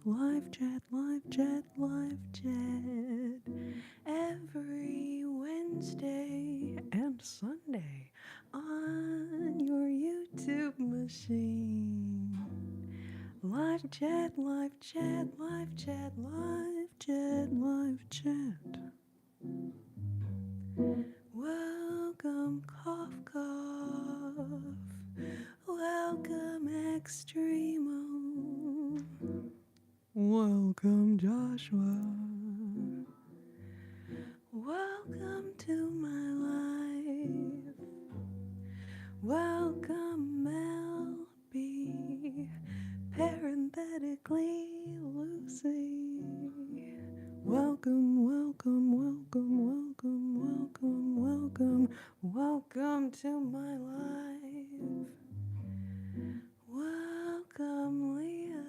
Live chat, live chat, live chat. Every Wednesday and Sunday on your YouTube machine. Live chat, live chat, live chat, live chat, live chat. Welcome, cough, cough. Welcome, Extremo. Welcome, Joshua. Welcome to my life. Welcome, Mel B. Parenthetically, Lucy. Welcome, welcome, welcome, welcome, welcome, welcome, welcome to my life. Welcome, Leah.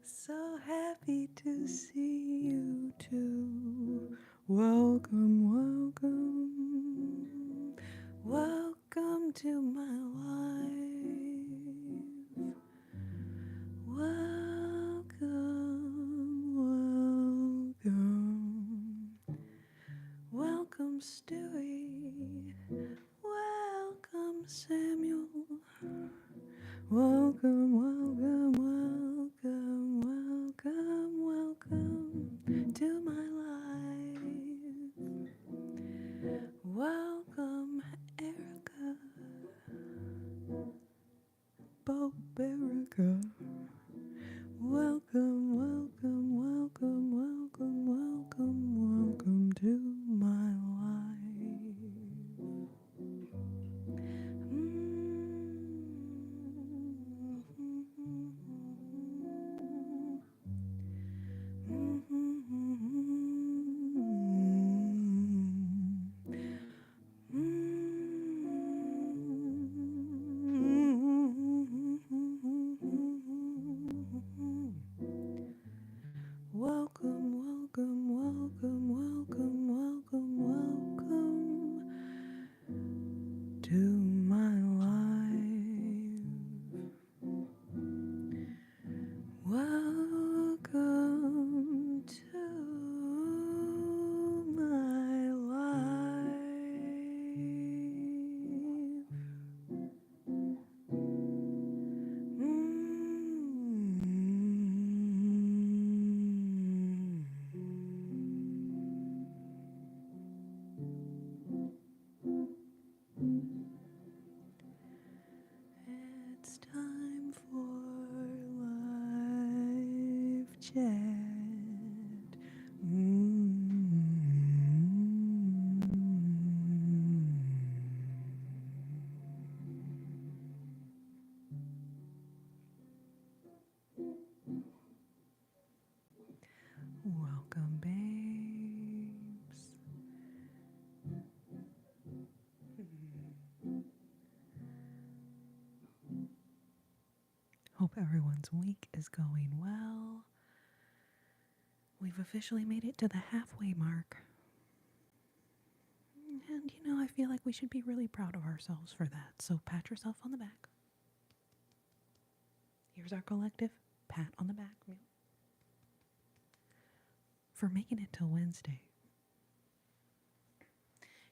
So happy to see you too. Welcome, welcome, welcome to my life. Welcome, welcome, welcome, Stewie. Welcome, Samuel. Welcome, welcome, welcome, welcome, welcome to my life. Welcome, Erica, Bo Erica. Welcome, welcome, welcome, welcome, welcome, welcome to my life. Welcome, welcome, welcome, welcome, welcome, welcome to my life. Welcome to my life. It's time for live chat. Welcome, babes. Hope everyone's week is going well. We've officially made it to the halfway mark. And I feel like we should be really proud of ourselves for that. So pat yourself on the back. Here's our collective pat on the back for making it till Wednesday.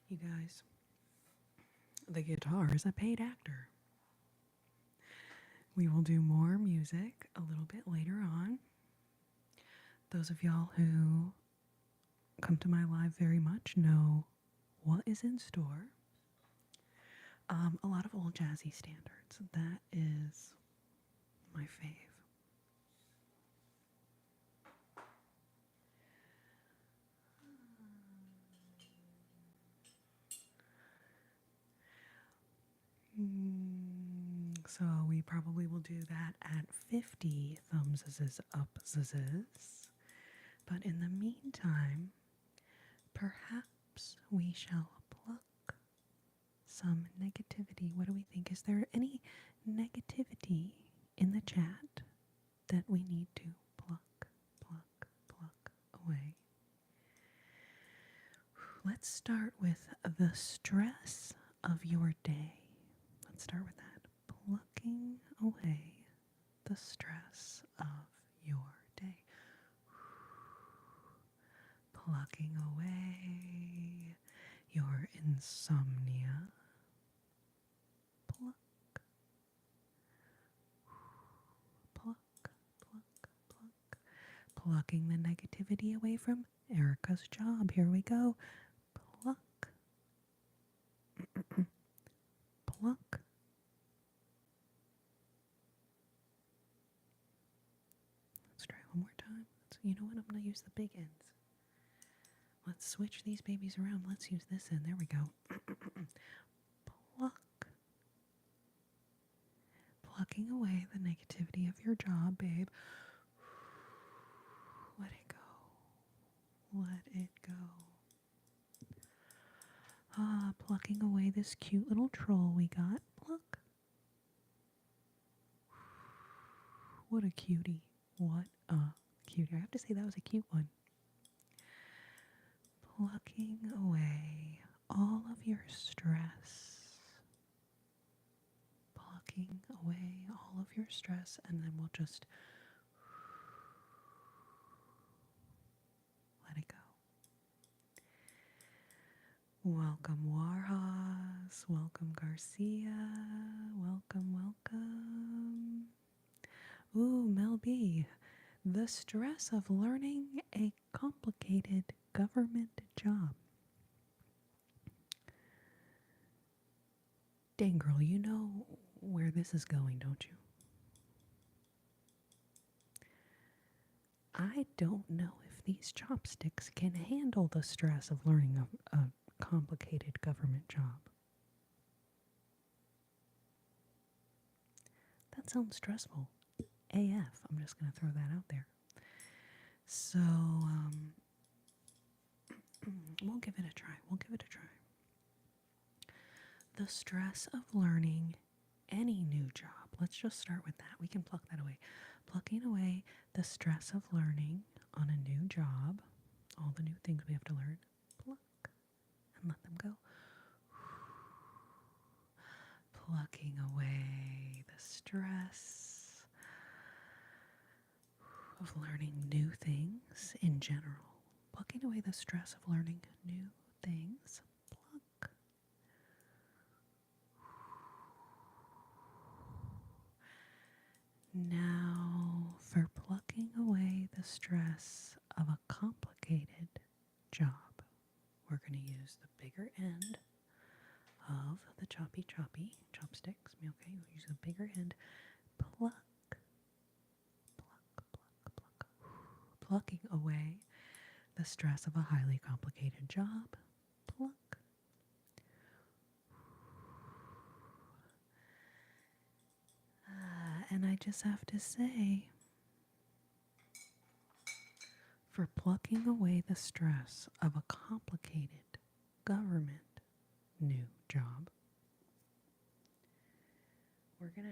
You guys, the guitar is a paid actor. We will do more music a little bit later on. Those of y'all who come to my live very much know what is in store. A lot of old jazzy standards. That is my fave. So we probably will do that at 50 thumbs up. But in the meantime, perhaps we shall pluck some negativity. What do we think? Is there any negativity in the chat that we need to pluck away? Let's start with the stress of your day. Let's start with that. Plucking away the stress of your day. Plucking away your insomnia. Pluck, pluck, pluck, pluck. Plucking the negativity away from Erica's job. Here we go. Pluck, pluck. Let's try one more time. You know what? I'm going to use the big ends. Let's switch these babies around. Let's use this end. There we go. Pluck. Plucking away the negativity of your job, babe. Let it go. Let it go. Plucking away this cute little troll we got. Pluck. What a cutie. What a cutie. I have to say that was a cute one. Plucking away all of your stress. Plucking away all of your stress, and then we'll just let it go. Welcome, Warhas. Welcome, Garcia. Welcome, welcome. Ooh, Mel B. The stress of learning a complicated government job. Dang, girl, you know where this is going, don't you? I don't know if these chopsticks can handle the stress of learning a complicated government job. That sounds stressful. AF. I'm just going to throw that out there. So, we'll give it a try. We'll give it a try. The stress of learning any new job. Let's just start with that. We can pluck that away. Plucking away the stress of learning on a new job. All the new things we have to learn. Pluck and let them go. Plucking away the stress of learning new things in general. Plucking away the stress of learning new things. Pluck. Now, for plucking away the stress of a complicated job, we're going to use the bigger end of the choppy chopsticks. Okay, we'll use the bigger end. Pluck. Plucking away the stress of a highly complicated job. Pluck. And I just have to say, for plucking away the stress of a complicated government new job, we're gonna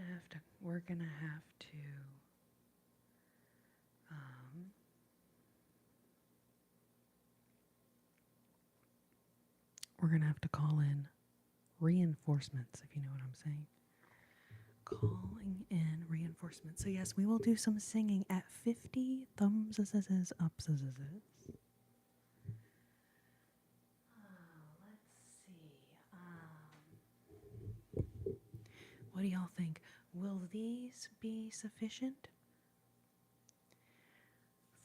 have to call in reinforcements, if you know what I'm saying. Calling in reinforcements. So yes, we will do some singing at 50 thumbs up. Let's see. What do y'all think? Will these be sufficient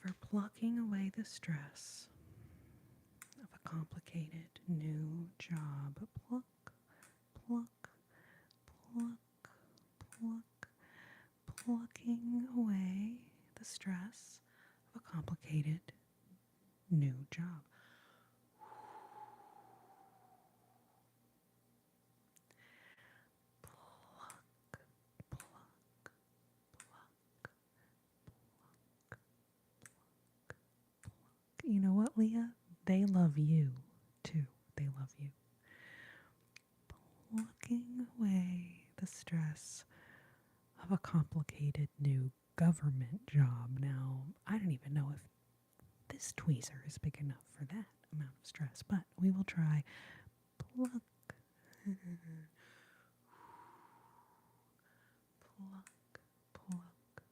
for plucking away the stress of a complicated new job? Pluck, pluck, pluck, pluck, plucking away the stress of a complicated new job. Pluck, pluck, pluck, pluck, pluck. You know what, Leah? They love you, too. They love you. Plucking away the stress of a complicated new government job. Now, I don't even know if this tweezer is big enough for that amount of stress, but we will try. Pluck. Pluck, pluck,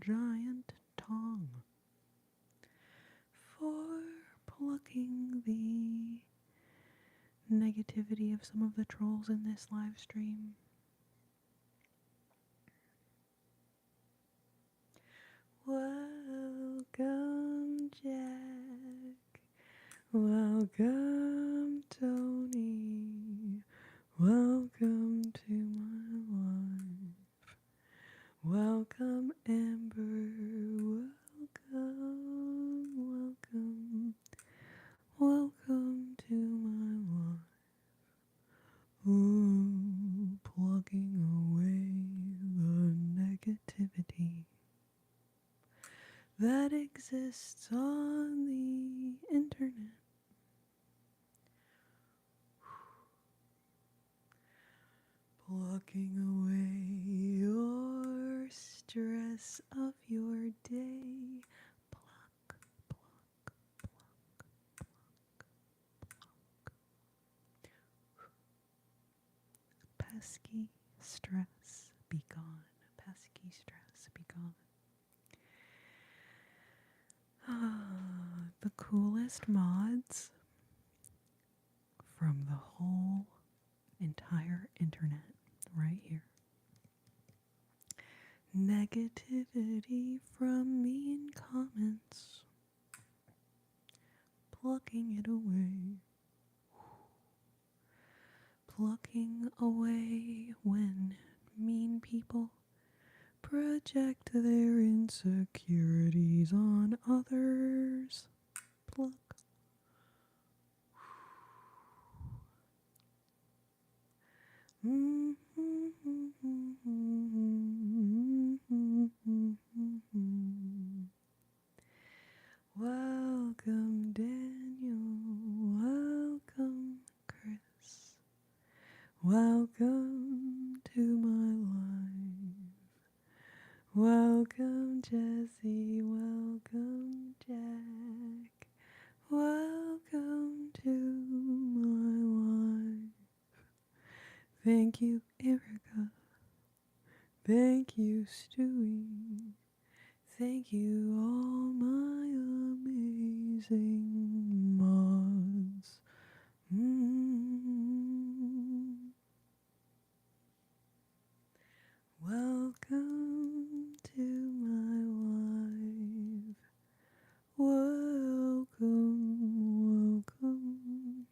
giant tongue for plucking the negativity of some of the trolls in this live stream. Welcome, Jack. Welcome, Tony. Welcome to my life. Welcome, Amber. Welcome. Welcome to my life. Ooh, plucking away the negativity that exists on the internet. Plucking away your stress of your day. Pluck, pluck, pluck, pluck. Pesky stress be gone. Pesky stress be gone. The coolest mods from the whole entire internet right here. Negativity from mean comments. Plucking it away. Plucking away when mean people project their insecurities on others. Pluck. Welcome, Daniel. Welcome, Chris. Welcome to my life. Welcome, Jesse. Welcome, Jack. Welcome to my life. Thank you, Erica. Thank you, Stewie. Thank you, all my amazing mods. Welcome to my life. Welcome, welcome.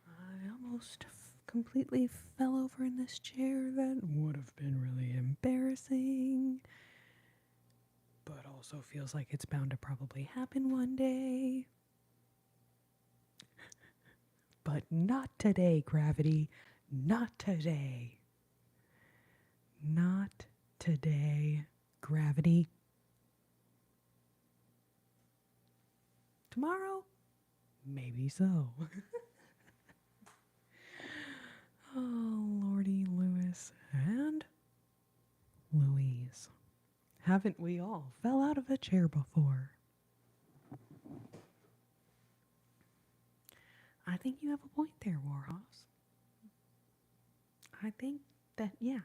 I almost completely fell over in this chair. That would have been really embarrassing, but also feels like it's bound to probably happen one day. But not today, Gravity. Not today. Not today, Gravity. Tomorrow? Maybe so. Oh, Lordy Lewis and Louise. Haven't we all fell out of a chair before? I think you have a point there, Warhorse. I think that, yeah.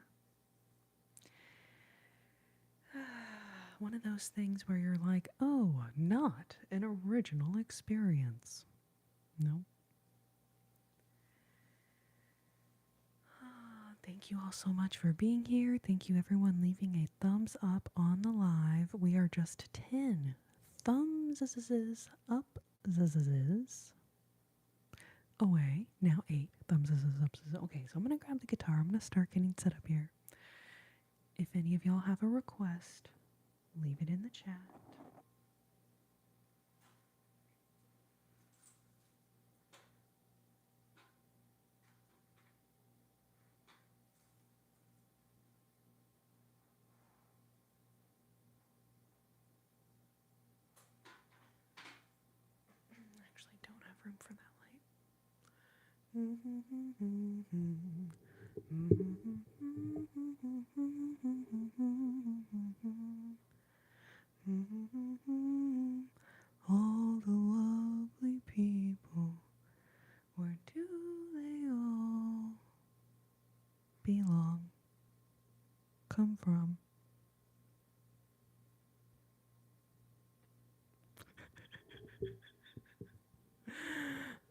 One of those things where you're like, oh, not an original experience. No. Thank you all so much for being here. Thank you everyone leaving a thumbs up on the live. We are just 10 thumbs up away. Now 8 thumbs up. Okay, so I'm going to grab the guitar. I'm going to start getting set up here. If any of y'all have a request, leave it in the chat. Actually, don't have room for that light. All the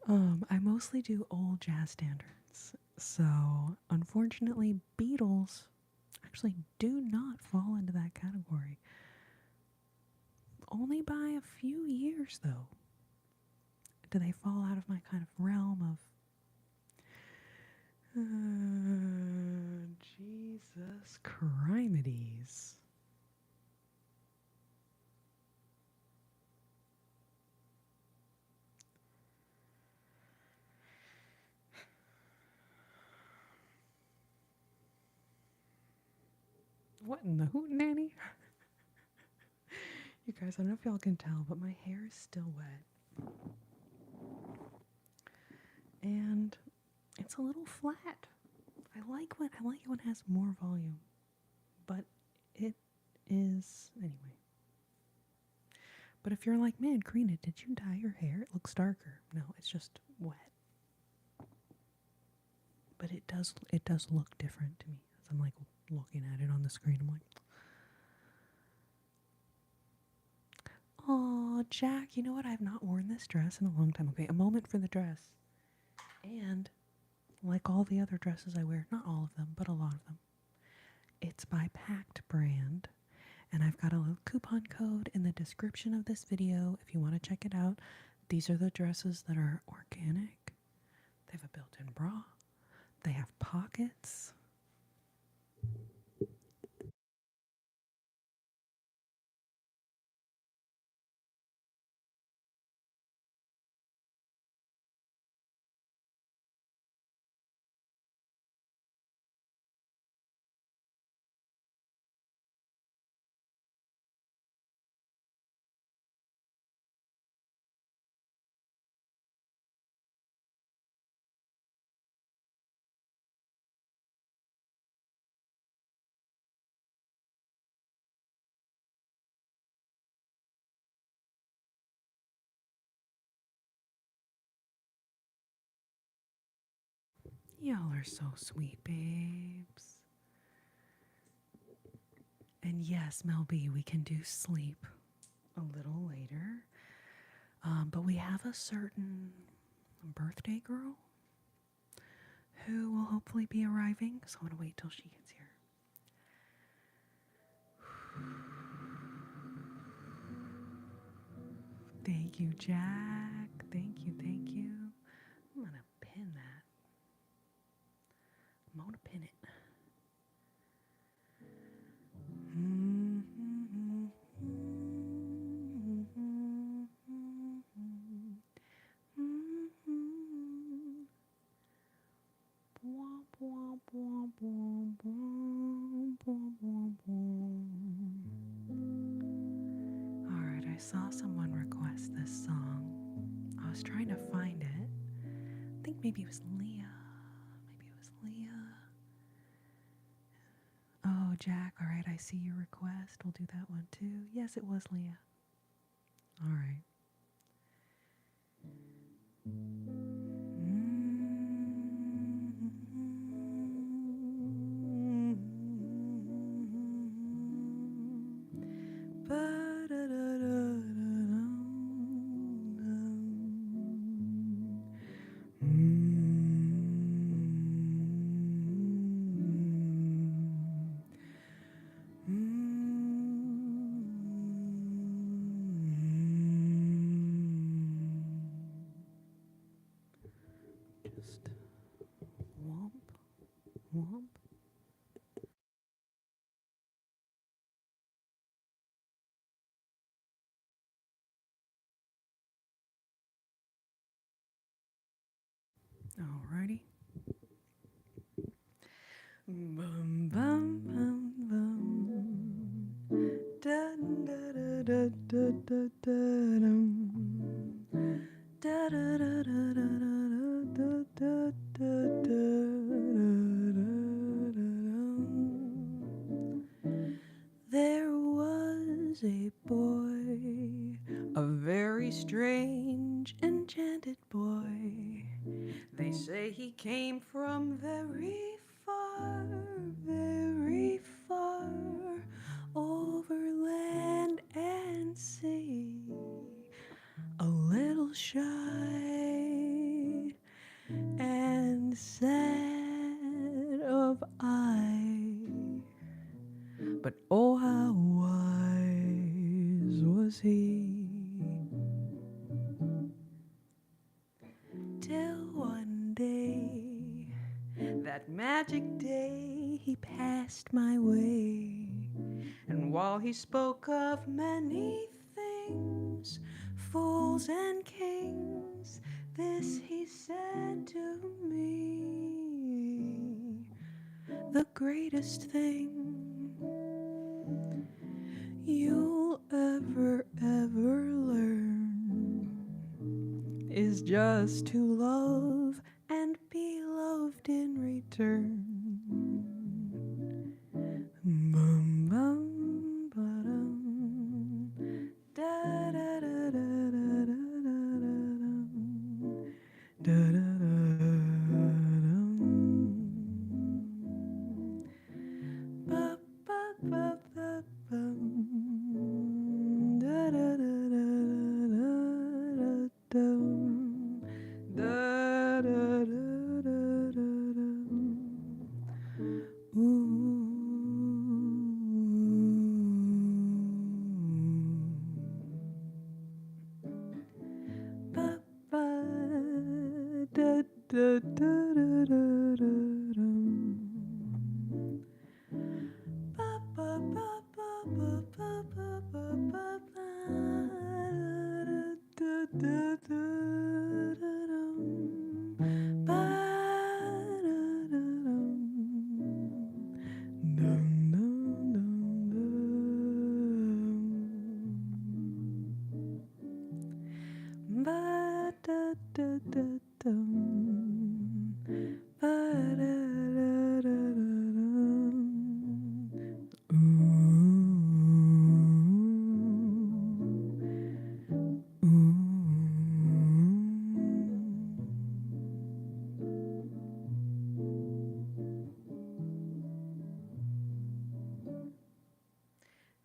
I mostly do old jazz standards. So, unfortunately, Beatles actually do not fall into that category. Only by a few years, though, do they fall out of my kind of realm of Jesus Christ. What in the hoot nanny? You guys, I don't know if y'all can tell, but my hair is still wet. And it's a little flat. I like it when it has more volume. But it is anyway. But if you're like, man, Corrina, did you dye your hair? It looks darker. No, it's just wet. But it does look different to me. As I'm like looking at it on the screen, I'm like, oh, Jack, you know what? I have not worn this dress in a long time. Okay, a moment for the dress. And like all the other dresses I wear, not all of them, but a lot of them, it's by Pact brand. And I've got a little coupon code in the description of this video if you want to check it out. These are the dresses that are organic. They have a built-in bra. They have pockets. Y'all are so sweet, babes. And yes, Mel B, we can do sleep a little later. But we have a certain birthday girl who will hopefully be arriving. So I'm going to wait till she gets here. Thank you, Jack. Thank you, thank you. I'm going to pin that. I'm going to pin it. Alright, I saw someone request this song. I was trying to find it. I think maybe it was Leah. Maybe it was Leah. Oh, Jack, alright, I see your request. We'll do that one too. Yes, it was Leah. Alright. Just womp, womp. Alrighty. Bum bum bum bum. Dun da da da da da da dum. Da da da da da da da da da dum. There was a boy, a very strange, enchanted boy. They say he came from very far, over land and sea. A little shy, But oh, how wise was he, till one day, that magic day, he passed my way. And while he spoke of many things, fools and kings, this he said to me: the greatest thing you'll ever learn is just to love and be loved in return. Bum, bum, ba-dum, da, da, da, da, da, da, da, da, ba, ba, ba, ba, bum, da, da, da, da, da, da, da,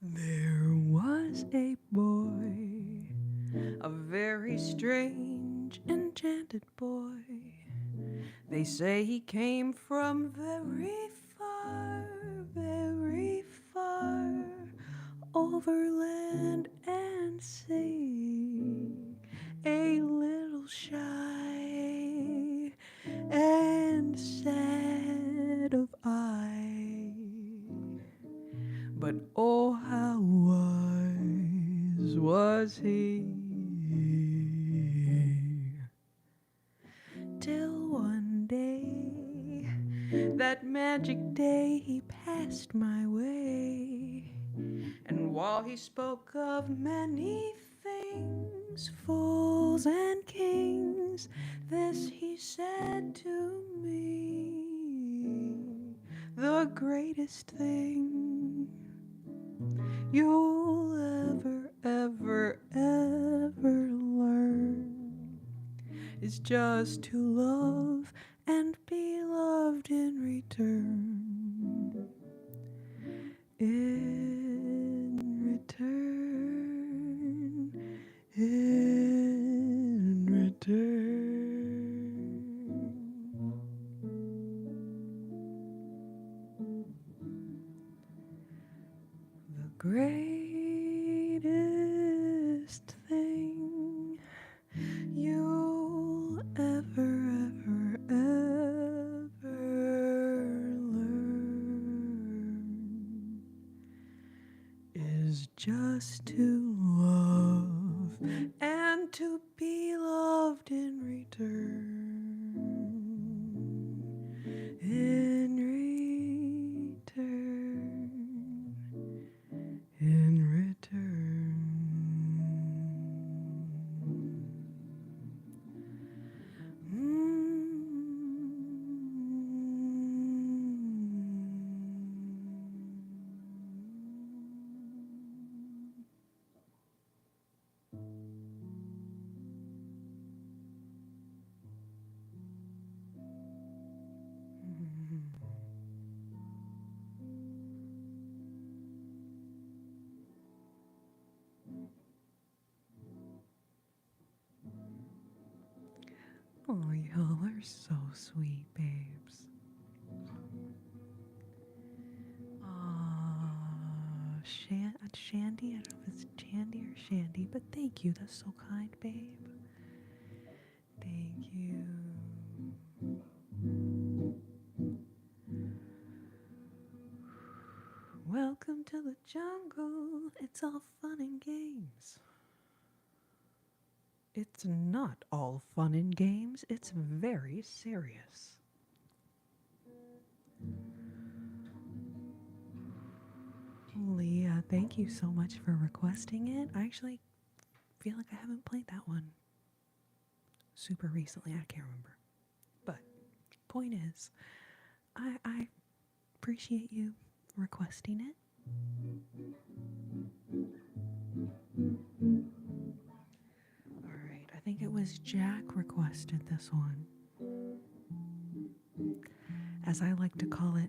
There was a boy, a very strange, enchanted boy. They say he came from very far, over land and sea. A little shy and sad of eye, but oh, how wise was he, till one day, that magic day, he passed my way. And while he spoke of many things, fools and kings, this he said to me: the greatest thing you'll ever learn is just to love and be loved in return. In return. The greatest thing you'll ever learn is just to love and to be loved in return. In return. In return. Oh, y'all are so sweet, babes. it's Shandy. I don't know if it's Chandy or Shandy, but thank you. That's so kind, babe. Thank you. Welcome to the jungle. It's all fun and games. It's not all fun and games. It's very serious. Leah, thank you so much for requesting it. I actually feel like I haven't played that one super recently. I can't remember. But point is, I appreciate you requesting it. Alright, I think it was Jack requested this one. As I like to call it,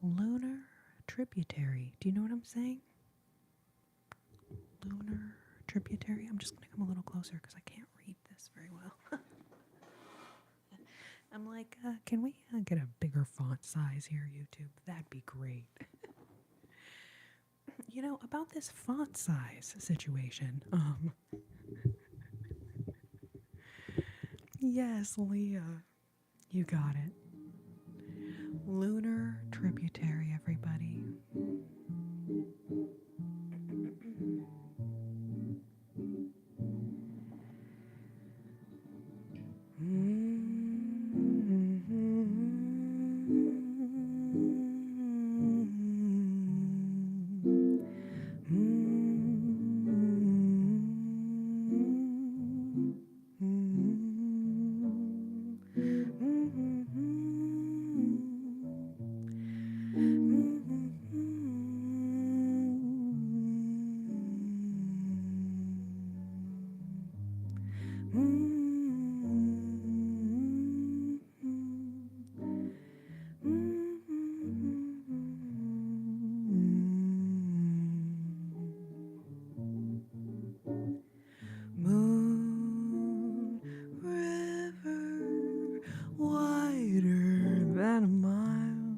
Lunar Tributary. Do you know what I'm saying? Lunar Tributary. I'm just going to come a little closer because I can't read this very well. I'm like, can we get a bigger font size here, YouTube? That'd be great. You know, about this font size situation, yes, Leah, you got it. Lunar Tributary, everybody. Moon river wider than a mile.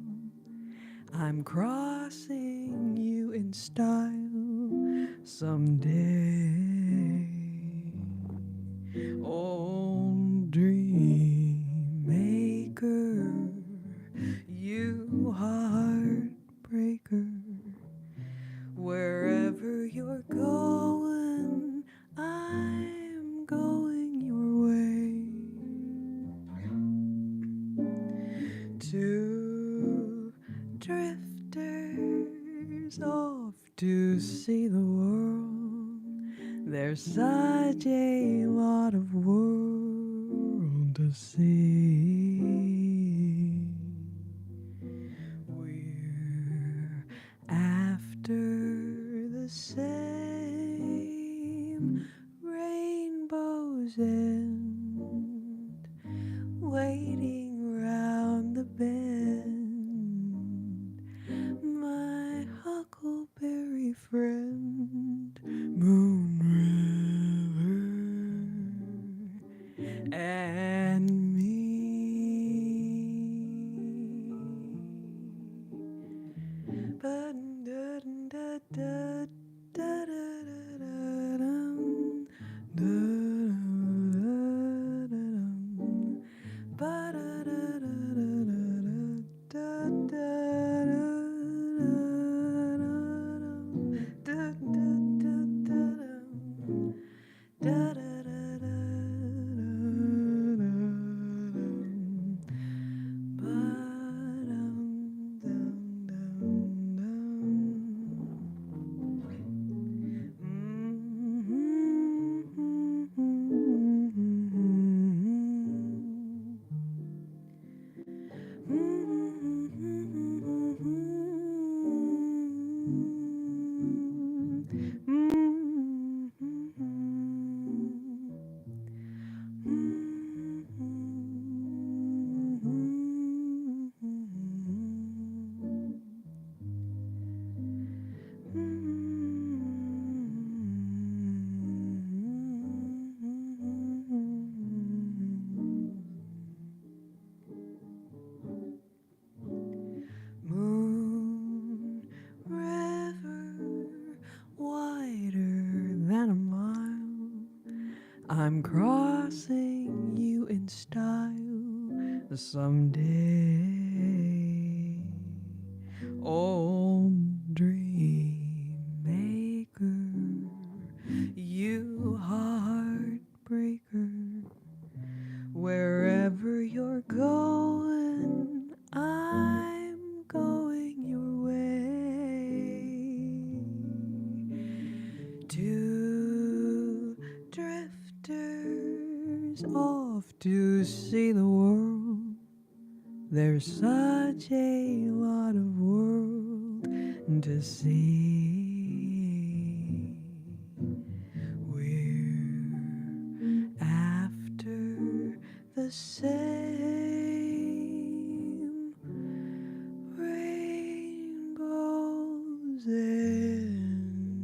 I'm crossing you in style someday. Old dream maker, you heartbreaker. Wherever you're going, I'm going your way. Two drifters off to see the world. There's such a lot of world to see. We're after the same rainbow's end, waiting round the bend, my huckleberry friend, Moon River, and me. I'm crossing you in style someday. Old dream maker, you heartbreaker. Wherever you're going, I'm going your way. Two drifters off to see the world. There's such a lot of world to see. We're after the same rainbows end,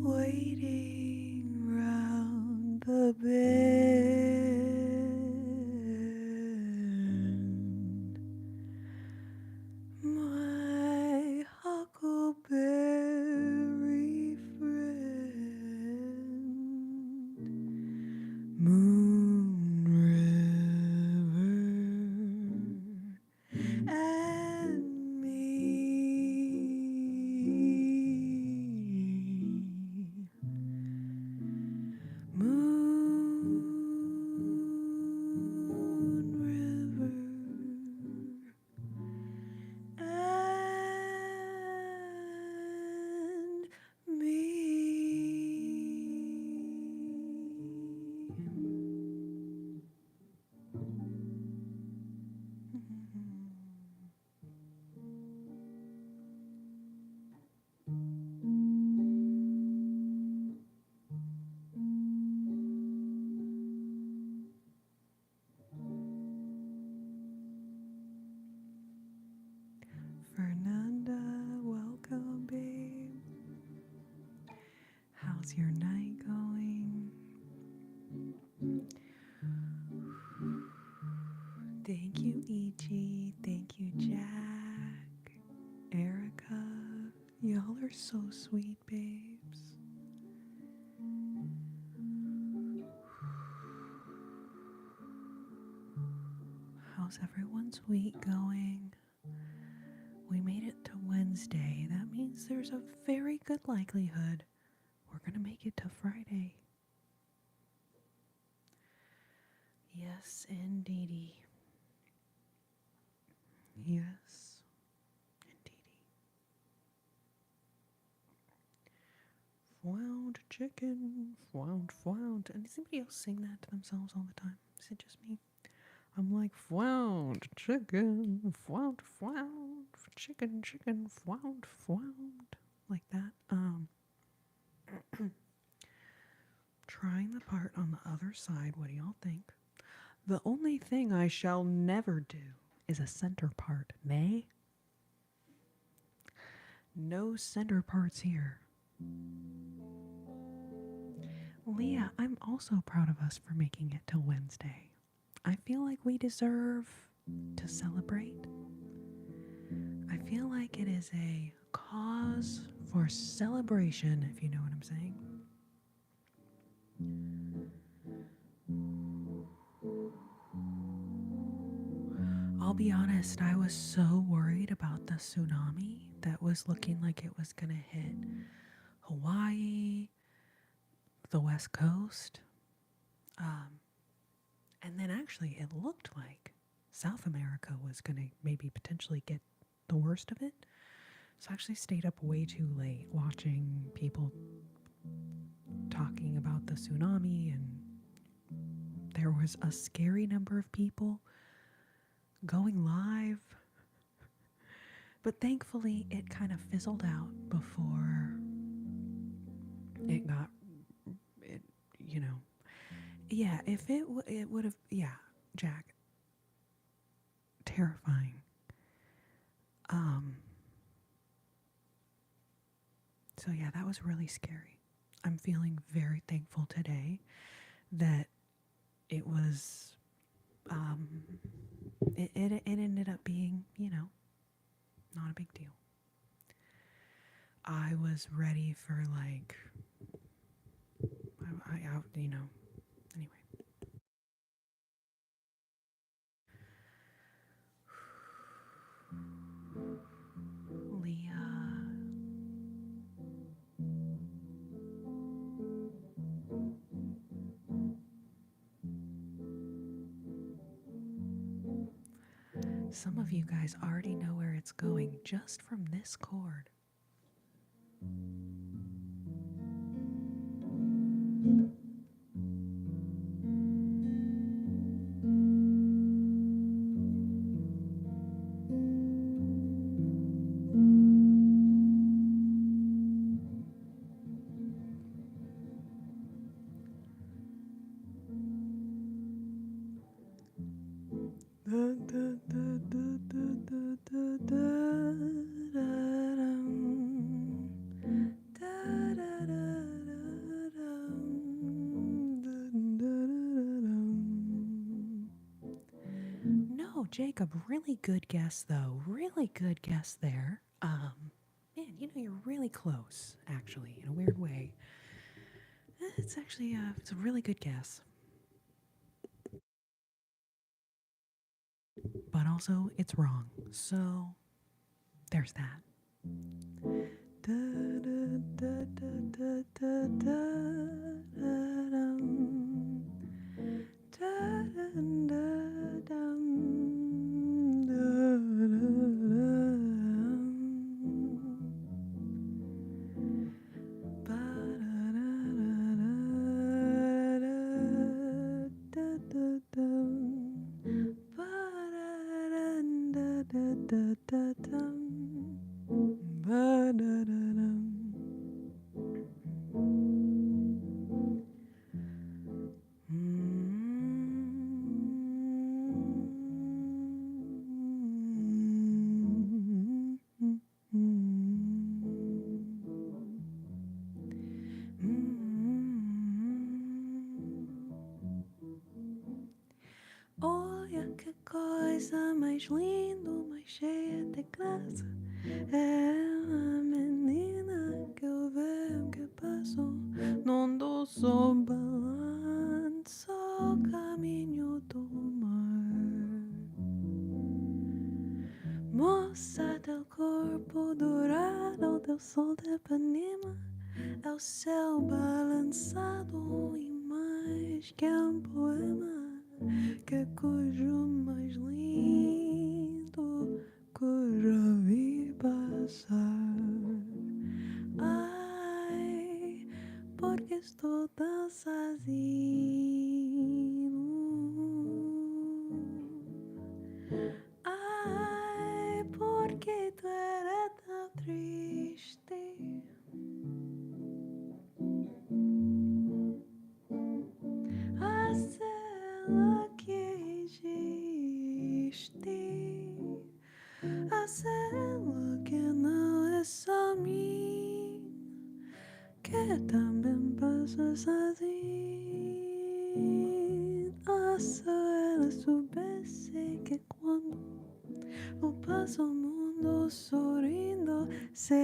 waiting round the bend. My huckleberry friend, Moon River, and me. Moon River and me. Fernanda, welcome, babe. How's your night going? Thank you, Ichi. Thank you, Jack. Erica. Y'all are so sweet, babes. How's everyone's week going? We made it to Wednesday. That means there's a very good likelihood we're going to make it to Friday. Yes, indeedy. Yes, indeedy. Found chicken, found. And does anybody else sing that to themselves all the time? Is it just me? I'm like, found chicken, found, chicken, found. Like that. Trying the part on the other side. What do y'all think? The only thing I shall never do is a center part. Nay? No center parts here. Leah, I'm also proud of us for making it till Wednesday. I feel like we deserve to celebrate. I feel like it is a cause for celebration, if you know what I'm saying. I'll be honest, I was so worried about the tsunami that was looking like it was going to hit Hawaii, the West Coast. And then actually it looked like South America was going to maybe potentially get the worst of it. So I actually stayed up way too late watching people talking about the tsunami, and there was a scary number of people going live. But thankfully it kind of fizzled out before it got, Yeah, if it would have, Jack, terrifying. So yeah, that was really scary. I'm feeling very thankful today that it was, it ended up being, not a big deal. I was ready for you know, anyway. Leah. Some of you guys already know where it's going just from this chord. No, Jacob, really good guess though. Really good guess there. Man, you know you're really close, actually, in a weird way. It's actually it's a really good guess. But also it's wrong. So there's that. Olha que coisa mais linda, mais cheia de graça. É a menina que eu vejo que passou, não do só balança o caminho do mar. Moça teu corpo dourado, teu sol de Ipanema, é o céu balançado e mais que um poema. Que cujo mais lindo cujo vi passar. Ai, porque estou tão sozinho. Ai, porque tu era tão triste. Aquela que existe, aquela que não é só mim, que também passa sozinho. Se ela soubesse que quando eu passo o mundo sorrindo, se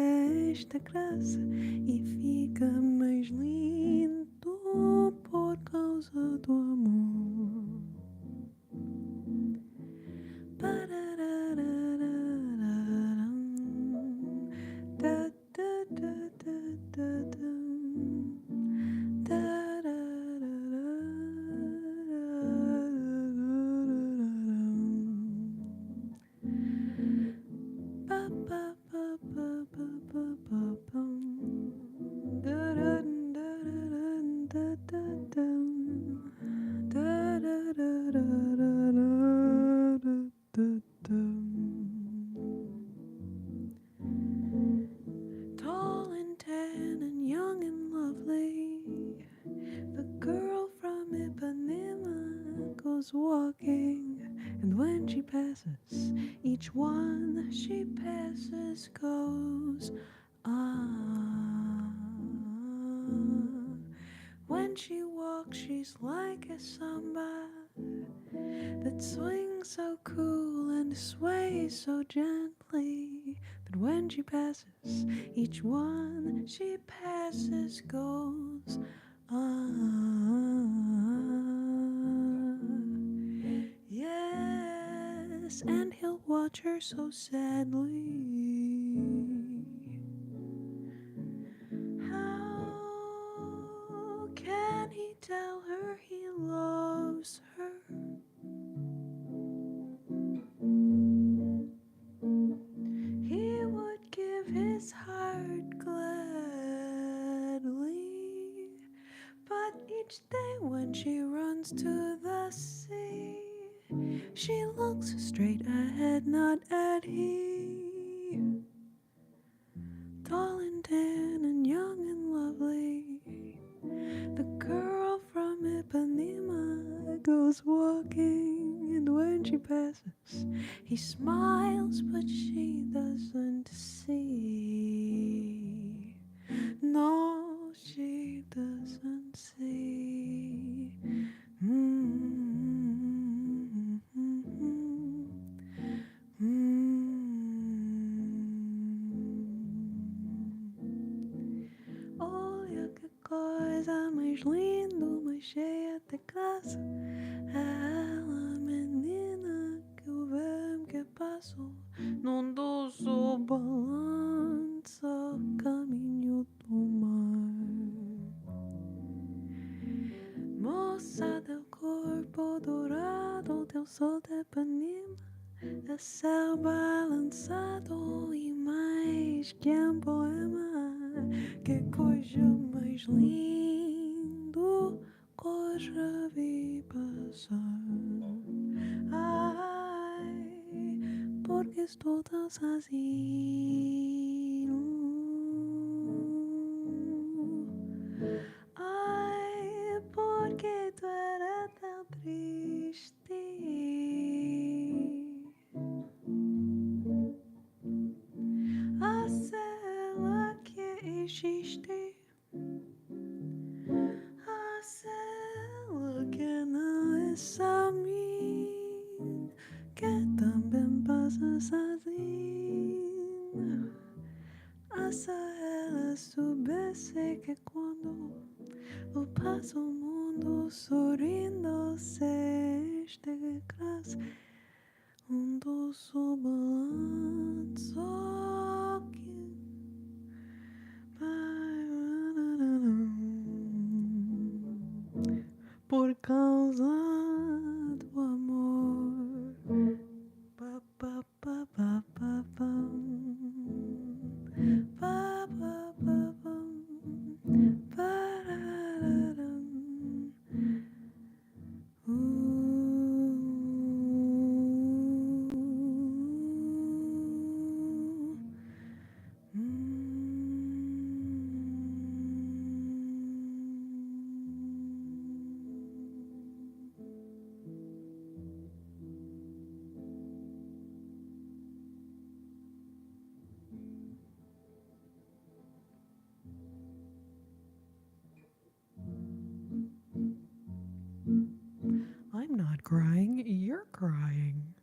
esta graça e fica mais lindo por causa do amor. Tall and tan and young and lovely, the girl from Ipanema goes walking, and when she passes, each one she passes goes ah. When she walks, she's like a samba that swings so cool and sways so gently that when she passes, each one she passes goes Yes, and he'll watch her so sadly. How can he tell her he loves her? He would give his heart gladly, but each day when she runs to the sea, she looks straight ahead, not at he. Tall and tan and young and lovely, the girl from Ipanema goes walking, and when she passes, he smiles, but she doesn't see. No, she doesn't see. Olha que coisa mais linda, mais cheia de graça. Ela, menina, que eu vejo que passou num doce balanço caminho do mar. Moça del corpo dourado, teu sol de Ipanema, é céu balançado e mais que um poema. Que coisa mais lindo, coisa vi passar. Ai, porque estou tão sozinho. Ai, porque tu era tão triste. A cela que existe, a cela que não é só mim, que também passa sozinha. A só ela soubesse que quando eu passo o mundo sorrindo, se este graça, doce balanço que por causa do amor. Pa, pa, pa, pa, pa, pam. Pa, pa, pa, pam. Pararam. I'm not crying, you're crying.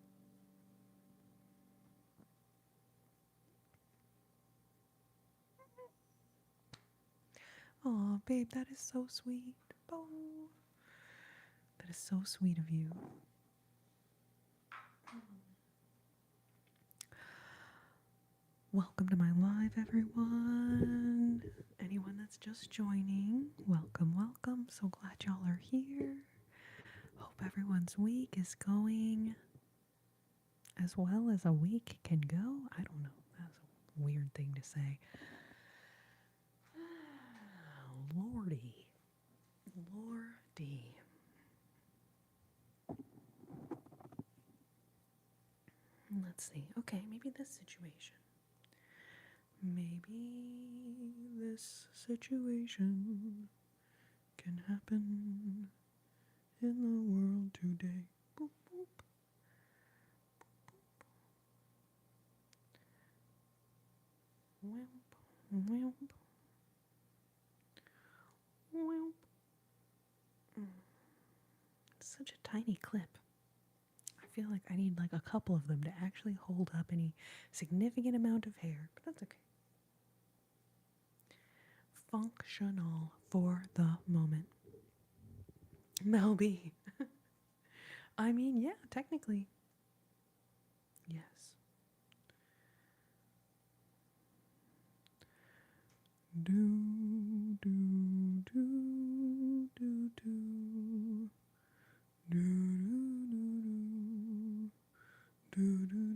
Oh, babe, that is so sweet. Oh, that is so sweet of you. Welcome to my live, everyone. Anyone that's just joining, welcome, welcome. So glad y'all are here. Hope everyone's week is going as well as a week can go. I don't know. That's a weird thing to say. Lordy. Lordy. Let's see. Okay, maybe this situation. Maybe this situation can happen in the world today. Boop, boop. Wimp, wimp. Wimp. It's such a tiny clip. I feel like I need like a couple of them to actually hold up any significant amount of hair, but that's okay. functional for the moment. Mel B. I mean, yeah, technically. Yes. Do, do, do, do, do. Do, do, do, do, do.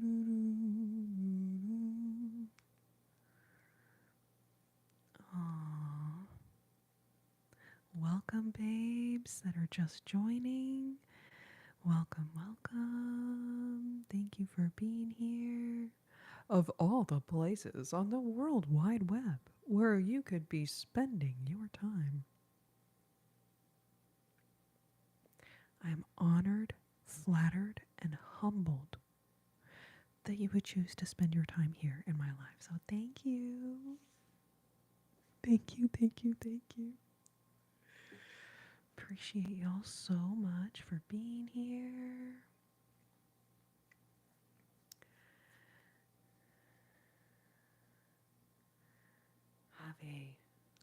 Aww. Welcome, babes that are just joining. Welcome, welcome. Thank you for being here. Of all the places on the World Wide Web where you could be spending your time, I am honored, flattered, and humbled that you would choose to spend your time here in my life. So thank you. Thank you, thank you, thank you. Appreciate y'all so much for being here. Have a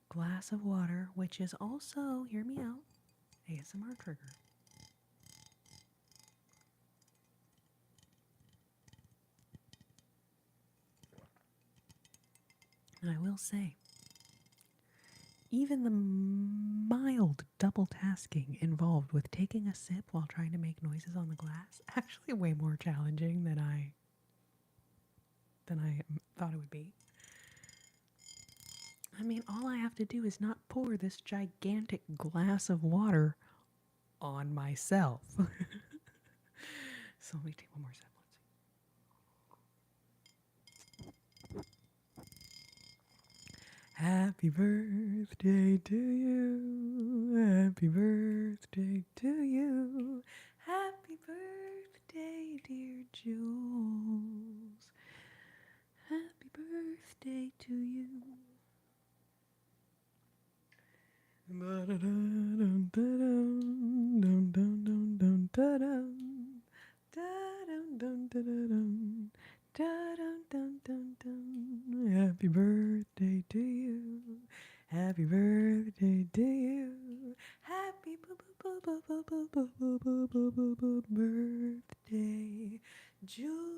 glass of water, which is also, hear me out, ASMR trigger. And I will say, even the mild double tasking involved with taking a sip while trying to make noises on the glass, actually way more challenging than I thought it would be. I mean, all I have to do is not pour this gigantic glass of water on myself. So let me take one more sip. Happy birthday to you. Happy birthday to you. Happy birthday, dear Jules. Happy birthday to you. Happy birthday to you. Happy birthday to you. Happy birthday, Jules.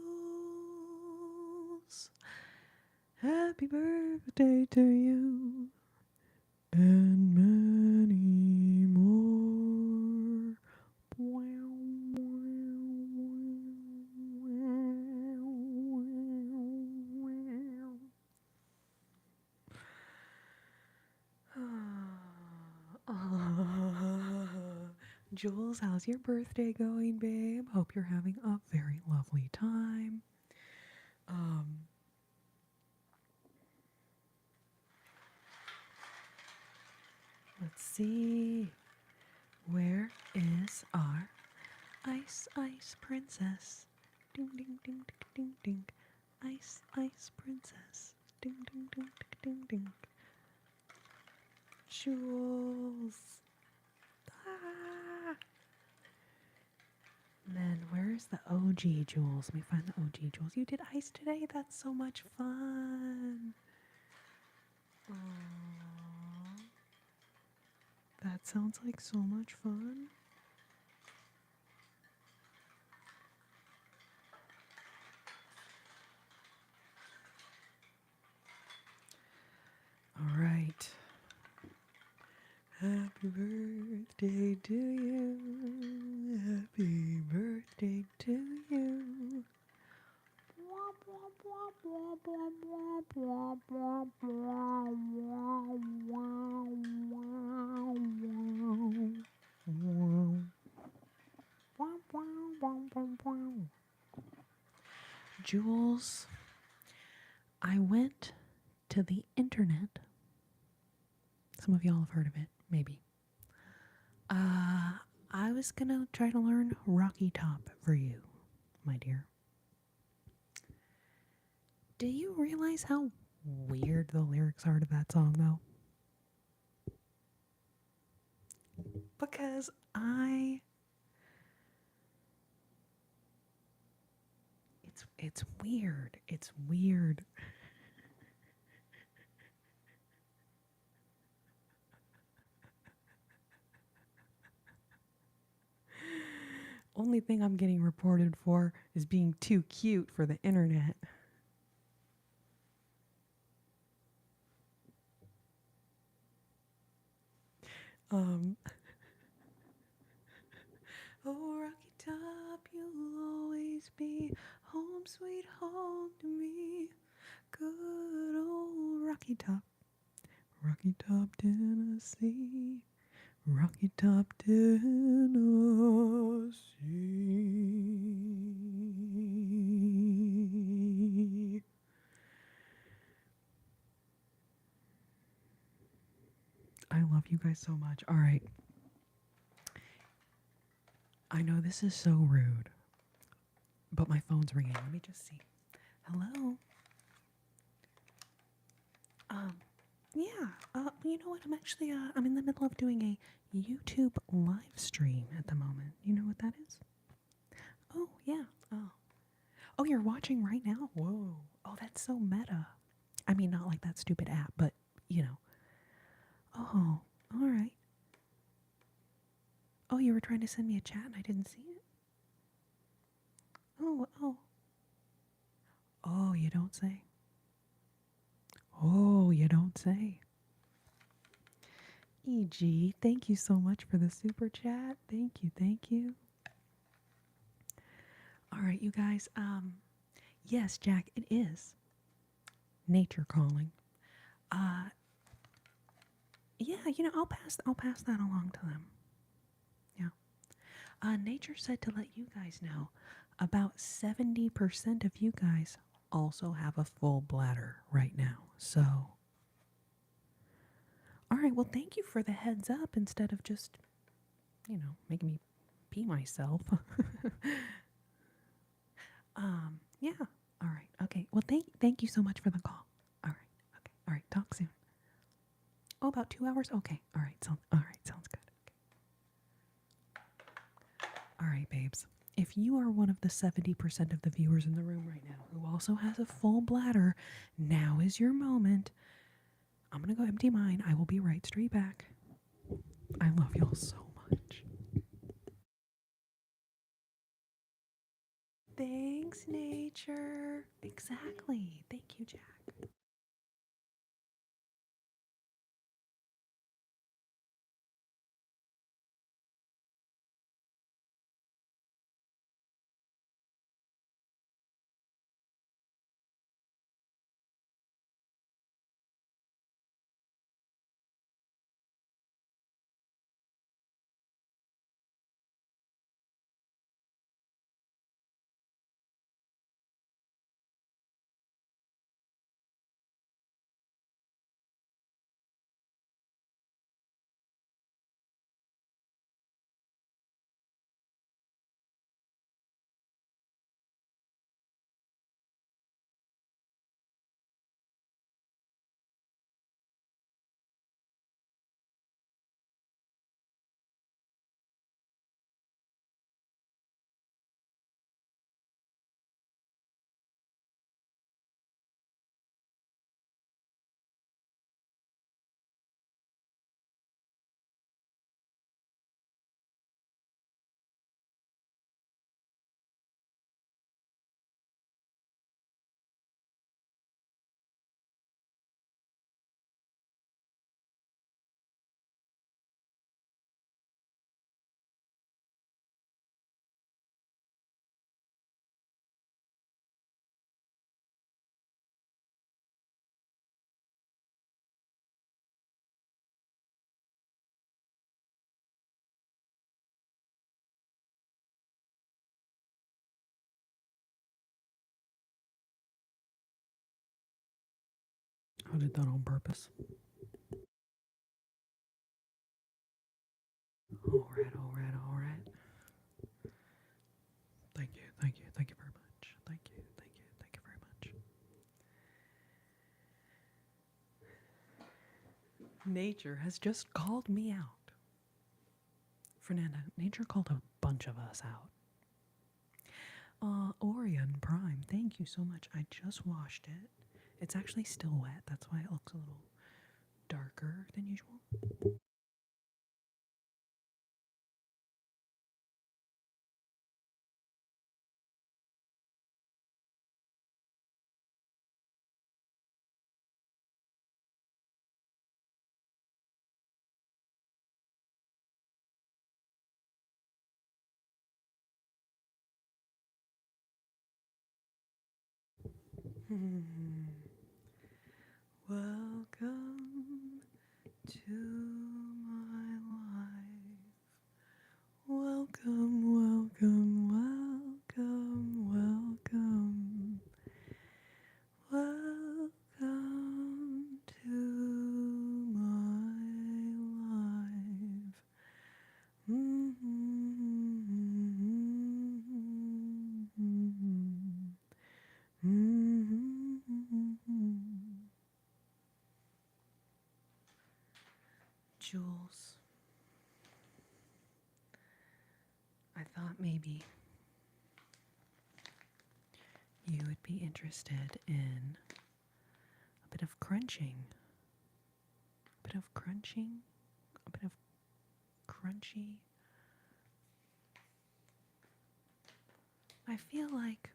Happy birthday to you. And many more. Jules, how's your birthday going, babe? Hope you're having a very lovely time. Let's see. Where is our ice princess? Ding, ding, ding, ding, ding, ding. Ice princess. Ding, ding, ding, ding, ding, ding. Jules. Ah. And then where's the OG Jules? Let me find the OG Jules. You did ice today? That's so much fun. Aww. That sounds like so much fun. All right. Happy birthday to you. Happy birthday to you. Jules, I went to the internet. Some of y'all have heard of it, maybe. I was gonna try to learn Rocky Top for you, my dear. Do you realize how weird the lyrics are to that song, though? Because it's weird. It's weird. only thing I'm getting reported for is being too cute for the internet. Um, oh, Rocky Top, you'll always be home, sweet home to me. Good old Rocky Top, Rocky Top, Tennessee, Rocky Top, Tennessee. I love you guys so much. All right. I know this is so rude, but my phone's ringing. Let me just see. Hello? Um, yeah. You know what? I'm actually, I'm in the middle of doing a YouTube live stream at the moment. You know what that is? Oh, yeah. Oh. Oh, you're watching right now? Whoa. Oh, that's so meta. I mean, not like that stupid app, but, you know. Oh, all right. Oh, you were trying to send me a chat and I didn't see it? Oh, oh. Oh, you don't say. Oh, you don't say. EG, thank you so much for the super chat. Thank you, thank you. All right, you guys. Yes, Jack, it is nature calling. Uh, yeah, you know, I'll pass that along to them. Yeah. Nature said to let you guys know about 70% of you guys also have a full bladder right now. So, all right, well, thank you for the heads up instead of just, making me pee myself. Yeah. All right. Okay. Well, thank you so much for the call. All right. Okay. All right. Talk soon. Oh, about 2 hours? Okay. All right. Sounds good. Okay. All right, babes. If you are one of the 70% of the viewers in the room right now who also has a full bladder, now is your moment. I'm going to go empty mine. I will be right straight back. I love y'all so much. Thanks, nature. Exactly. Thank you, Jack. I did that on purpose. All right. Thank you very much. Thank you very much. Nature has just called me out. Fernanda, nature called a bunch of us out. Orion Prime, thank you so much. I just washed it. It's actually still wet. That's why it looks a little darker than usual. Welcome to my life. Welcome, welcome, welcome, welcome. Welcome to my life. Jules, I thought maybe you would be interested in a bit of crunching. A bit of crunching, a bit of crunchy. I feel like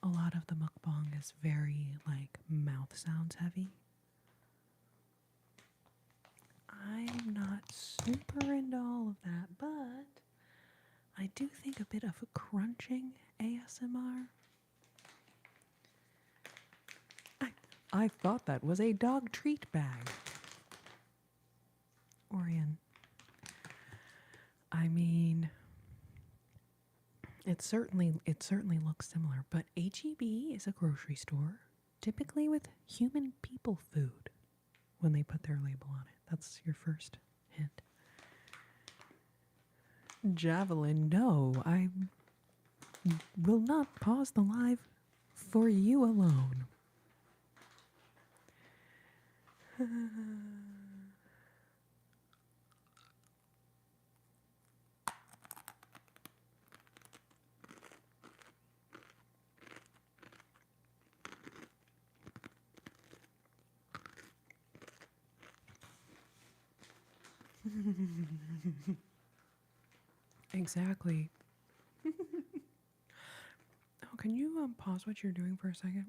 a lot of the mukbang is very like mouth sounds heavy. I'm not super into all of that, but I do think a bit of a crunching ASMR. I thought that was a dog treat bag. Orion. I mean, it certainly looks similar, but HEB is a grocery store, typically with human people food when they put their label on it. That's your first hint. Javelin, no, I will not pause the live for you alone. Exactly. Oh, can you pause what you're doing for a second?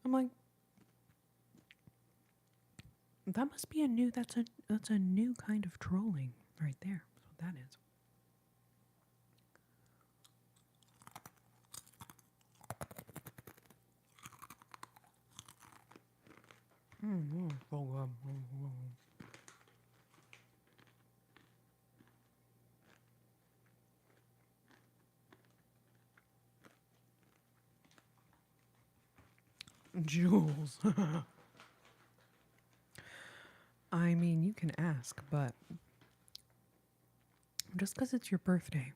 I'm like, that must be that's a new kind of trolling right there. That's what that is. Jules. I mean, you can ask, but just because it's your birthday,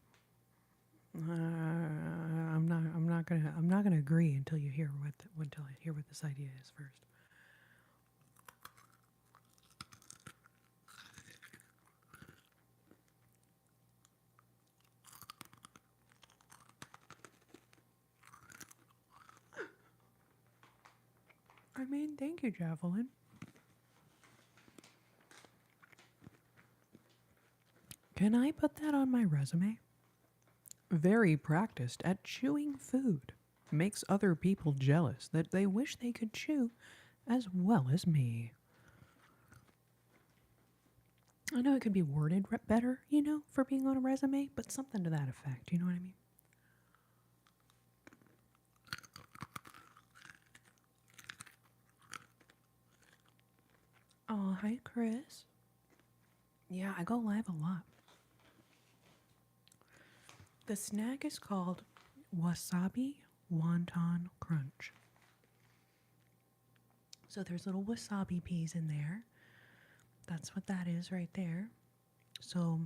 I'm not gonna agree until you hear until I hear what this idea is first. I mean, thank you, Javelin. Can I put that on my resume? Very practiced at chewing food. Makes other people jealous that they wish they could chew as well as me. I know it could be worded better, for being on a resume, but something to that effect, you know what I mean? Oh, hi, Chris. Yeah, I go live a lot. The snack is called Wasabi Wonton Crunch. So there's little wasabi peas in there. That's what that is right there. So,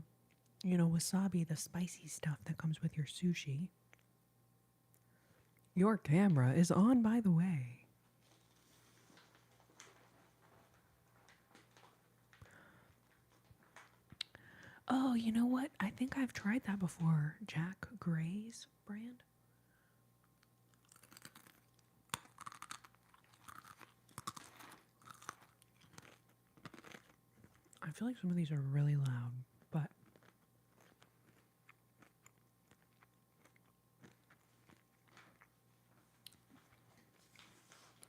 wasabi, the spicy stuff that comes with your sushi. Your camera is on, by the way. Oh, you know what? I think I've tried that before. Jack Gray's brand. I feel like some of these are really loud, but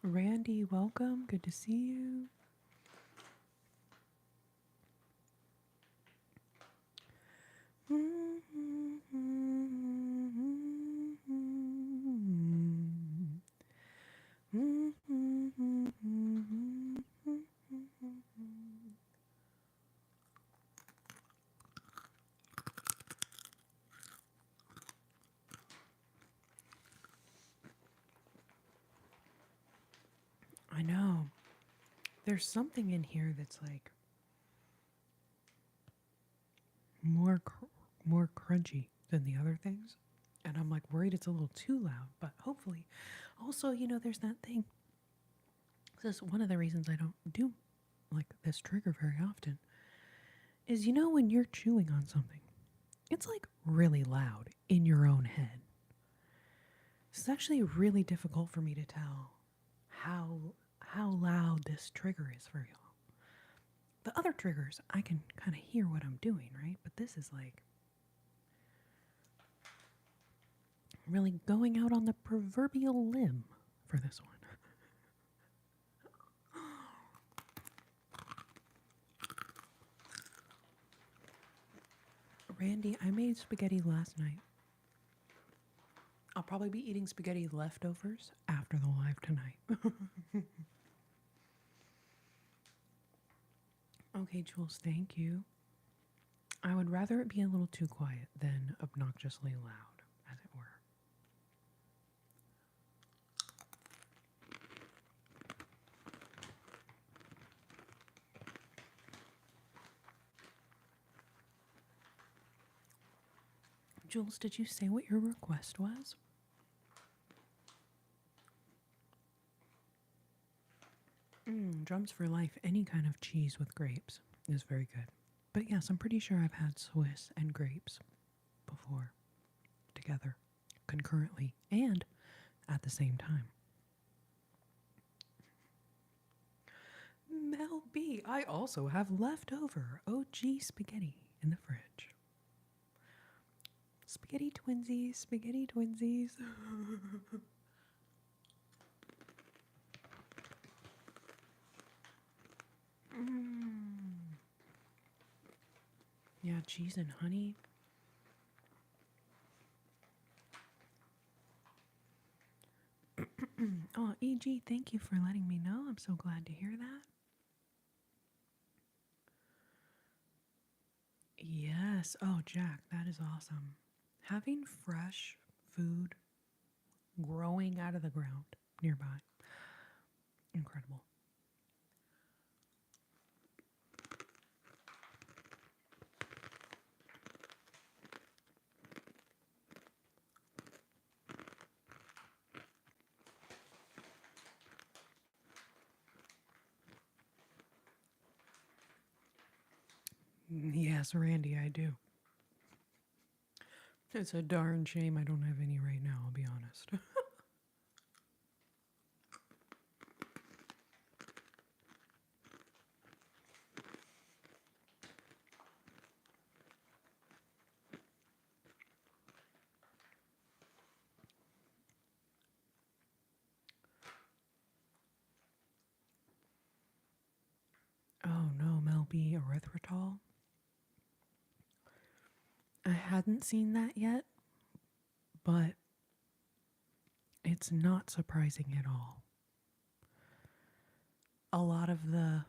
Randy, welcome. Good to see you. I know. There's something in here that's like more more crunchy than the other things. And I'm like worried it's a little too loud, but hopefully. Also, there's that thing. This is one of the reasons I don't do like this trigger very often. Is when you're chewing on something, it's like really loud in your own head. It's actually really difficult for me to tell how loud this trigger is for y'all. The other triggers, I can kind of hear what I'm doing, right? But this is like really going out on the proverbial limb for this one. Randy, I made spaghetti last night. I'll probably be eating spaghetti leftovers after the live tonight. Okay, Jules, thank you. I would rather it be a little too quiet than obnoxiously loud, as it were. Jules, did you say what your request was? Drums for life, any kind of cheese with grapes is very good. But yes, I'm pretty sure I've had Swiss and grapes before, together, concurrently, and at the same time. Mel B, I also have leftover OG spaghetti in the fridge. Spaghetti twinsies, spaghetti twinsies. Yeah, cheese and honey. Oh, EG, thank you for letting me know. I'm so glad to hear that. Yes. Oh, Jack, that is awesome. Having fresh food growing out of the ground nearby. Incredible. Yes, Randy, I do. It's a darn shame I don't have any right now, I'll be honest. Oh no, Mel B, erythritol. I hadn't seen that yet, but it's not surprising at all. A lot of the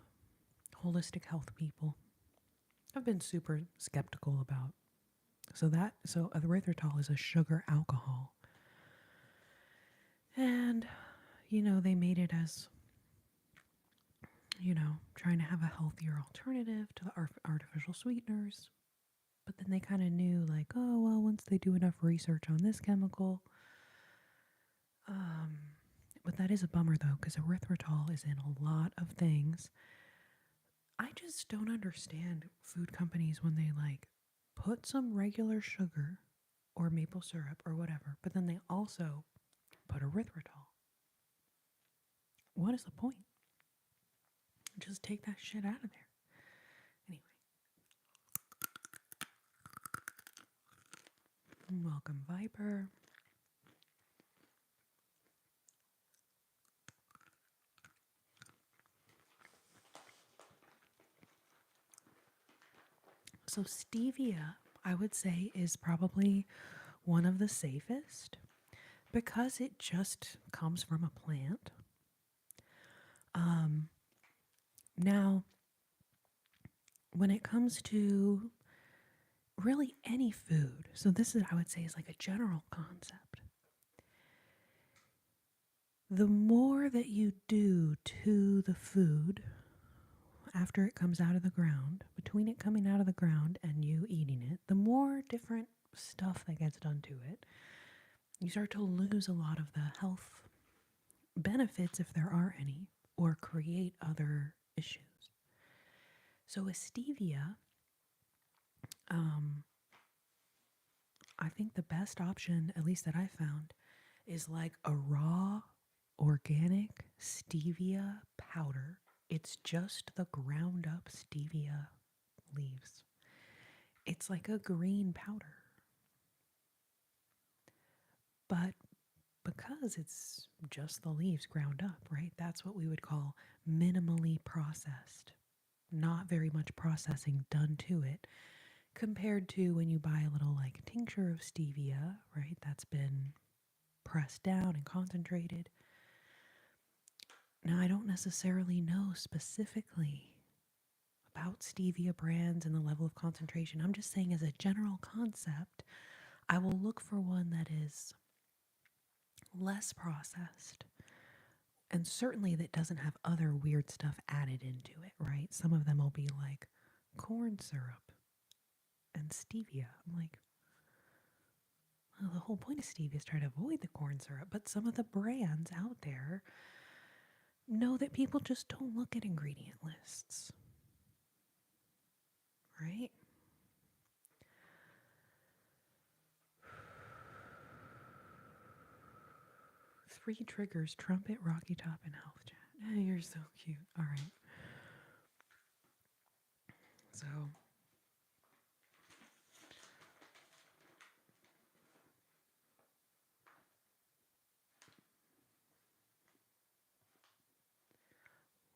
holistic health people have been super skeptical about. So erythritol is a sugar alcohol. And they made it as trying to have a healthier alternative to the artificial sweeteners. But then they kind of knew, like, oh, well, once they do enough research on this chemical. But that is a bummer, though, because erythritol is in a lot of things. I just don't understand food companies when they, like, put some regular sugar or maple syrup or whatever, but then they also put erythritol. What is the point? Just take that shit out of there. Anyway. Welcome, Viper. So stevia, I would say, is probably one of the safest because it just comes from a plant. Now, when it comes to really any food, so this is, I would say, is like a general concept. The more that you do to the food after it comes out of the ground, between it coming out of the ground and you eating it, the more different stuff that gets done to it, you start to lose a lot of the health benefits, if there are any, or create other issues. So with stevia, um, I think the best option, at least that I found, is like a raw organic stevia powder. It's just the ground up stevia leaves. It's like a green powder. But because it's just the leaves ground up, right? That's what we would call minimally processed. Not very much processing done to it compared to when you buy a little like tincture of stevia, right? That's been pressed down and concentrated. Now, I don't necessarily know specifically about stevia brands and the level of concentration. I'm just saying, as a general concept, I will look for one that is less processed and certainly that doesn't have other weird stuff added into it, right? Some of them will be like corn syrup and stevia. I'm like, well, the whole point of stevia is try to avoid the corn syrup, but some of the brands out there know that people just don't look at ingredient lists, right? Three triggers: trumpet, Rocky Top, and health chat. Oh, you're so cute. All right. So,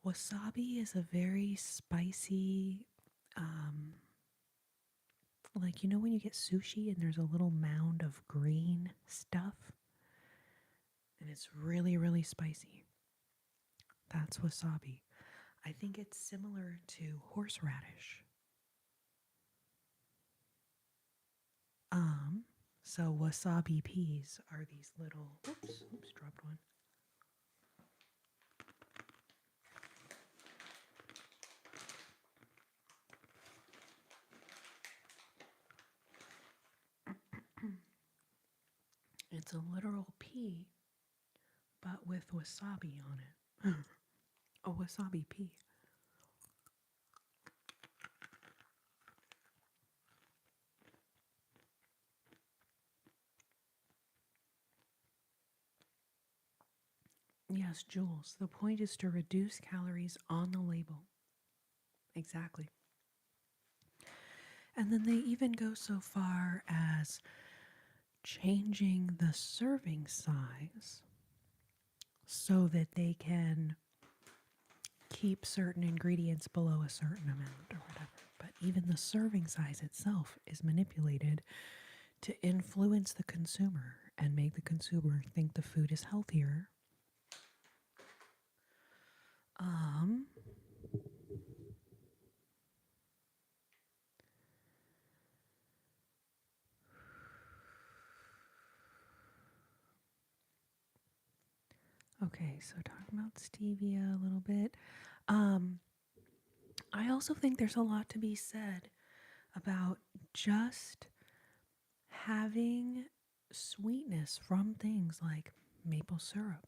wasabi is a very spicy, um, like, you know, when you get sushi and there's a little mound of green stuff and it's really, really spicy. That's wasabi. I think it's similar to horseradish. Um, so wasabi peas are these little, oops, dropped one. It's a literal pea, but with wasabi on it. A wasabi pea. Yes, Jules. The point is to reduce calories on the label. Exactly. And then they even go so far as changing the serving size so that they can keep certain ingredients below a certain amount or whatever. But even the serving size itself is manipulated to influence the consumer and make the consumer think the food is healthier. Um, okay, so talking about stevia a little bit. I also think there's a lot to be said about just having sweetness from things like maple syrup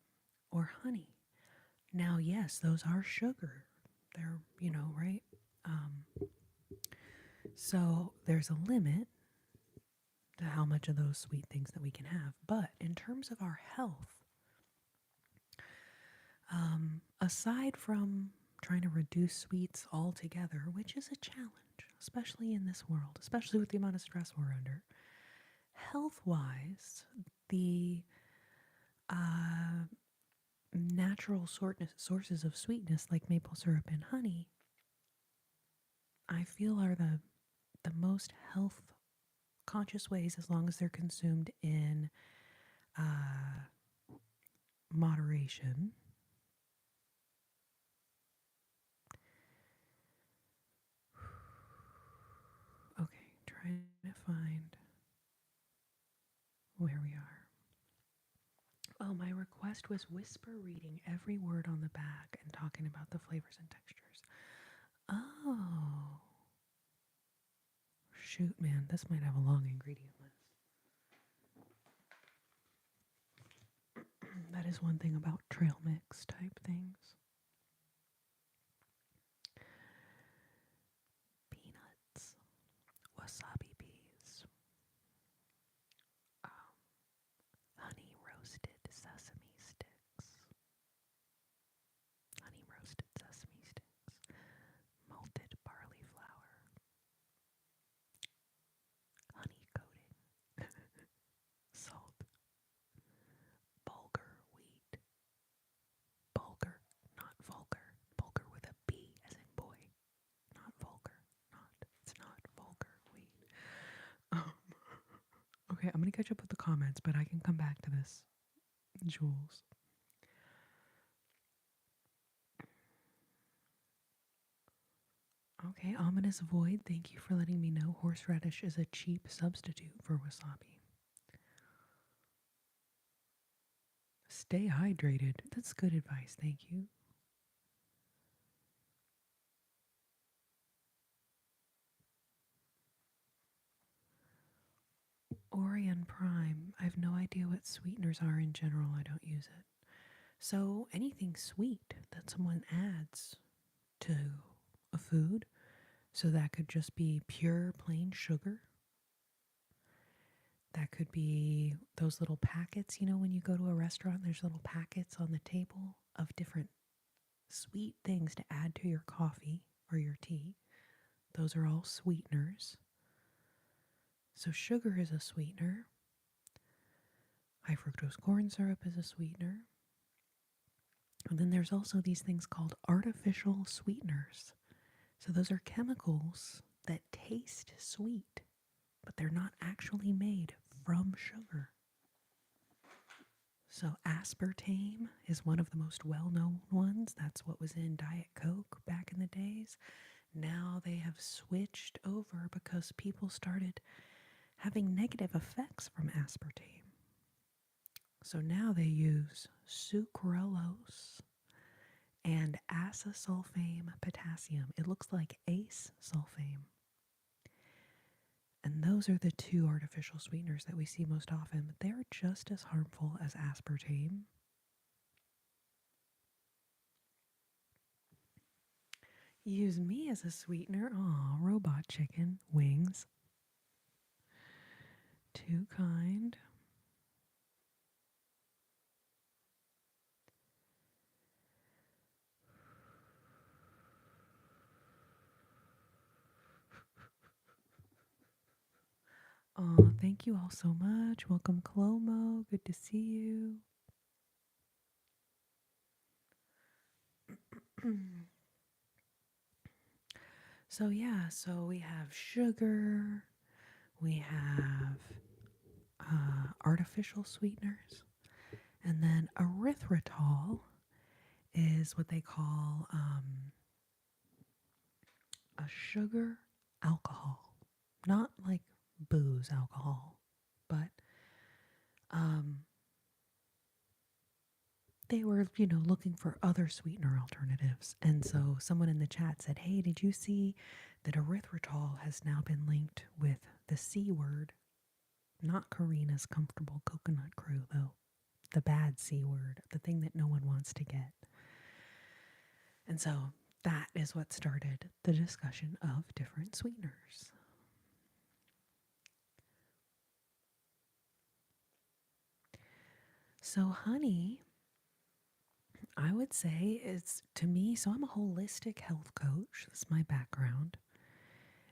or honey. Now, yes, those are sugar. They're, right? Um, so there's a limit to how much of those sweet things that we can have. But in terms of our health, aside from trying to reduce sweets altogether, which is a challenge, especially in this world, especially with the amount of stress we're under, health wise, the natural sources of sweetness like maple syrup and honey, I feel are the most health conscious ways, as long as they're consumed in moderation. to find where we are. Oh, my request was whisper reading every word on the bag and talking about the flavors and textures. Oh. Shoot, man, this might have a long ingredient list. That is one thing about trail mix type things. Peanuts, wasabi peas, honey roasted sesame sticks, honey roasted sesame sticks, malted barley flour, honey coating, salt, bulgur wheat, bulgur, not vulgar, bulgur with a B as in boy, not vulgar, it's not vulgar wheat. Okay, I'm gonna catch up with the comments, but I can come back to this, Jules. Okay, ominous void, thank you for letting me know horseradish is a cheap substitute for wasabi. Stay hydrated. That's good advice, thank you. Orion Prime, I have no idea what sweeteners are in general, I don't use it. So anything sweet that someone adds to a food, so that could just be pure plain sugar. That could be those little packets, you know, when you go to a restaurant, there's little packets on the table of different sweet things to add to your coffee or your tea. Those are all sweeteners. So sugar is a sweetener. High fructose corn syrup is a sweetener. And then there's also these things called artificial sweeteners. So those are chemicals that taste sweet, but they're not actually made from sugar. So aspartame is one of the most well-known ones. That's what was in Diet Coke back in the days. Now they have switched over because people started having negative effects from aspartame. So now they use sucralose and acesulfame potassium. It looks like ace sulfame. And those are the two artificial sweeteners that we see most often, but they're just as harmful as aspartame. Use me as a sweetener. Aw, robot chicken wings. Too kind. Aw, thank you all so much. Welcome, Clomo. Good to see you. So yeah, so we have sugar, we have artificial sweeteners, and then erythritol is what they call a sugar alcohol. Not like booze alcohol, but they were, looking for other sweetener alternatives. And so someone in the chat said, hey, did you see that erythritol has now been linked with the C word? Not Corrina's comfortable coconut crew, though. The bad C word, the thing that no one wants to get. And so that is what started the discussion of different sweeteners. So honey, I would say, is, to me, so I'm a holistic health coach. That's my background.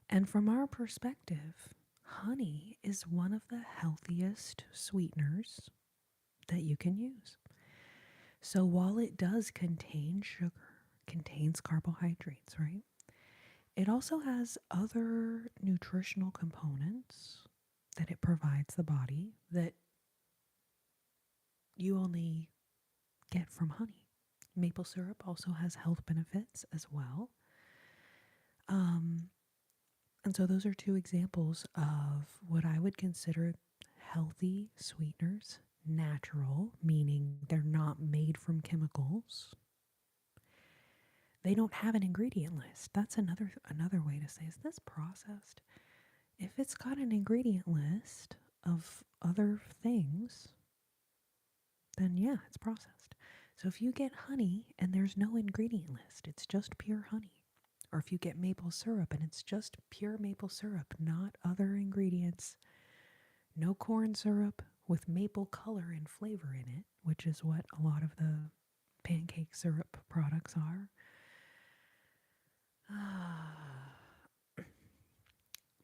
And from our perspective, honey is one of the healthiest sweeteners that you can use. So while it does contain sugar, contains carbohydrates, right? It also has other nutritional components that it provides the body that you only get from honey. Maple syrup also has health benefits as well. And And so those are two examples of what I would consider healthy sweeteners, natural, meaning they're not made from chemicals. They don't have an ingredient list. That's another way to say, is this processed? If it's got an ingredient list of other things, then yeah, it's processed. So if you get honey and there's no ingredient list, it's just pure honey. Or if you get maple syrup and it's just pure maple syrup, not other ingredients, no corn syrup with maple color and flavor in it, which is what a lot of the pancake syrup products are.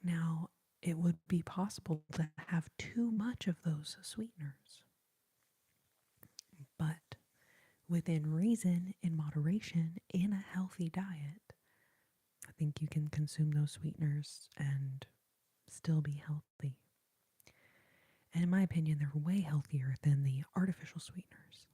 Now, it would be possible to have too much of those sweeteners, but within reason, in moderation, in a healthy diet, I think you can consume those sweeteners and still be healthy. And in my opinion, they're way healthier than the artificial sweeteners.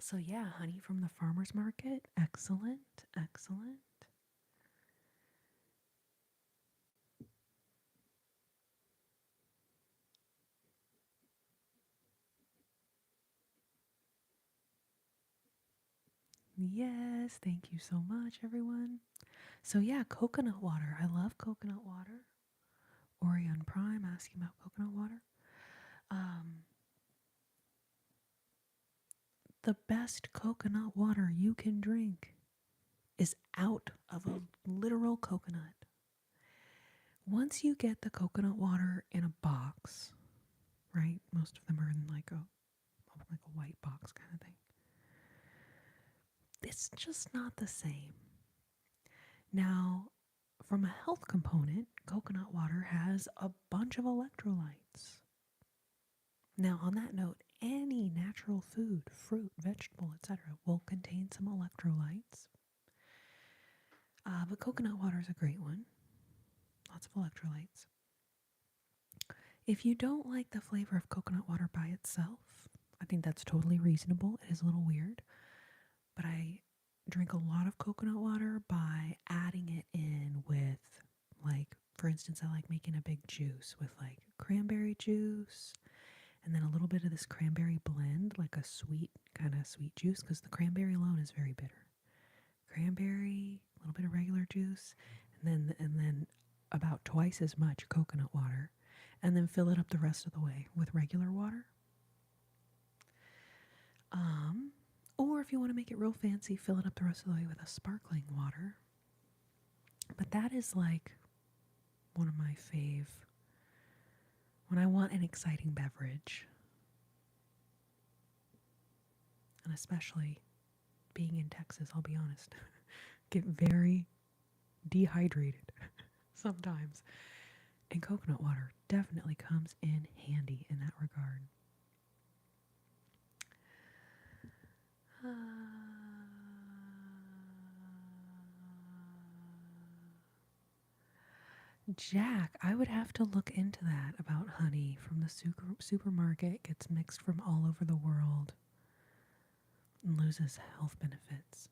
So yeah, honey from the farmer's market, excellent, excellent. Yes, thank you so much, everyone. So yeah, coconut water. I love coconut water. Orion Prime asking about coconut water. Um, the best coconut water you can drink is out of a literal coconut. Once you get the coconut water in a box, right? Most of them are in like a white box kind of thing. It's just not the same. Now, from a health component, coconut water has a bunch of electrolytes. Now, on that note, any natural food, fruit, vegetable, etc., will contain some electrolytes. But coconut water is a great one. Lots of electrolytes. If you don't like the flavor of coconut water by itself, I think that's totally reasonable. It is a little weird. But I drink a lot of coconut water by adding it in with, like, for instance, I like making a big juice with like cranberry juice and then a little bit of this cranberry blend, like a sweet kind of sweet juice, because the cranberry alone is very bitter. Cranberry, a little bit of regular juice, and then about twice as much coconut water, and then fill it up the rest of the way with regular water. Or if you want to make it real fancy, fill it up the rest of the way with a sparkling water. But that is like one of my fave. When I want an exciting beverage, and especially being in Texas, I'll be honest, get very dehydrated sometimes. And coconut water definitely comes in handy in that regard. Jack, I would have to look into that about honey from the supermarket, gets mixed from all over the world and loses health benefits.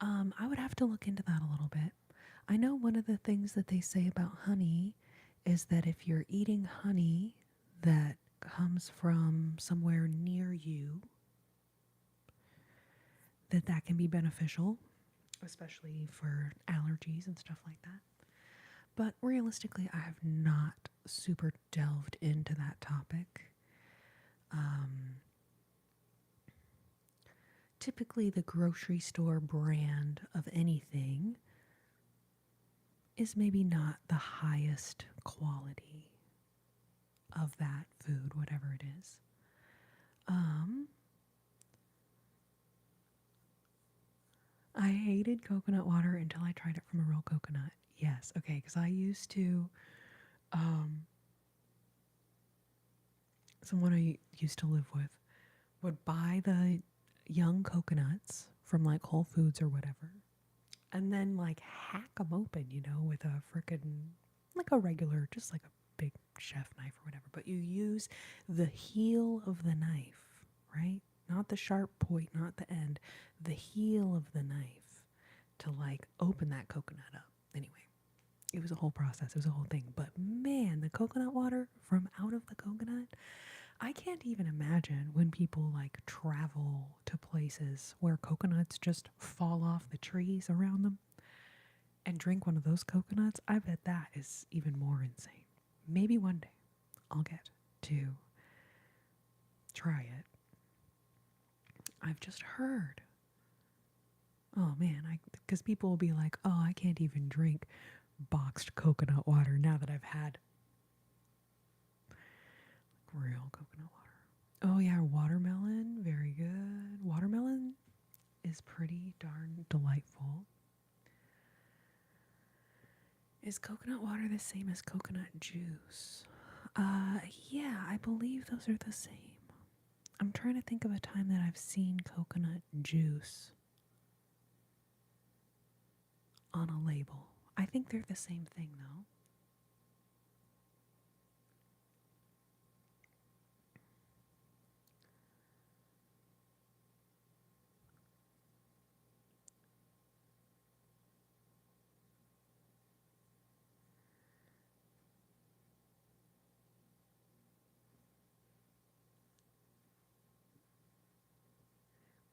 I would have to look into that a little bit. I know one of the things that they say about honey is that if you're eating honey that comes from somewhere near you, that can be beneficial, especially for allergies and stuff like that. But realistically, I have not super delved into that topic. Typically, the grocery store brand of anything is maybe not the highest quality of that food, whatever it is. I hated coconut water until I tried it from a real coconut. Yes, okay, because I used to, someone I used to live with would buy the young coconuts from like Whole Foods or whatever, and then like hack them open, with a frickin' like a regular, just like a big chef knife or whatever, but you use the heel of the knife, right? Not the sharp point, not the end, the heel of the knife to like open that coconut up. Anyway, it was a whole process, it was a whole thing. But man, the coconut water from out of the coconut, I can't even imagine when people like travel to places where coconuts just fall off the trees around them and drink one of those coconuts. I bet that is even more insane. Maybe one day I'll get to try it. I've just heard. Oh man, because people will be like, oh, I can't even drink boxed coconut water now that I've had real coconut water. Oh yeah, watermelon, very good. Watermelon is pretty darn delightful. Is coconut water the same as coconut juice? Yeah, I believe those are the same. I'm trying to think of a time that I've seen coconut juice on a label. I think they're the same thing though.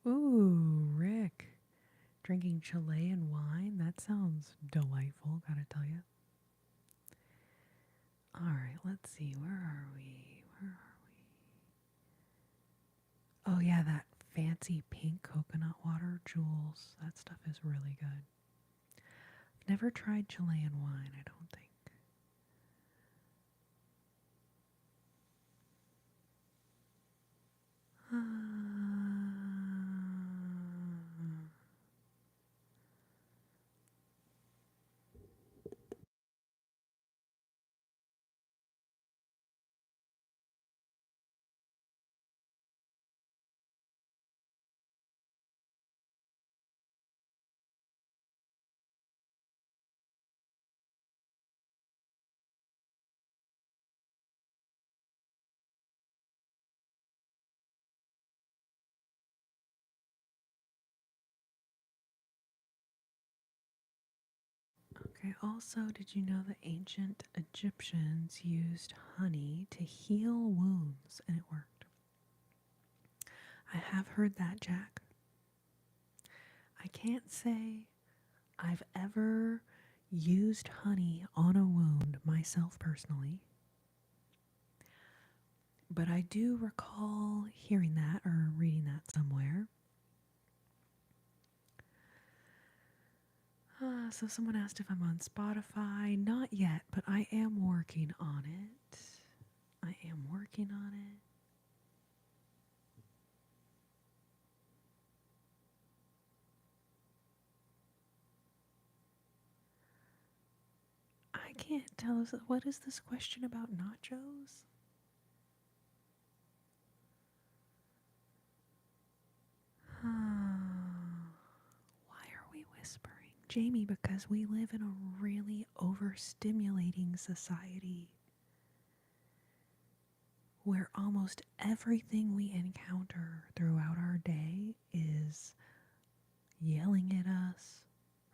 Ooh, Rick. Drinking Chilean wine? That sounds delightful, gotta tell you. Alright, let's see. Where are we? Oh, yeah, that fancy pink coconut water, Jules. That stuff is really good. I've never tried Chilean wine, I don't think. Okay, also, did you know the ancient Egyptians used honey to heal wounds and it worked? I have heard that, Jack. I can't say I've ever used honey on a wound myself personally, but I do recall hearing that or reading that somewhere. So someone asked if I'm on Spotify. Not yet, but I am working on it. I am working on it. I can't tell. What is this question about nachos? Why are we whispering? Jamie, because we live in a really overstimulating society where almost everything we encounter throughout our day is yelling at us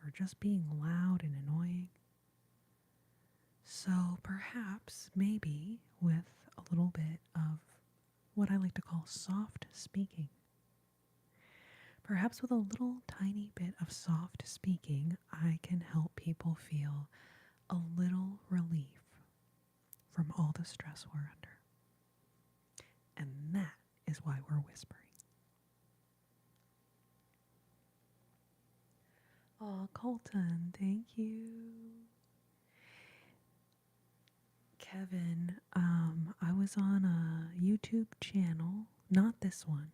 or just being loud and annoying. So perhaps, maybe, with a little bit of what I like to call soft speaking. Perhaps with a little tiny bit of soft speaking, I can help people feel a little relief from all the stress we're under. And that is why we're whispering. Oh, Colton, thank you. Kevin, I was on a YouTube channel, not this one.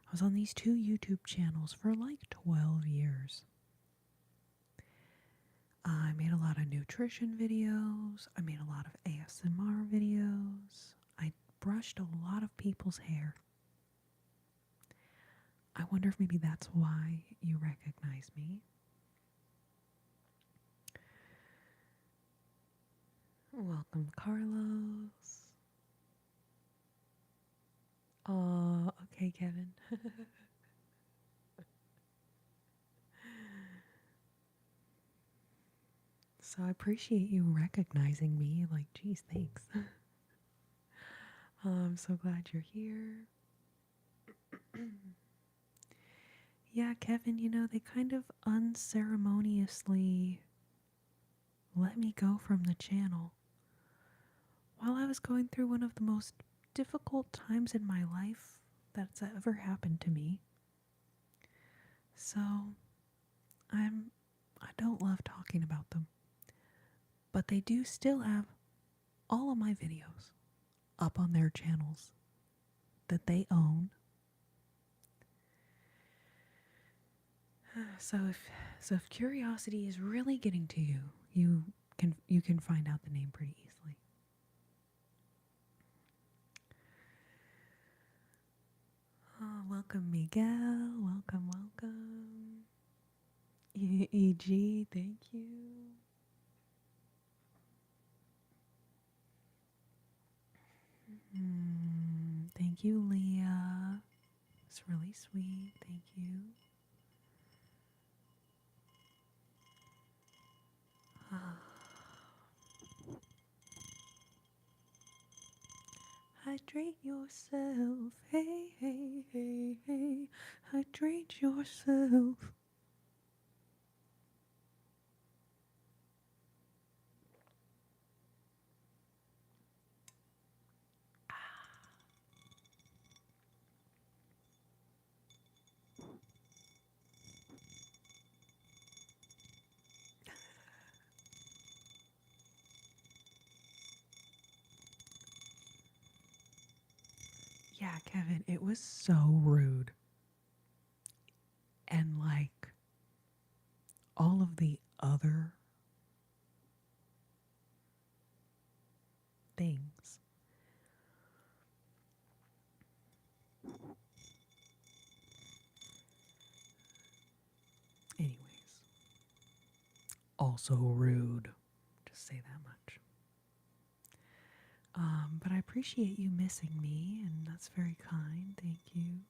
I was on these two YouTube channels for like 12 years. I made a lot of nutrition videos. I made a lot of ASMR videos. I brushed a lot of people's hair. I wonder if maybe that's why you recognize me. Welcome, Carlos. Hey, Kevin. So I appreciate you recognizing me. Like, geez, thanks. I'm so glad you're here. Yeah, Kevin, they kind of unceremoniously let me go from the channel while I was going through one of the most difficult times in my life that's ever happened to me. So, I don't love talking about them, but they do still have all of my videos up on their channels that they own. So if curiosity is really getting to you, you can find out the name pretty easily. Oh, welcome Miguel. Welcome. EG, thank you. Thank you, Leah. It's really sweet. Thank you. Hydrate yourself. Hey, hey, hey, hey. Hydrate yourself. Yeah, Kevin, it was so rude. And like all of the other things. Anyways, also rude. Just say that much. But I appreciate you missing me, and that's very kind. Thank you.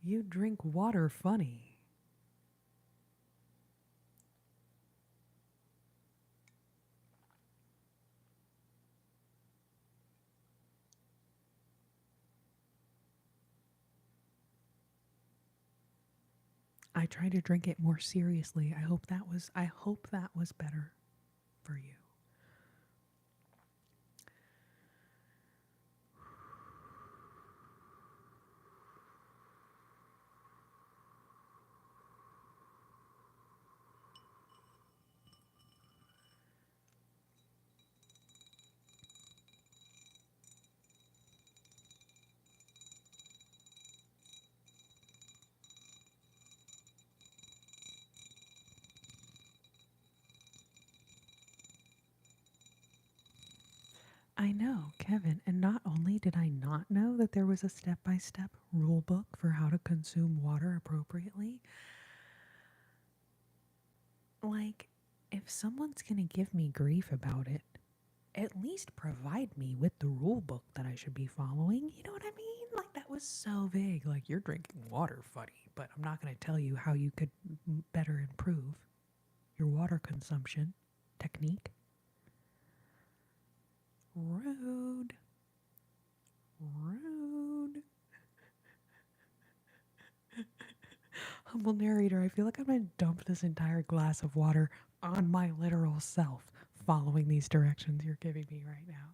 You drink water funny. I try to drink it more seriously. I hope that was better for you. I know, Kevin, and not only did I not know that there was a step-by-step rule book for how to consume water appropriately, like if someone's going to give me grief about it, at least provide me with the rule book that I should be following. You know what I mean? Like that was so vague. Like you're drinking water funny, but I'm not going to tell you how you could better improve your water consumption technique. Rude. Rude. Humble narrator, I feel like I'm going to dump this entire glass of water on my literal self following these directions you're giving me right now.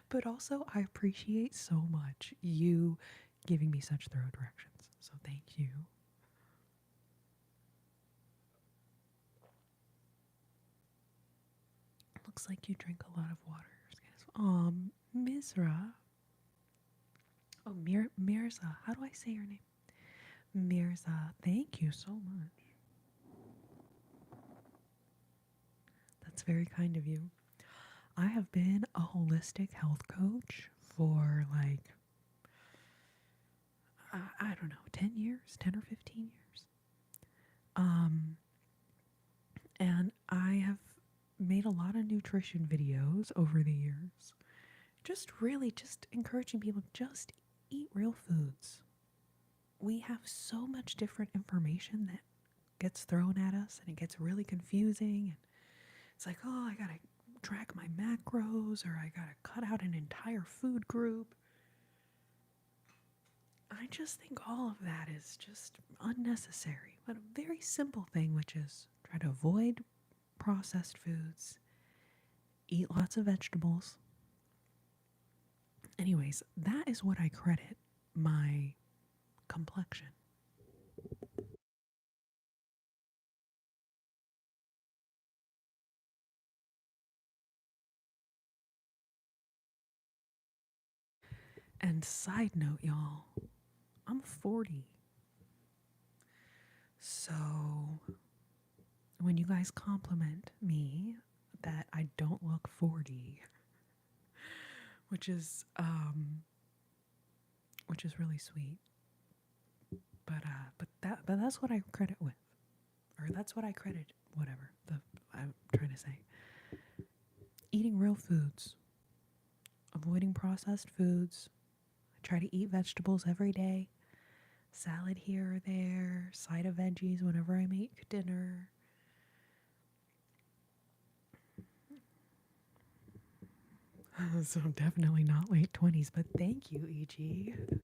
But also, I appreciate so much you giving me such thorough directions. So thank you. Looks like you drink a lot of water. Misra. Oh, Mirza. How do I say your name? Mirza. Thank you so much. That's very kind of you. I have been a holistic health coach for like, I don't know, 10 years, 10 or 15 years. Um, and I have made a lot of nutrition videos over the years. Just really just encouraging people just eat real foods. We have so much different information that gets thrown at us and it gets really confusing. And it's like, oh, I gotta track my macros or I gotta cut out an entire food group. I just think all of that is just unnecessary. But a very simple thing, which is try to avoid processed foods, eat lots of vegetables. Anyways, that is what I credit my complexion. And side note, y'all, I'm 40. So when you guys compliment me that I don't look 40, which is really sweet. But that's what I credit with. Or that's what I credit whatever. I'm trying to say. Eating real foods, avoiding processed foods. I try to eat vegetables every day. Salad here or there, side of veggies whenever I make dinner. So I'm definitely not late 20s, but thank you, EG.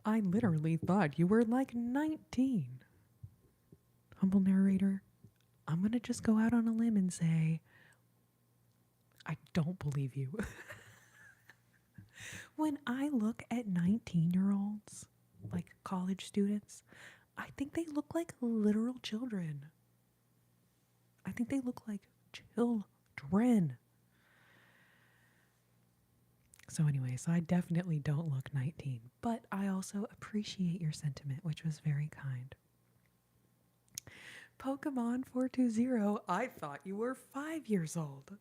I literally thought you were like 19. Humble narrator, I'm going to just go out on a limb and say, I don't believe you. When I look at 19-year-olds, like college students, I think they look like literal children. I think they look like children. So anyways, I definitely don't look 19, but I also appreciate your sentiment, which was very kind. Pokemon 420, I thought you were 5 years old.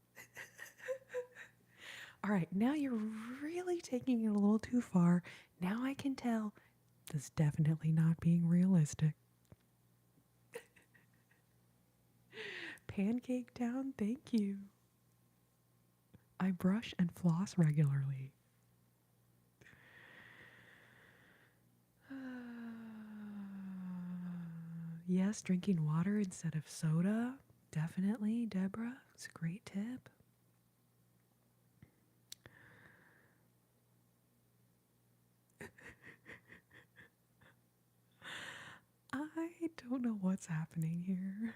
All right, now you're really taking it a little too far. Now I can tell this is definitely not being realistic. Pancake Town, thank you. I brush and floss regularly. Yes, drinking water instead of soda. Definitely, Deborah. It's a great tip. I don't know what's happening here.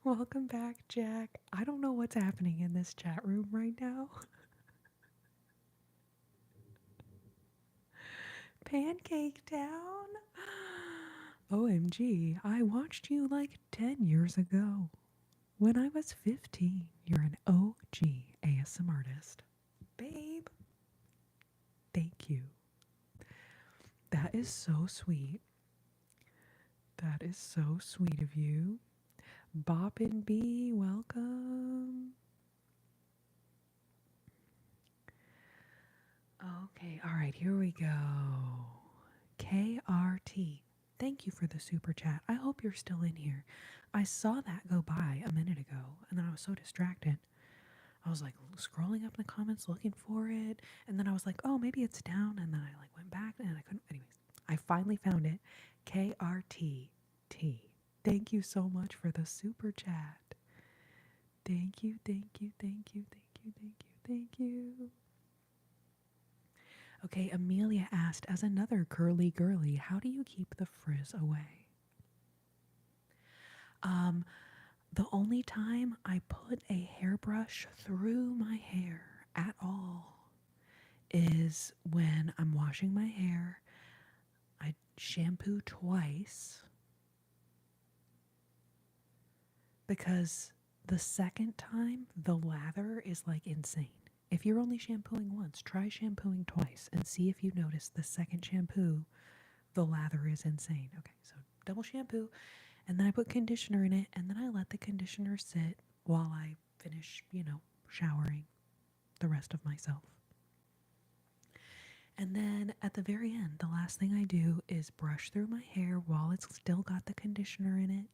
Welcome back, Jack. I don't know what's happening in this chat room right now. Pancake Town? OMG, I watched you like 10 years ago. When I was 15, you're an OG ASM artist. Babe, thank you. That is so sweet. That is so sweet of you. Bop and B, welcome. Okay, all right, here we go. KRT, thank you for the super chat. I hope you're still in here. I saw that go by a minute ago, and then I was so distracted. I was like scrolling up in the comments looking for it, and then I was like, oh, maybe it's down, and then I like went back and I couldn't. Anyways, I finally found it. KRTT. Thank you so much for the super chat. Thank you, thank you, thank you, thank you, thank you, thank you. Okay, Amelia asked, as another curly girly, how do you keep the frizz away? The only time I put a hairbrush through my hair at all is when I'm washing my hair. I shampoo twice, because the second time, the lather is like insane. If you're only shampooing once, try shampooing twice and see if you notice the second shampoo, the lather is insane. Okay, so double shampoo, and then I put conditioner in it, and then I let the conditioner sit while I finish, showering the rest of myself. And then at the very end, the last thing I do is brush through my hair while it's still got the conditioner in it.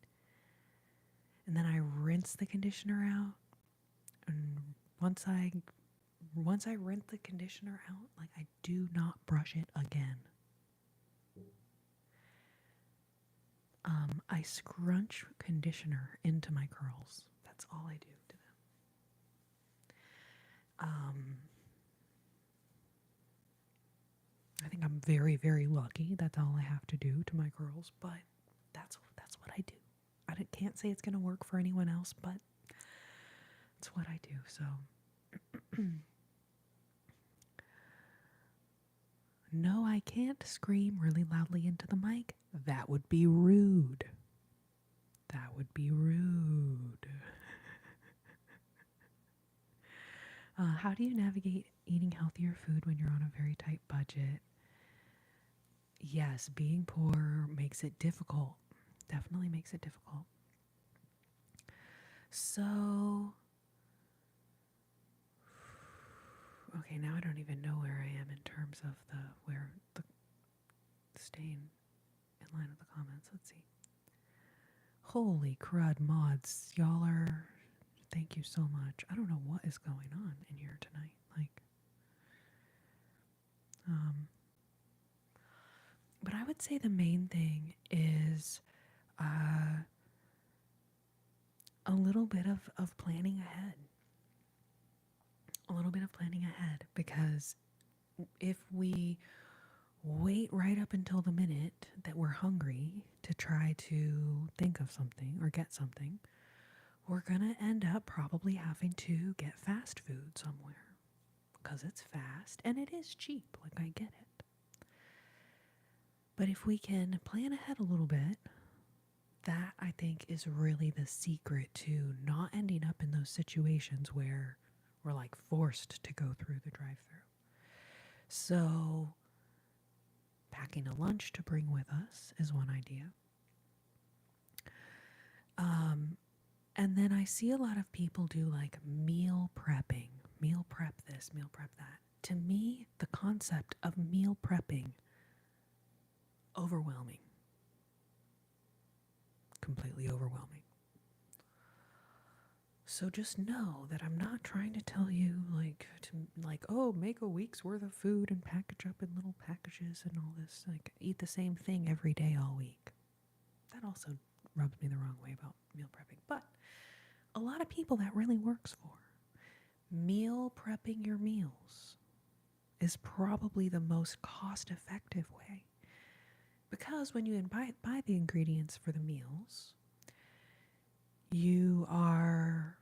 And then I rinse the conditioner out. And once I rinse the conditioner out, like, I do not brush it again. I scrunch conditioner into my curls. That's all I do to them. I think I'm very, very lucky. That's all I have to do to my curls, but that's what I do. Can't say it's going to work for anyone else, but it's what I do. So no, I can't scream really loudly into the mic. That would be rude. That would be rude. How do you navigate eating healthier food when you're on a very tight budget? Yes, being poor makes it difficult. Definitely makes it difficult. So, okay, now I don't even know where I am in terms of where the staying in line with the comments. Let's see. Holy crud, mods. Y'all are, thank you so much. I don't know what is going on in here tonight. But I would say the main thing is a little bit of planning ahead. A little bit of planning ahead, because if we wait right up until the minute that we're hungry to try to think of something or get something, we're going to end up probably having to get fast food somewhere because it's fast and it is cheap. Like, I get it. But if we can plan ahead a little bit, that, I think, is really the secret to not ending up in those situations where we're like forced to go through the drive-thru. So packing a lunch to bring with us is one idea. And then I see a lot of people do like meal prepping, meal prep this, meal prep that. To me, the concept of meal prepping, overwhelming. Completely overwhelming. So just know that I'm not trying to tell you oh, make a week's worth of food and package up in little packages and all this. Like, eat the same thing every day all week. That also rubs me the wrong way about meal prepping. But a lot of people that really works for. Meal prepping your meals is probably the most cost-effective way. Because when you buy the ingredients for the meals, you are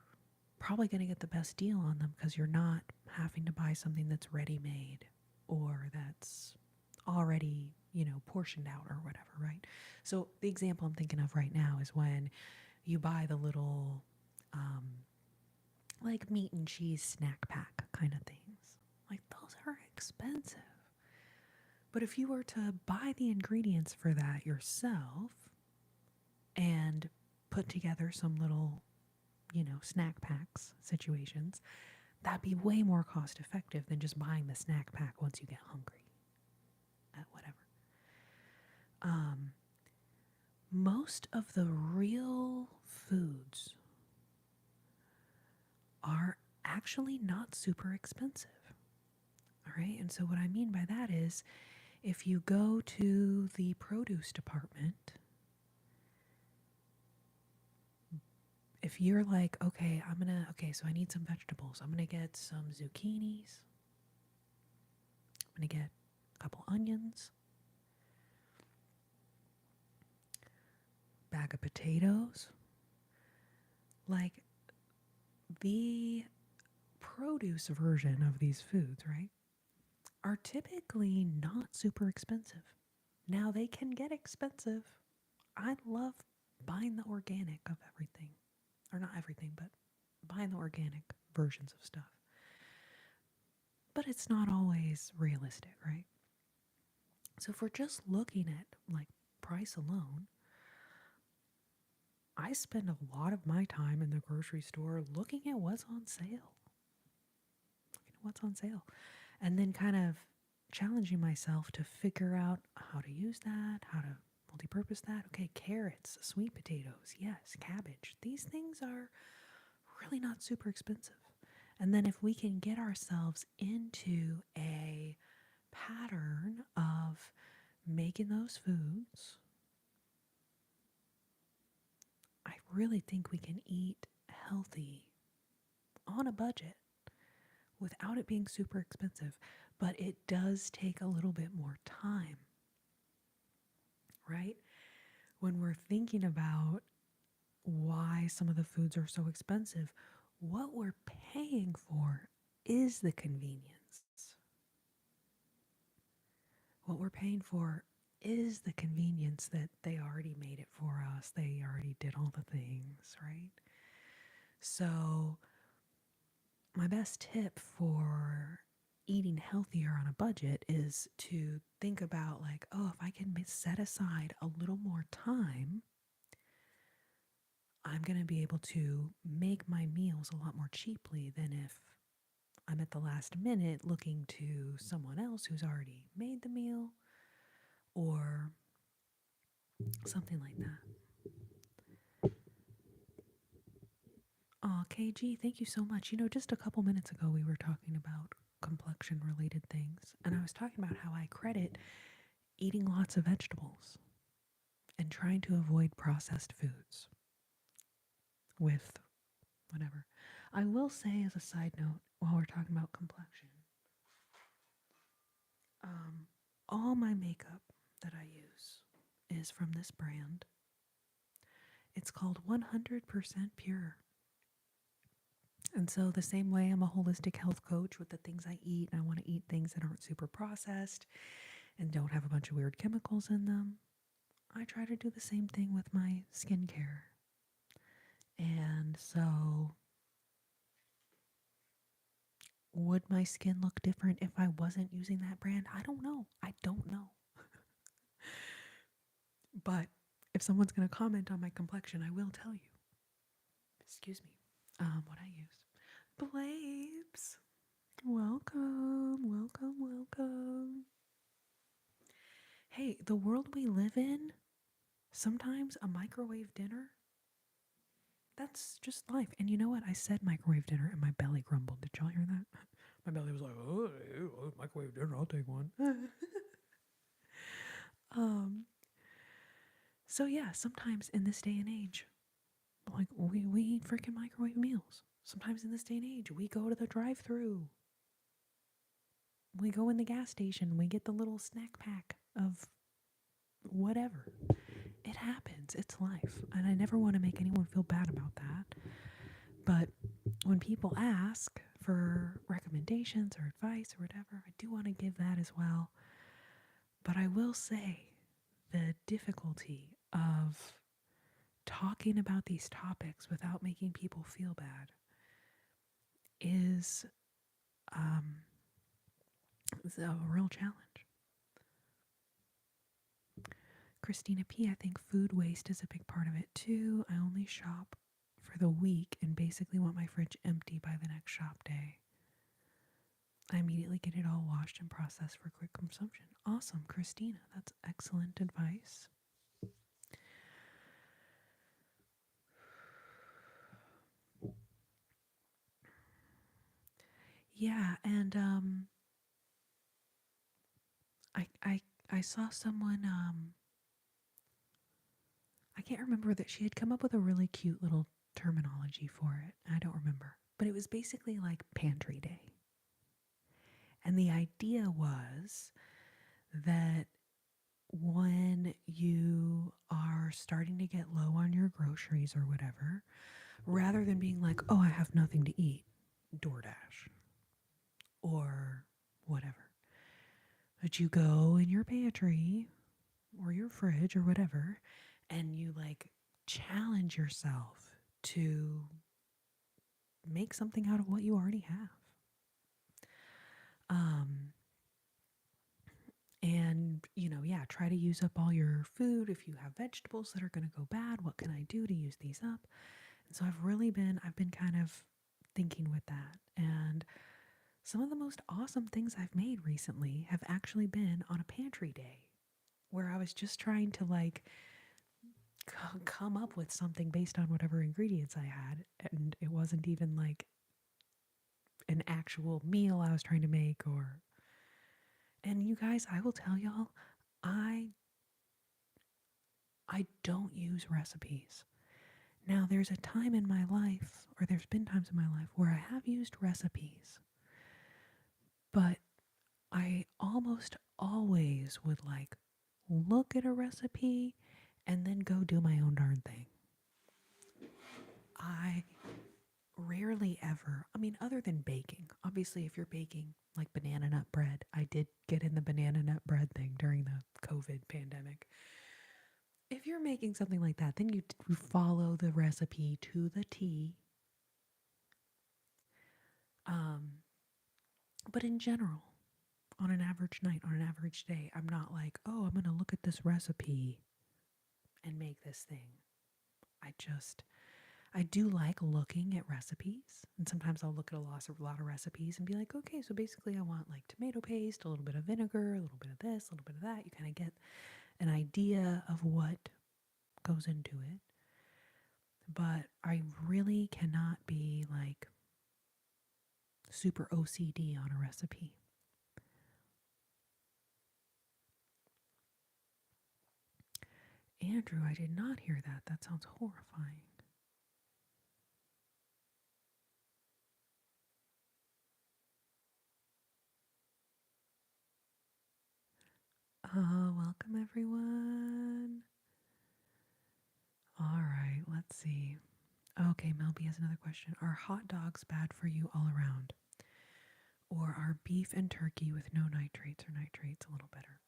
probably going to get the best deal on them because you're not having to buy something that's ready-made or that's already, portioned out or whatever, right? So the example I'm thinking of right now is when you buy the little like meat and cheese snack pack kind of things. Like, those are expensive. But if you were to buy the ingredients for that yourself and put together some little, snack packs situations, that'd be way more cost effective than just buying the snack pack once you get hungry at whatever. Most of the real foods are actually not super expensive. All right. And so what I mean by that is, if you go to the produce department, if you're like, okay, so I need some vegetables. I'm going to get some zucchinis. I'm going to get a couple onions, bag of potatoes. Like, the produce version of these foods, right, are typically not super expensive. Now, they can get expensive. I love buying the organic of everything. or not everything, but buying the organic versions of stuff. But it's not always realistic, right? So if we're just looking at like price alone, I spend a lot of my time in the grocery store looking at what's on sale. Looking at what's on sale. And then kind of challenging myself to figure out how to use that, how to multi-purpose that. Okay, carrots, sweet potatoes, yes, cabbage. These things are really not super expensive. And then if we can get ourselves into a pattern of making those foods, I really think we can eat healthy on a budget without it being super expensive. But it does take a little bit more time, right? When we're thinking about why some of the foods are so expensive, what we're paying for is the convenience. What we're paying for is the convenience that they already made it for us. They already did all the things, right? So, my best tip for eating healthier on a budget is to think about, like, oh, if I can set aside a little more time, I'm going to be able to make my meals a lot more cheaply than if I'm at the last minute looking to someone else who's already made the meal or something like that. Oh, KG, thank you so much. You know, just a couple minutes ago, we were talking about complexion related things, and I was talking about how I credit eating lots of vegetables and trying to avoid processed foods with whatever. I will say, as a side note, while we're talking about complexion, all my makeup that I use is from this brand. It's called 100% Pure. And so, the same way I'm a holistic health coach with the things I eat, and I want to eat things that aren't super processed and don't have a bunch of weird chemicals in them, I try to do the same thing with my skincare. And so, would my skin look different if I wasn't using that brand? I don't know. I don't know. But if someone's going to comment on my complexion, I will tell you. Excuse me. What I use. Blabes. Welcome, welcome, welcome. Hey, the world we live in, sometimes a microwave dinner, that's just life. And you know what? I said microwave dinner and my belly grumbled. Did y'all hear that? My belly was like, oh, microwave dinner, I'll take one. So yeah, sometimes in this day and age, like we eat freaking microwave meals. Sometimes in this day and age, we go to the drive-through. We go in the gas station, we get the little snack pack of whatever. It happens. It's life. And I never want to make anyone feel bad about that. But when people ask for recommendations or advice or whatever, I do want to give that as well. But I will say the difficulty of talking about these topics without making people feel bad is a real challenge. Christina P., I think food waste is a big part of it too. I only shop for the week and basically want my fridge empty by the next shop day. I immediately get it all washed and processed for quick consumption. Awesome, Christina. That's excellent advice. Yeah, and I saw someone I can't remember that she had come up with a really cute little terminology for it. I don't remember. But it was basically like pantry day. And the idea was that when you are starting to get low on your groceries or whatever, rather than being like, oh, I have nothing to eat, DoorDash or whatever, that you go in your pantry or your fridge or whatever and you like challenge yourself to make something out of what you already have. And, yeah, try to use up all your food. If you have vegetables that are going to go bad, what can I do to use these up? And so I've been kind of thinking with that. And some of the most awesome things I've made recently have actually been on a pantry day where I was just trying to like come up with something based on whatever ingredients I had. And it wasn't even like an actual meal I was trying to make and you guys, I will tell y'all, I I don't use recipes. Now, there's a time in my life, or there's been times in my life, where I have used recipes, but I almost always would like look at a recipe and then go do my own darn thing. I rarely ever, I mean, other than baking, obviously, if you're baking like banana nut bread, I did get in the banana nut bread thing during the COVID pandemic. If you're making something like that, then you follow the recipe to the T. But in general, on an average night, on an average day, I'm not like, oh, I'm going to look at this recipe and make this thing. I do like looking at recipes. And sometimes I'll look at a lot of recipes and be like, okay, so basically I want like tomato paste, a little bit of vinegar, a little bit of this, a little bit of that. You kind of get an idea of what goes into it. But I really cannot be like super OCD on a recipe. Andrew, I did not hear that. That sounds horrifying. Welcome everyone. All right, let's see. Okay, Melby has another question. Are hot dogs bad for you all around? Or are beef and turkey with no nitrates or nitrates a little better?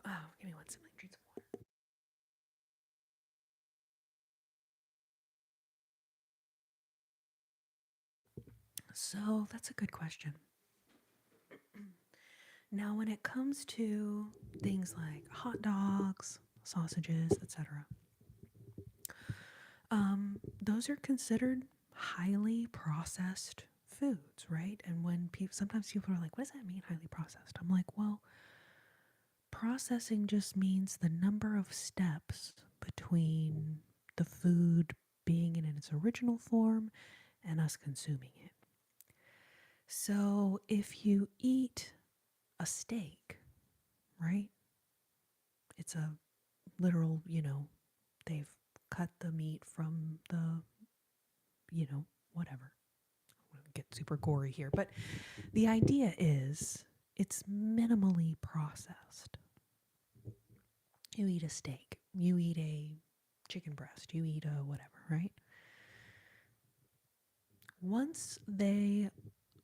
Oh, give me 1 second. Drink some water. So that's a good question. Now, when it comes to things like hot dogs, sausages, etc., those are considered highly processed foods, right? And when sometimes people are like, "What does that mean, highly processed?" I'm like, well, processing just means the number of steps between the food being in its original form and us consuming it. So if you eat a steak, right? It's a literal, they've cut the meat from the, whatever. I won't get super gory here, but the idea is it's minimally processed. You eat a steak, you eat a chicken breast, you eat a whatever, right? Once they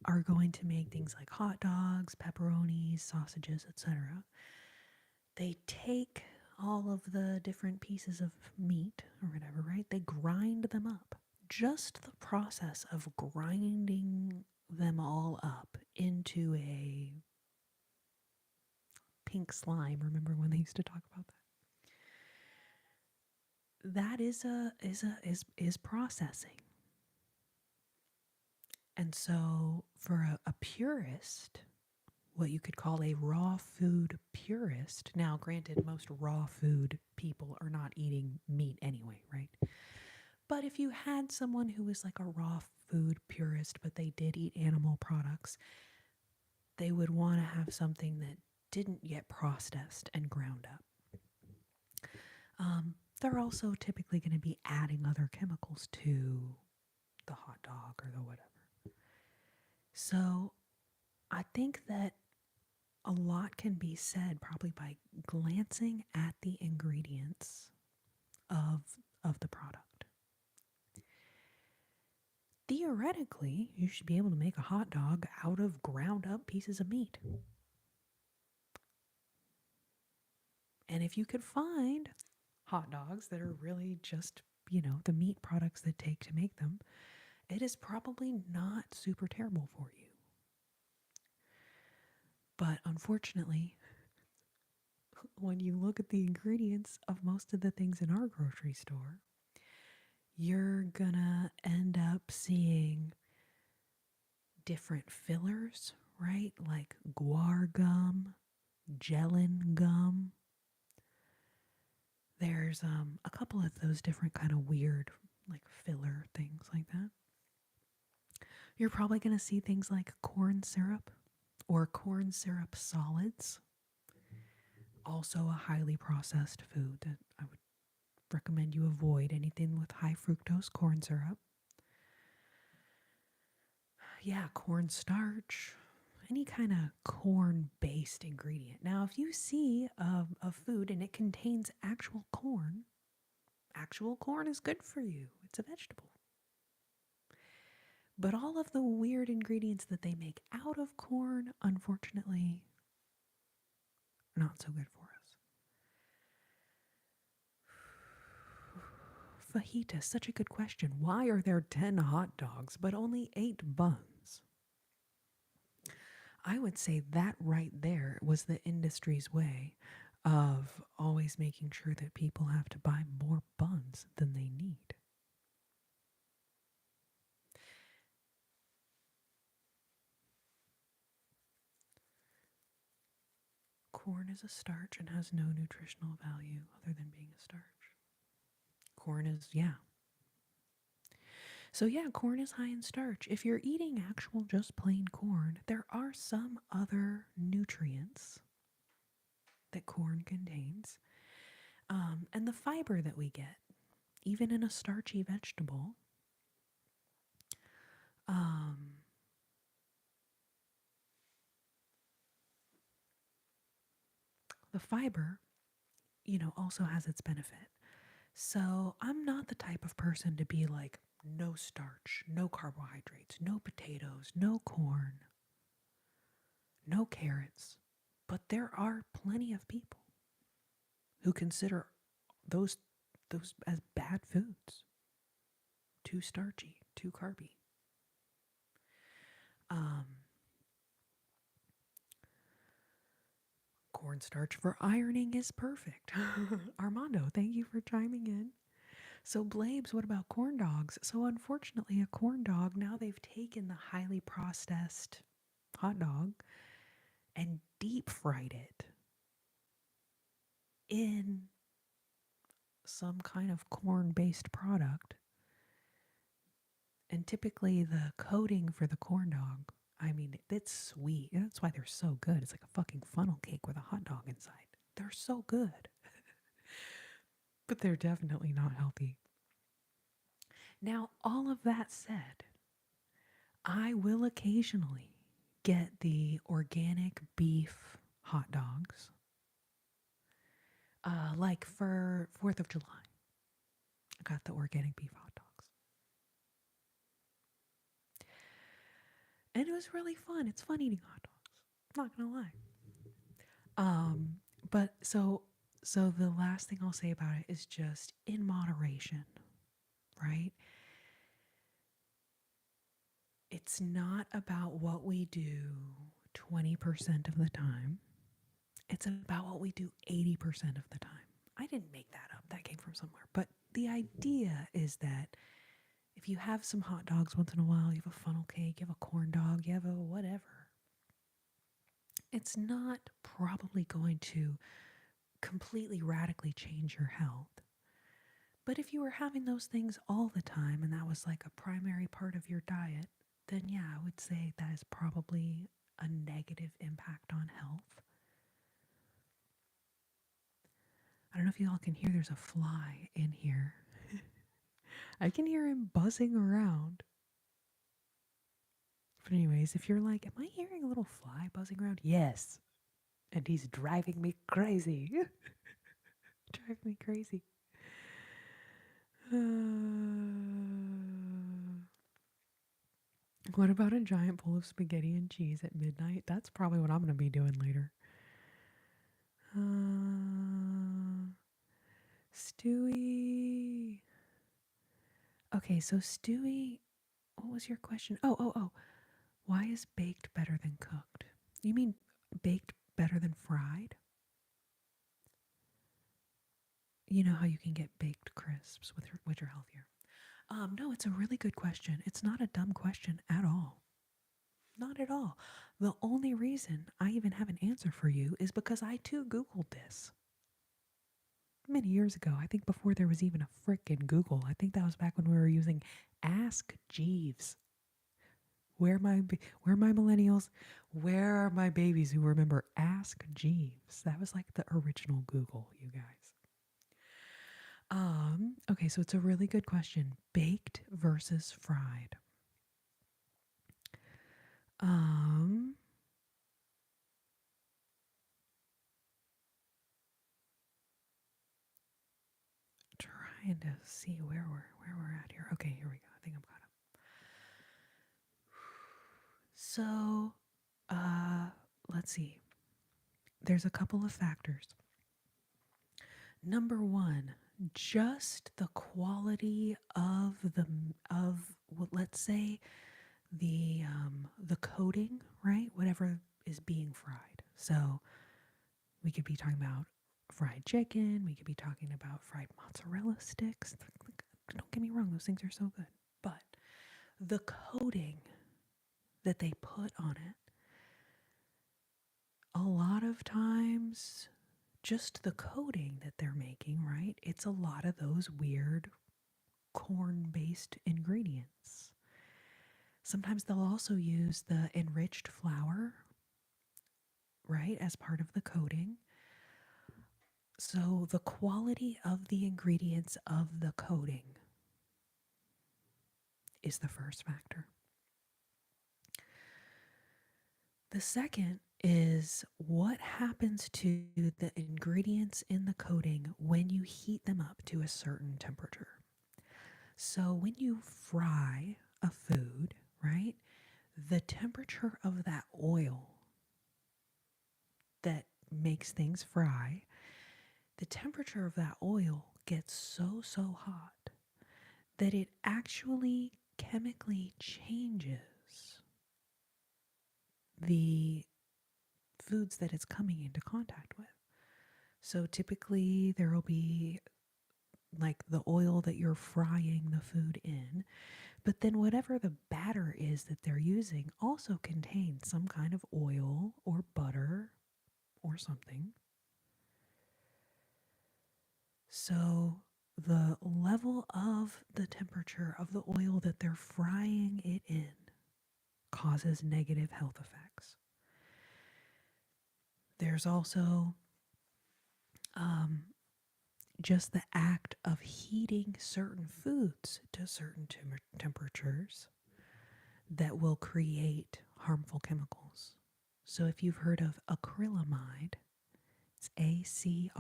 are going to make things like hot dogs, pepperonis, sausages, etc., they take all of the different pieces of meat or whatever, right? They grind them up. Just the process of grinding them all up into a pink slime. Remember when they used to talk about that? That is processing. And so for a purist, what you could call a raw food purist. Now, granted, most raw food people are not eating meat anyway, right? But if you had someone who was like a raw food purist, but they did eat animal products, they would want to have something that didn't get processed and ground up. They're also typically going to be adding other chemicals to the hot dog or the whatever. So I think that a lot can be said probably by glancing at the ingredients of the product. Theoretically, you should be able to make a hot dog out of ground up pieces of meat. And if you could find hot dogs that are really just, the meat products that take to make them, it is probably not super terrible for you. But unfortunately, when you look at the ingredients of most of the things in our grocery store, you're gonna end up seeing different fillers, right? Like guar gum, gelin gum. There's a couple of those different kind of weird like filler things like that. You're probably going to see things like corn syrup or corn syrup solids. Also a highly processed food that I would recommend you avoid, anything with high fructose corn syrup. Yeah, cornstarch, any kind of corn-based ingredient. Now, if you see a food and it contains actual corn is good for you. It's a vegetable. But all of the weird ingredients that they make out of corn, unfortunately, not so good for us. Fajita, such a good question. Why are there 10 hot dogs but only 8 buns? I would say that right there was the industry's way of always making sure that people have to buy more buns than they need. Corn is a starch and has no nutritional value other than being a starch. Corn is, yeah. So, yeah, corn is high in starch. If you're eating actual just plain corn, there are some other nutrients that corn contains. And the fiber that we get, even in a starchy vegetable, the fiber, also has its benefit. So I'm not the type of person to be like, no starch, no carbohydrates, no potatoes, no corn, no carrots. But there are plenty of people who consider those as bad foods. Too starchy, too carby. Cornstarch for ironing is perfect. Armando, thank you for chiming in. So, Blabes, what about corn dogs? So, unfortunately, a corn dog, now they've taken the highly processed hot dog and deep fried it in some kind of corn based product. And typically, the coating for the corn dog, I mean, it's sweet. That's why they're so good. It's like a fucking funnel cake with a hot dog inside. They're so good. But they're definitely not healthy. Now, all of that said, I will occasionally get the organic beef hot dogs. Like for 4th of July, I got the organic beef hot dogs. And it was really fun. It's fun eating hot dogs. Not gonna lie. But so the last thing I'll say about it is just in moderation, right? It's not about what we do 20% of the time. It's about what we do 80% of the time. I didn't make that up. That came from somewhere. But the idea is that if you have some hot dogs once in a while, you have a funnel cake, you have a corn dog, you have a whatever, it's not probably going to completely radically change your health. But if you were having those things all the time and that was like a primary part of your diet, then yeah, I would say that is probably a negative impact on health. I don't know if you all can hear, there's a fly in here. I can hear him buzzing around. But anyways, if you're like, am I hearing a little fly buzzing around? Yes. And he's driving me crazy. Driving me crazy. What about a giant bowl of spaghetti and cheese at midnight? That's probably what I'm going to be doing later. Stewie. Okay, so Stewie, what was your question? Oh. Why is baked better than cooked? You mean baked better than fried? You know how you can get baked crisps which are healthier. No, it's a really good question. It's not a dumb question at all. Not at all. The only reason I even have an answer for you is because I too Googled this many years ago. I think before there was even a frickin' Google. I think that was back when we were using Ask Jeeves. Where are my millennials? Where are my babies who remember Ask Jeeves? That was like the original Google, you guys. Okay, so it's a really good question. Baked versus fried. Um, Trying to see where we're at here. Okay, here we go. I think I'm caught up. So, uh, let's see. There's a couple of factors. Number one, just the quality of well, let's say the coating, right? Whatever is being fried. So we could be talking about fried chicken. We could be talking about fried mozzarella sticks. Don't get me wrong; those things are so good. But the coating that they put on it, a lot of times, just the coating that they're making, right? It's a lot of those weird corn-based ingredients. Sometimes they'll also use the enriched flour, right, as part of the coating. So the quality of the ingredients of the coating is the first factor. The second is what happens to the ingredients in the coating when you heat them up to a certain temperature. So when you fry a food, right, the temperature of that oil that makes things fry, the temperature of that oil gets so hot that it actually chemically changes the foods that it's coming into contact with. So typically there will be like the oil that you're frying the food in, but then whatever the batter is that they're using also contains some kind of oil or butter or something. So the level of the temperature of the oil that they're frying it in causes negative health effects. There's also um, just the act of heating certain foods to certain temperatures that will create harmful chemicals. So if you've heard of acrylamide, it's ACRYLAMID,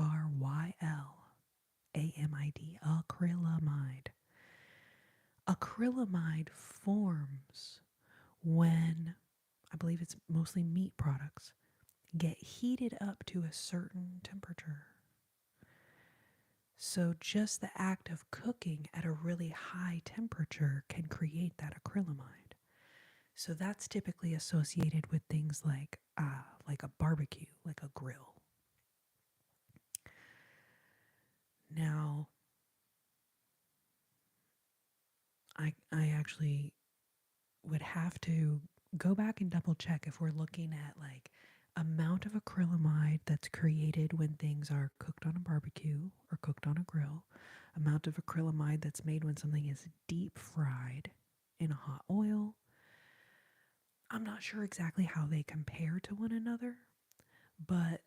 acrylamide. Acrylamide forms when, I believe it's mostly meat products, get heated up to a certain temperature. So just the act of cooking at a really high temperature can create that acrylamide. So that's typically associated with things like a barbecue, like a grill. Now, I actually would have to go back and double check if we're looking at like amount of acrylamide that's created when things are cooked on a barbecue or cooked on a grill, amount of acrylamide that's made when something is deep fried in a hot oil. I'm not sure exactly how they compare to one another, but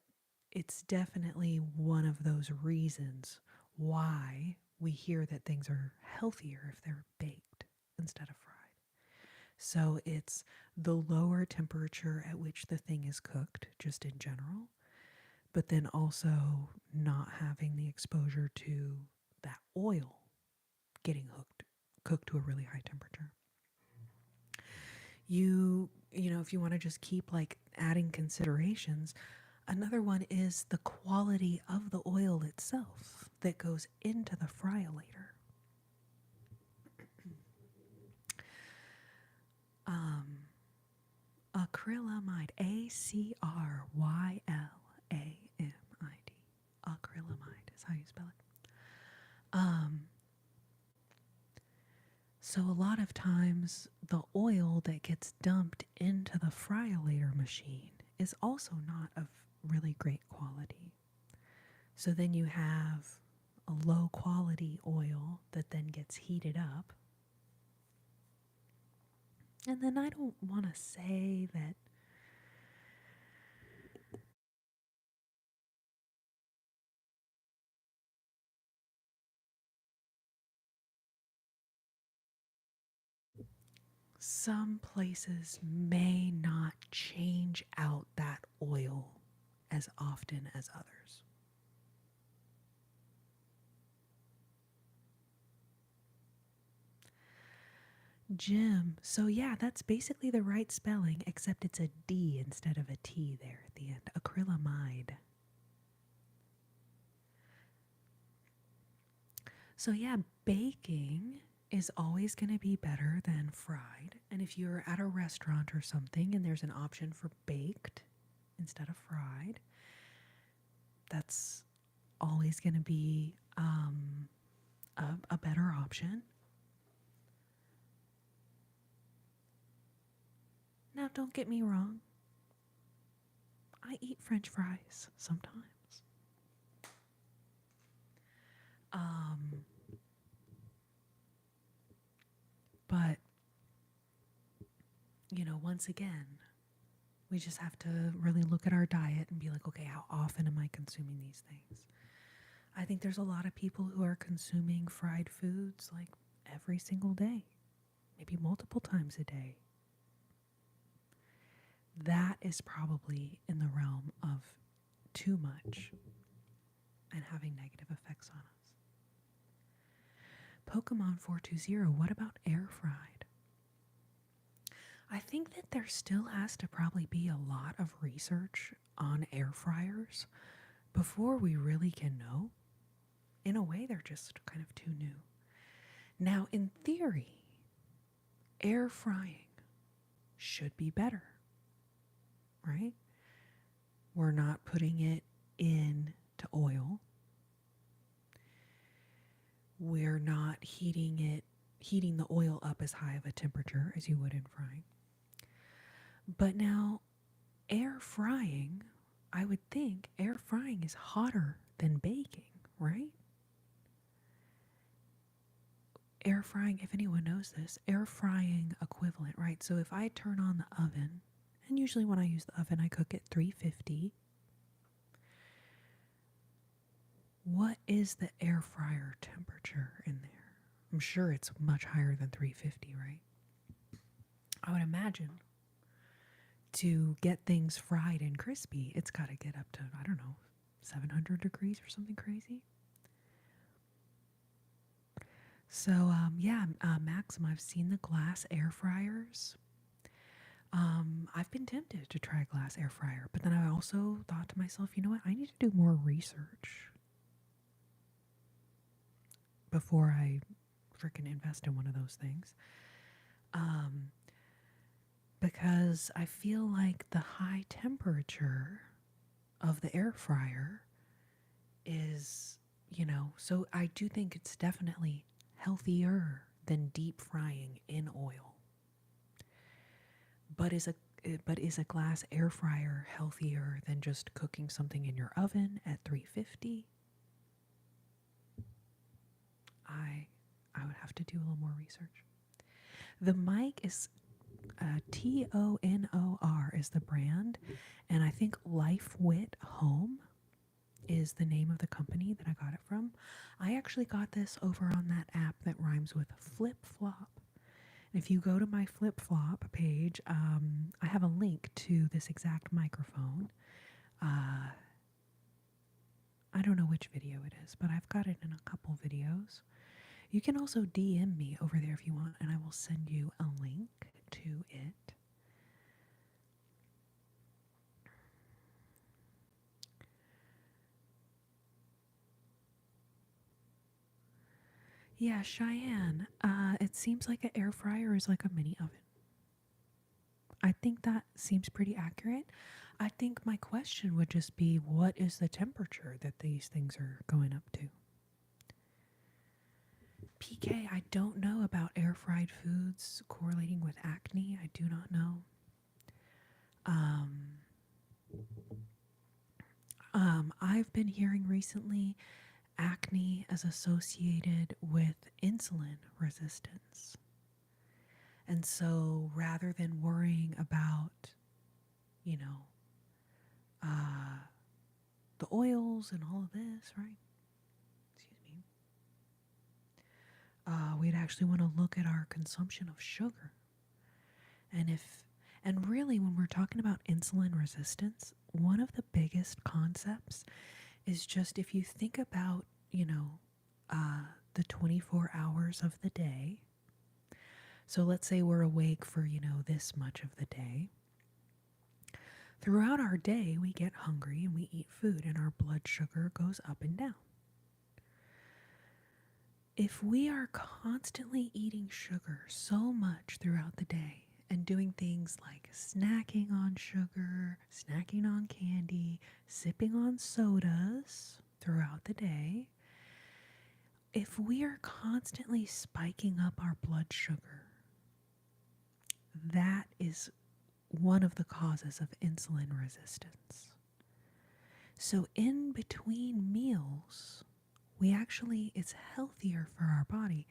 it's definitely one of those reasons why we hear that things are healthier if they're baked instead of fried. So it's the lower temperature at which the thing is cooked, just in general, but then also not having the exposure to that oil getting cooked to a really high temperature. You know, if you want to just keep like adding considerations, Another one is the quality of the oil itself that goes into the fryolator. Acrylamide, Acrylamide. Acrylamide is how you spell it. So a lot of times the oil that gets dumped into the fryolator machine is also not of really great quality. So then you have a low quality oil that then gets heated up. And then I don't want to say that some places may not change out that oil as often as others. Jim. So yeah, that's basically the right spelling, except it's a D instead of a T there at the end. Acrylamide. So yeah, baking is always going to be better than fried. And if you're at a restaurant or something and there's an option for baked instead of fried, that's always going to be a better option. Now, don't get me wrong. I eat French fries sometimes. But, you know, once again, we just have to really look at our diet and be like, okay, how often am I consuming these things? I think there's a lot of people who are consuming fried foods like every single day, maybe multiple times a day. That is probably in the realm of too much and having negative effects on us. Pokemon 420, what about air fried? I think that there still has to probably be a lot of research on air fryers before we really can know. In a way, they're just kind of too new. Now, in theory, air frying should be better, right? We're not putting it into oil. We're not heating the oil up as high of a temperature as you would in frying. But now, air frying, I would think air frying is hotter than baking, right? Air frying, if anyone knows this, air frying equivalent, right? So if I turn on the oven, and usually when I use the oven, I cook at 350. What is the air fryer temperature in there? I'm sure it's much higher than 350, right? I would imagine to get things fried and crispy, it's got to get up to, I don't know, 700 degrees or something crazy. So, Maxim, I've seen the glass air fryers. I've been tempted to try a glass air fryer, but then I also thought to myself, you know what? I need to do more research before I freaking invest in one of those things. Because I feel like the high temperature of the air fryer is, so I do think it's definitely healthier than deep frying in oil. But is a glass air fryer healthier than just cooking something in your oven at 350? I would have to do a little more research. The mic is TONOR is the brand, and I think LifeWit Home is the name of the company that I got it from. I actually got this over on that app that rhymes with Flip Flop. If you go to my Flip Flop page, I have a link to this exact microphone. I don't know which video it is, but I've got it in a couple videos. You can also DM me over there if you want, and I will send you a link to it. Yeah, Cheyenne. It seems like an air fryer is like a mini oven. I think that seems pretty accurate. I think my question would just be what is the temperature that these things are going up to? PK, I don't know about air fried foods correlating with acne. I do not know. Um, I've been hearing recently acne as associated with insulin resistance. And so rather than worrying about, you know, uh, the oils and all of this, right? Excuse me. We'd actually want to look at our consumption of sugar. And and really, when we're talking about insulin resistance, one of the biggest concepts is just if you think about, the 24 hours of the day. So let's say we're awake for, this much of the day. Throughout our day, we get hungry and we eat food, and our blood sugar goes up and down. If we are constantly eating sugar so much throughout the day and doing things like snacking on sugar, snacking on candy, sipping on sodas throughout the day, if we are constantly spiking up our blood sugar, that is one of the causes of insulin resistance. So in between meals, it's healthier for our body.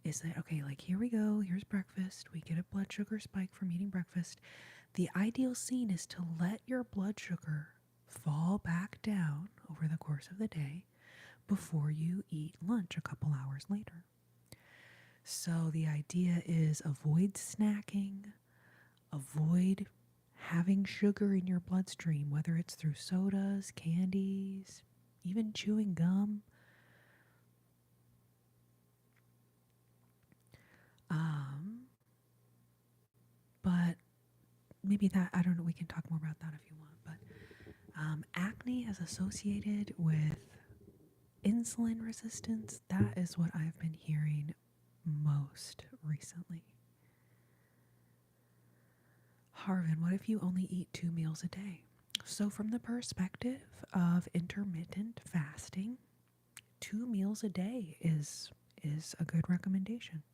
Is that okay? Like, here we go, here's breakfast. We get a blood sugar spike from eating breakfast. The ideal scene is to let your blood sugar fall back down over the course of the day before you eat lunch a couple hours later. So the idea is avoid snacking, avoid having sugar in your bloodstream, whether it's through sodas, candies, even chewing gum. But maybe that, I don't know, we can talk more about that if you want. But acne is associated with insulin resistance. That is what I've been hearing most recently. Harvin, what if you only eat 2 meals a day? So, from the perspective of intermittent fasting, 2 meals a day is a good recommendation.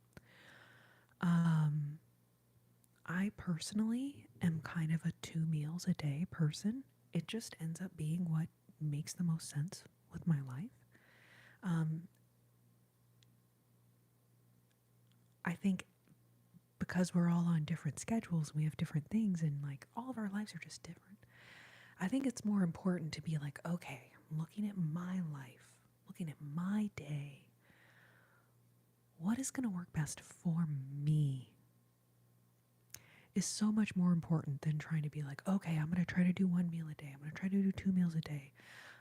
I personally am kind of a 2 meals a day person. It just ends up being what makes the most sense with my life. I think because we're all on different schedules, we have different things, and like all of our lives are just different. I think it's more important to be like, okay, I'm looking at my life, looking at my day. What is going to work best for me? Is so much more important than trying to be like, okay, I'm going to try to do 1 meal a day. I'm going to try to do 2 meals a day.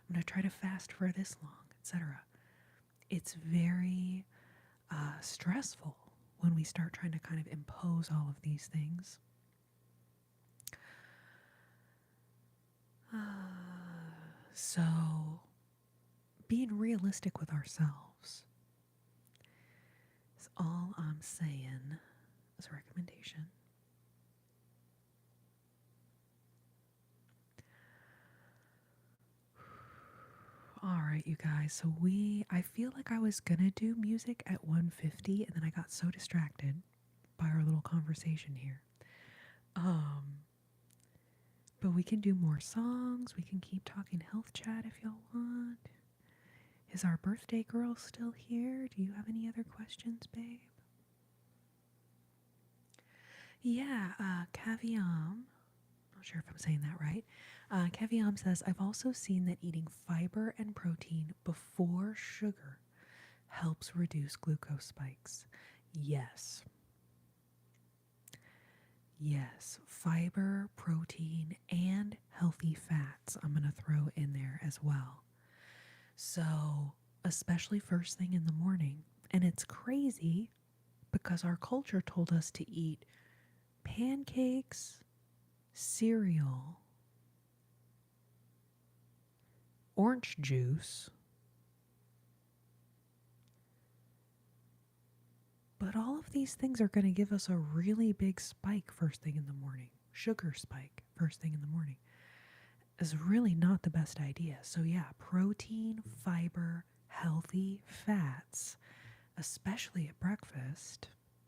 I'm going to try to fast for this long, etc. It's very stressful when we start trying to kind of impose all of these things. So, being realistic with ourselves is all I'm saying as a recommendation. All right, you guys. So I feel like I was gonna do music at 150, and then I got so distracted by our little conversation here. But we can do more songs. We can keep talking health chat if y'all want. Is our birthday girl still here? Do you have any other questions, babe? Yeah, Caviam. Not sure if I'm saying that right. Caviam says, I've also seen that eating fiber and protein before sugar helps reduce glucose spikes. Yes. Yes, fiber, protein, and healthy fats I'm going to throw in there as well. So, especially first thing in the morning. And it's crazy because our culture told us to eat pancakes, cereal, orange juice, But all of these things are going to give us a really big spike first thing in the morning. Sugar spike first thing in the morning is really not the best idea. So, yeah, protein, fiber, healthy fats, especially at breakfast,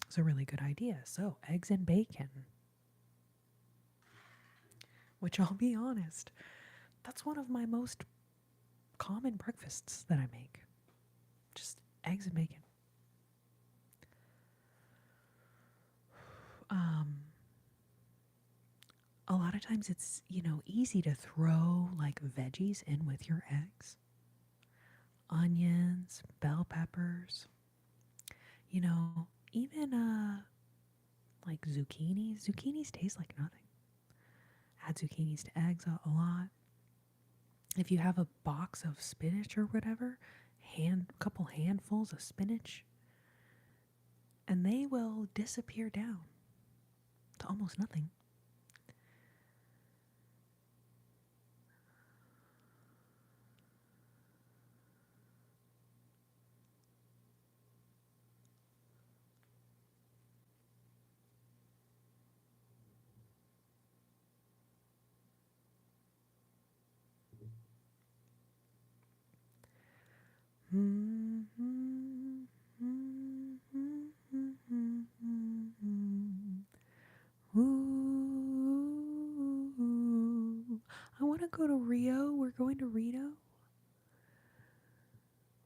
is a really good idea. So, eggs and bacon, which I'll be honest, that's one of my most common breakfasts that I make. Just eggs and bacon. A lot of times it's, easy to throw like veggies in with your eggs. Onions, bell peppers, even like zucchinis. Zucchinis taste like nothing. Add zucchinis to eggs a lot. If you have a box of spinach or whatever, couple handfuls of spinach, and they will disappear down to almost nothing. Ooh, I want to go to Rio. We're going to Rio.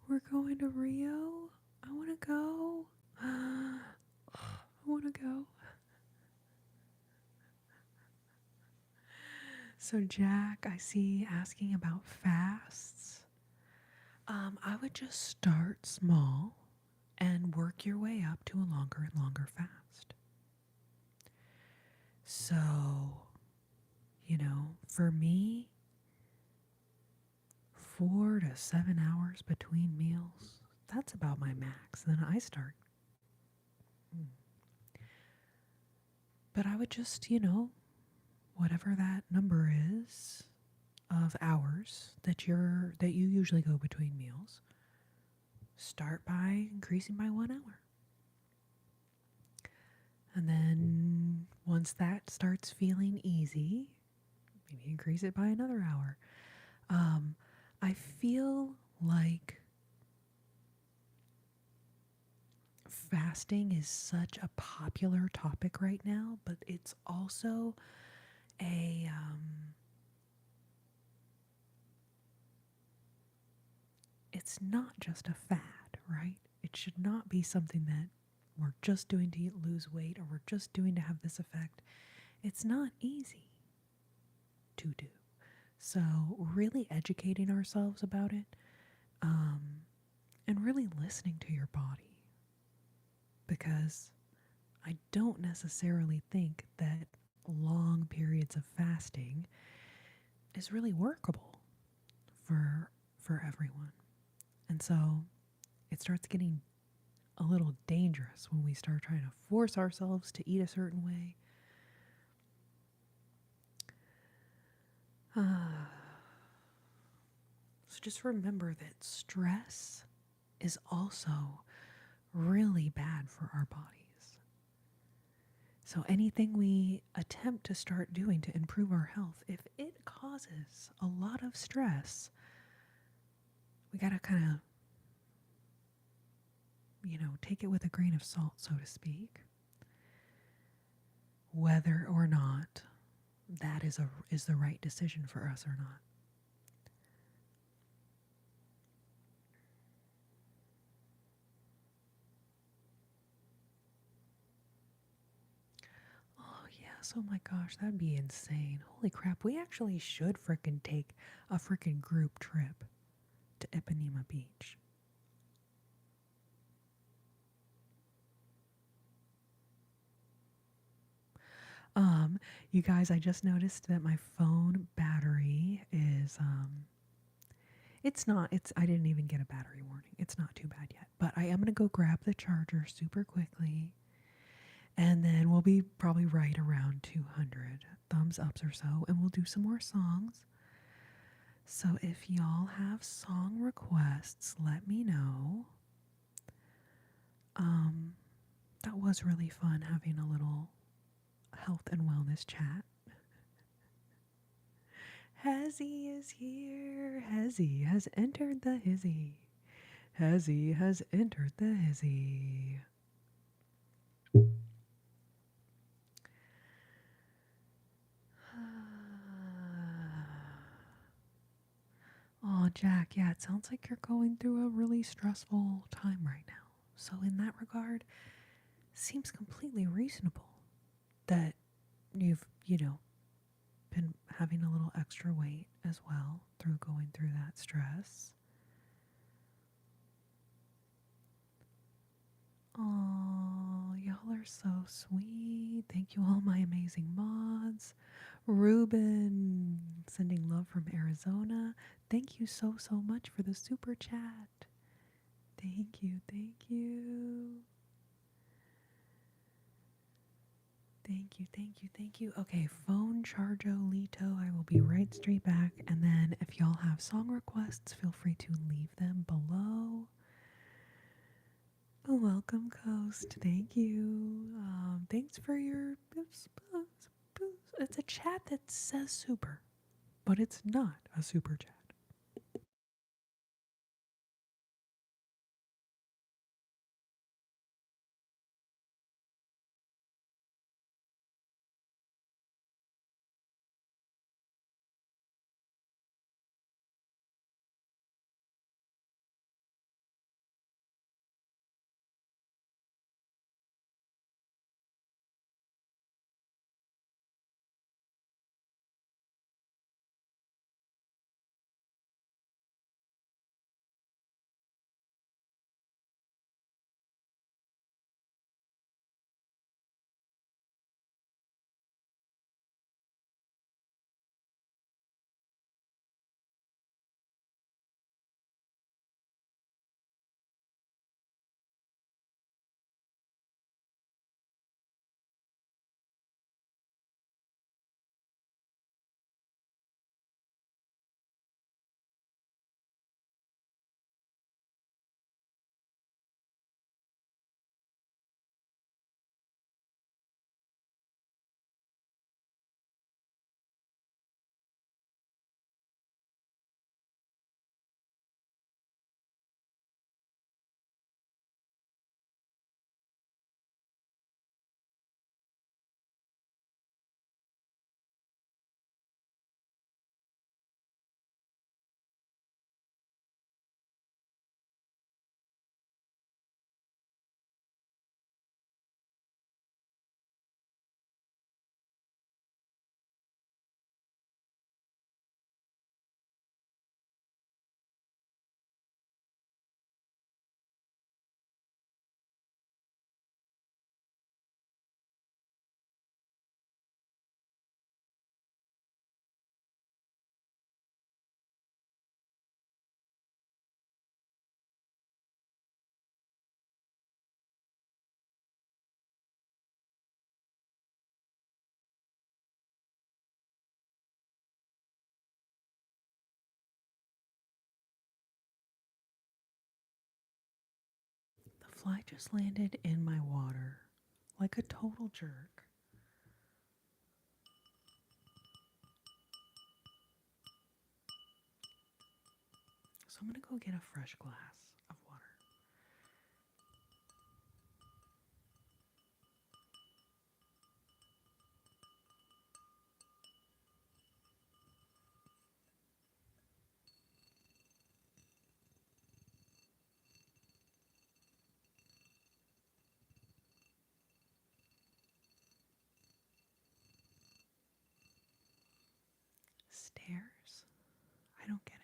We're going to Rio. I want to go. I want to go. So Jack, I see asking about fasts. I would just start small and work your way up to a longer and longer fast. So, for me, 4 to 7 hours between meals, that's about my max. Then I start. But I would just, whatever that number is of hours that you usually go between meals, start by increasing by 1 hour. And then once that starts feeling easy, maybe increase it by another hour. I feel like fasting is such a popular topic right now, but it's also it's not just a fad, right? It should not be something that we're just doing to lose weight or we're just doing to have this effect. It's not easy to do. So really educating ourselves about it, and really listening to your body, because I don't necessarily think that long periods of fasting is really workable for everyone. And so it starts getting a little dangerous when we start trying to force ourselves to eat a certain way. So just remember that stress is also really bad for our bodies. So anything we attempt to start doing to improve our health, if it causes a lot of stress, we got to kind of, take it with a grain of salt, so to speak, whether or not that is the right decision for us or not. Oh yes, oh my gosh, that'd be insane. Holy crap, we actually should frickin' take a frickin' group trip to Ipanema Beach. You guys, I just noticed that my phone battery is I didn't even get a battery warning. It's not too bad yet. But I am going to go grab the charger super quickly. And then we'll be probably right around 200 thumbs ups or so, and we'll do some more songs. So if y'all have song requests, let me know. that was really fun having a little health and wellness chat. Hezzy is here. Hezzy has entered the hizzy. Hezzy has entered the hizzy. Oh, Jack, yeah, it sounds like you're going through a really stressful time right now. So, in that regard, seems completely reasonable that you've, been having a little extra weight as well through going through that stress. Oh, y'all are so sweet. Thank you, all my amazing mods. Ruben, sending love from Arizona. Thank you so, so much for the super chat. Thank you, thank you. Thank you, thank you, thank you. Okay, phone chargo Lito. I will be right straight back. And then if y'all have song requests, feel free to leave them below. Welcome, Coast. Thank you. Thanks for your. It's a chat that says super, but it's not a super chat. The fly just landed in my water like a total jerk. So I'm gonna go get a fresh glass of water. Stairs? I don't get it.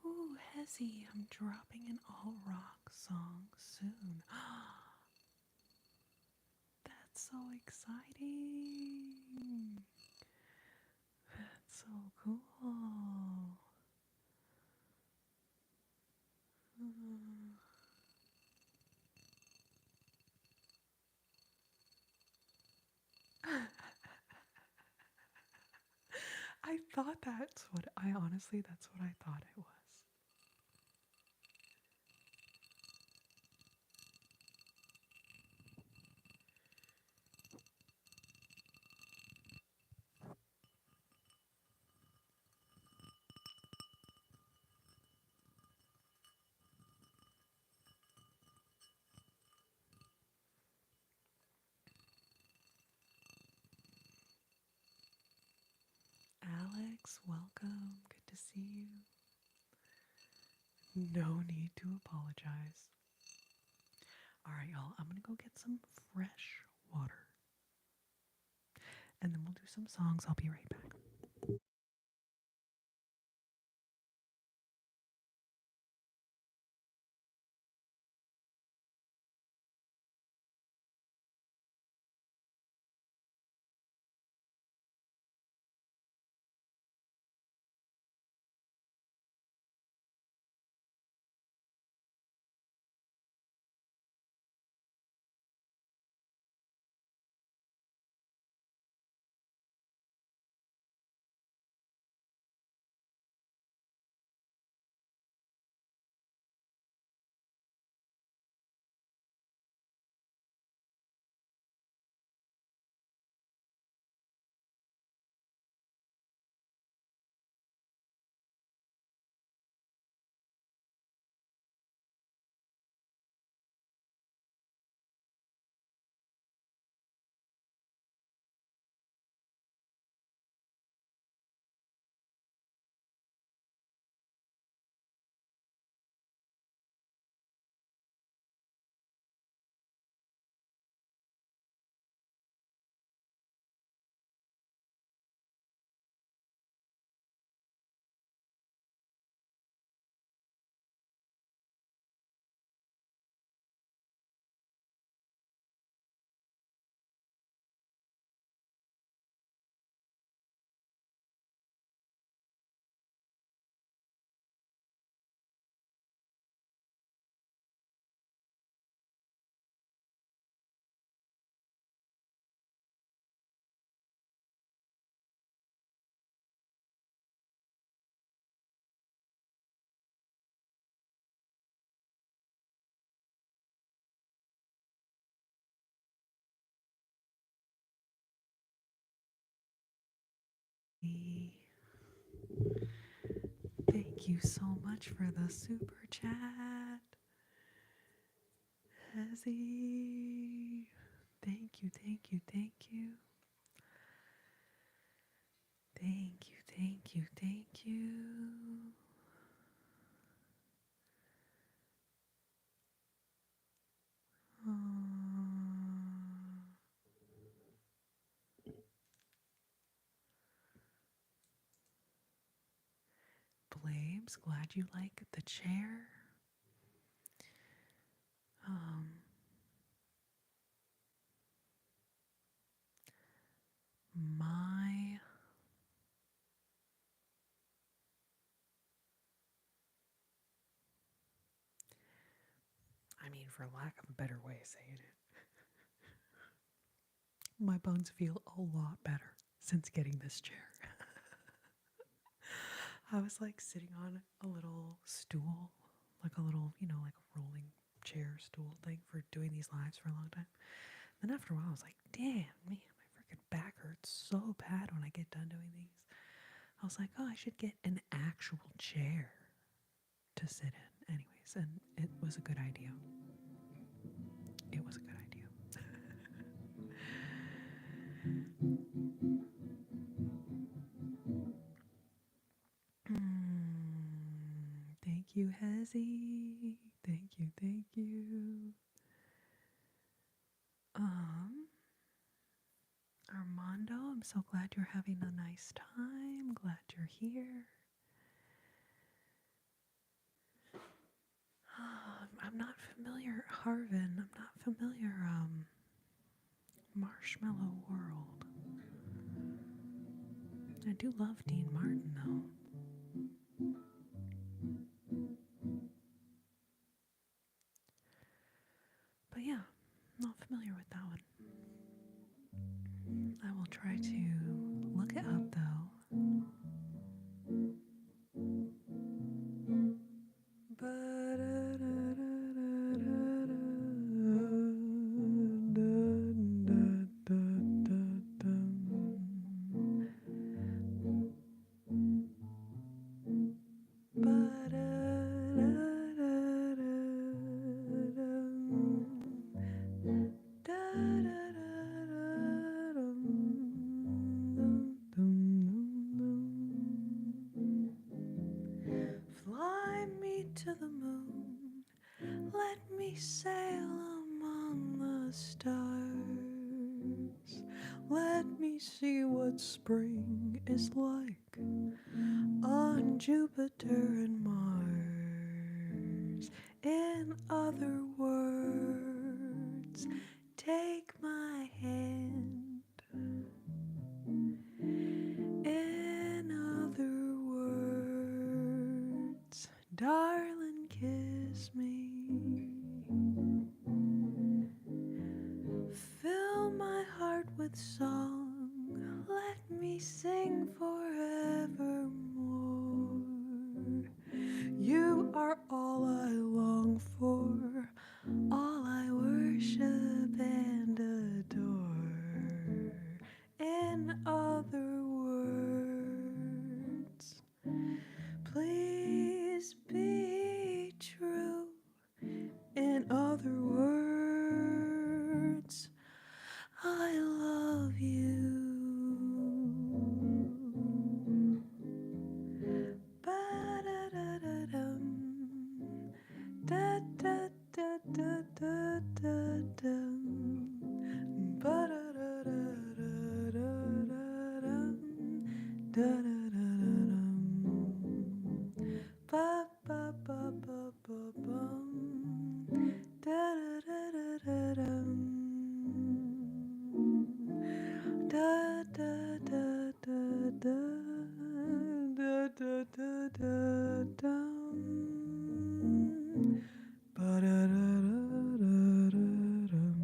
Ooh, Hezzy, I'm dropping an all rock song soon. That's so exciting. That's so cool. I thought that's what I thought it was. Alex, welcome. Good to see you. No need to apologize. All right, y'all, I'm going to go get some fresh water. And then we'll do some songs. I'll be right back. Thank you so much for the super chat. Hezzy. Thank you, thank you, thank you. Thank you, thank you, thank you. Blabes, glad you like the chair. My I mean, for lack of a better way of saying it, my bones feel a lot better since getting this chair. I was like sitting on a little stool, like a little, like a rolling chair stool thing for doing these lives for a long time. Then after a while, I was like, damn, man, my freaking back hurts so bad when I get done doing these. I was like, oh, I should get an actual chair to sit in. Anyways, and it was a good idea. It was a good idea. Thank you, Hezzy. Thank you, thank you. Armando, I'm so glad you're having a nice time. Glad you're here. I'm not familiar, Harvin. I'm not familiar, Marshmallow World. I do love Dean Martin, though. But yeah, not familiar with that one. I will try to look it up, though. sail among the stars. Let me see what spring is like on Jupiter and Mars. In other words, take my hand. In other words, darling, kiss me. Fill my heart with song, let me sing forevermore. You are all I long for, all I worship and adore. In other words, please be true. In other words, I love you. Ba-da-da-da-dum. Da-da-da-da-da-da-dum. Ba-da-da-da-da-da-dum. Da-da-da-da-dum. Ba-ba-ba-ba-ba-bum. Da-da-da-da-da-dum. Da-da-da-da-da. Da-da-da-da-dum. Ba-da-da-da-da-dum.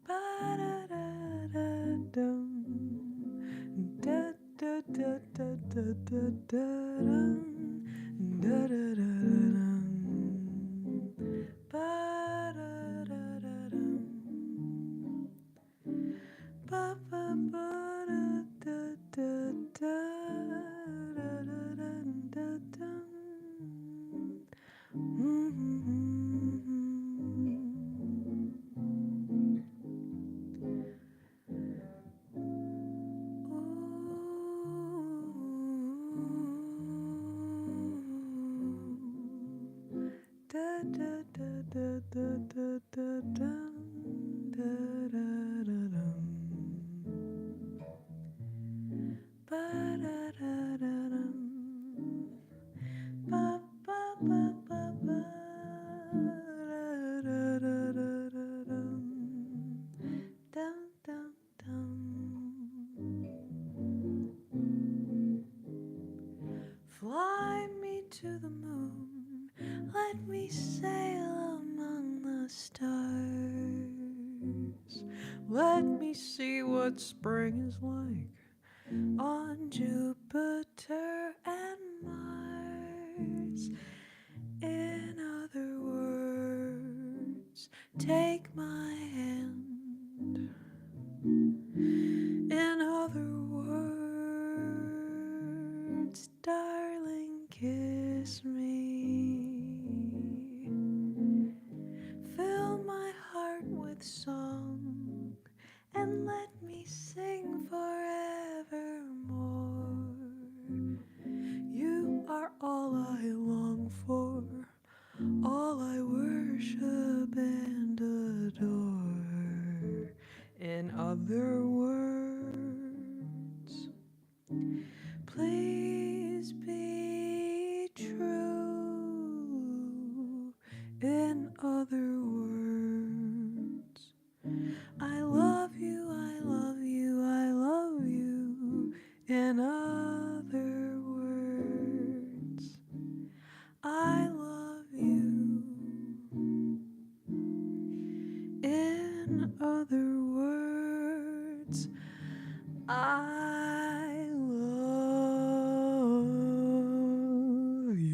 Ba-da-da-da-dum. Da-da-da-da-da-da-dum. Da-da-da-da-dum. Ba-da-da-da-dum. Ba-ba-ba-da-da-da-da-da-da-dum. Fly me to the moon, let me sail among the stars. Let me see what spring is like on Jupiter and Mars. In other words, take my hand. In other words, darling, kiss me. Fill my heart with song and let me sing forevermore. You are all I long for, all I worship and adore. In other words, please be true. In other words, I love you, I love you, I love you. In other words, I love you. In other words, I love you.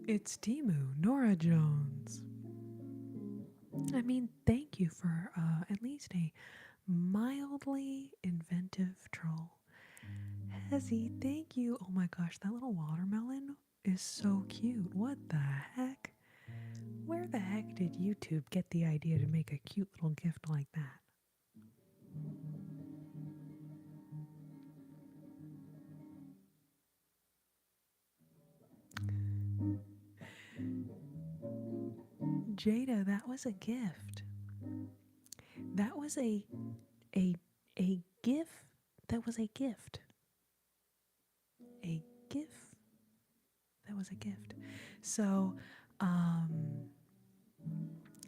It's Timu, Nora Jones. I mean, thank you for at least a mildly inventive troll. Hezzy, thank you. Oh my gosh, that little watermelon is so cute. What the heck? Where the heck did YouTube get the idea to make a cute little gift like that? Jada, that was a gift. That was a a gift. That was a gift. A gift. That was a gift. So,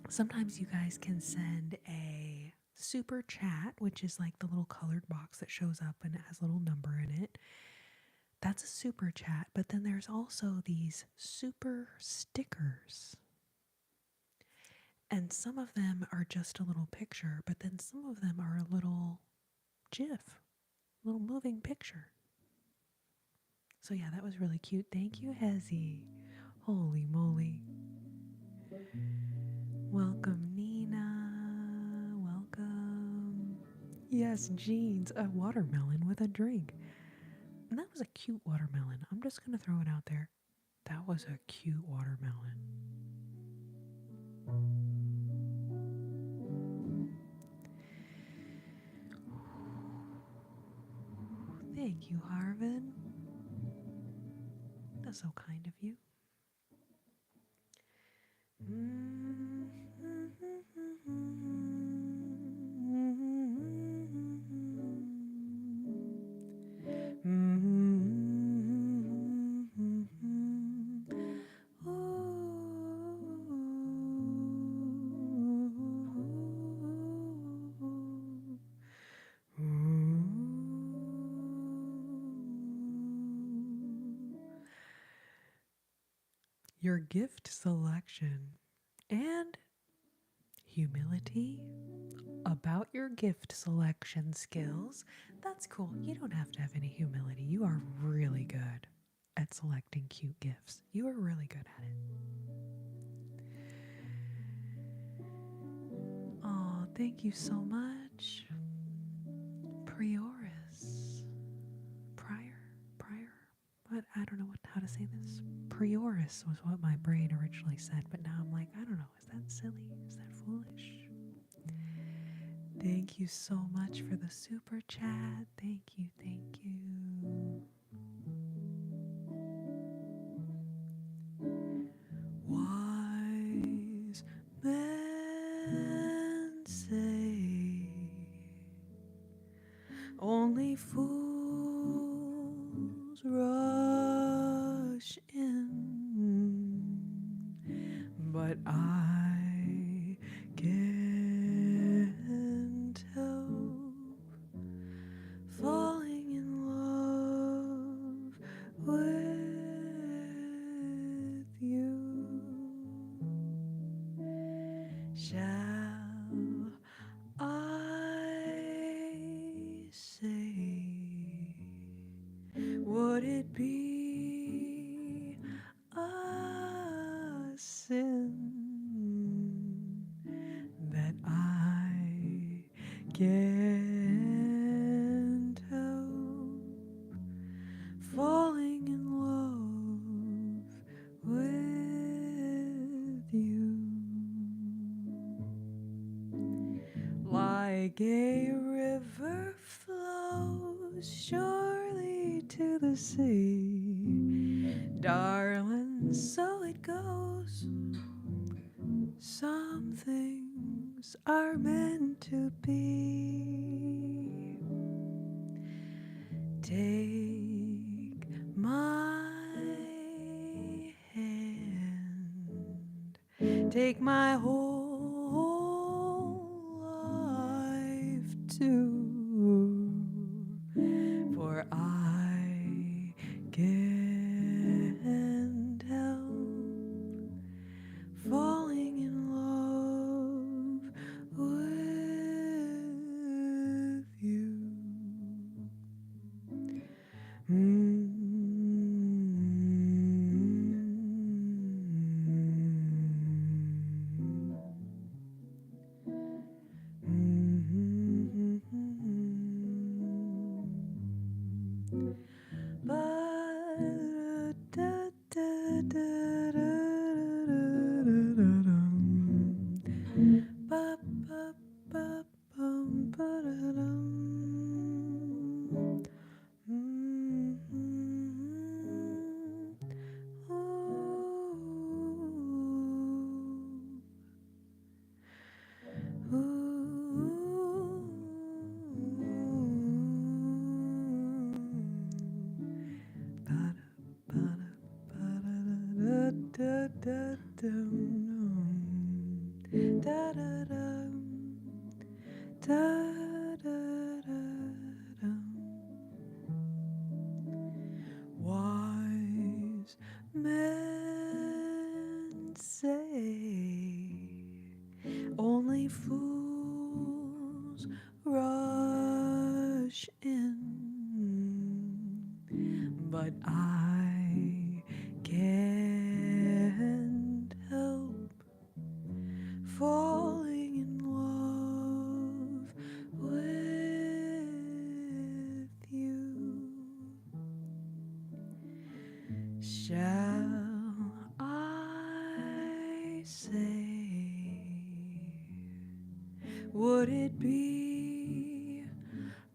sometimes you guys can send a super chat, which is like the little colored box that shows up and it has a little number in it. That's a super chat, but then there's also these super stickers. And some of them are just a little picture, but then some of them are a little GIF, little moving picture. So yeah, that was really cute. Thank you, Hezzy. Holy moly. Welcome, Nina. Welcome. Yes, jeans, a watermelon with a drink. And that was a cute watermelon. I'm just going to throw it out there. That was a cute watermelon. Thank you, Harvin. That's so kind of you. Your gift selection and humility about your gift selection skills. That's cool. You don't have to have any humility. You are really good at selecting cute gifts. You are really good at it. Oh, thank you so much. Prioris. Prior. What? I don't know how to say this. Prioris was what my brain originally said, but now I'm like, I don't know. Is that silly? Is that foolish? Thank you so much for the super chat. Thank you. Wise men say only fools rush in, but I can't help falling in love with you. Shall I say, would it be a sin that I can't help falling in love with you? Like a river flows surely to the sea, darling, so it goes. Some things are meant to be. Take my hand, take my whole life too, for I can't help falling in love with you. Ba ba ba bum ba da dum. Wise men say only fools rush in, but I can't help falling in love with you. Shall I say, would it be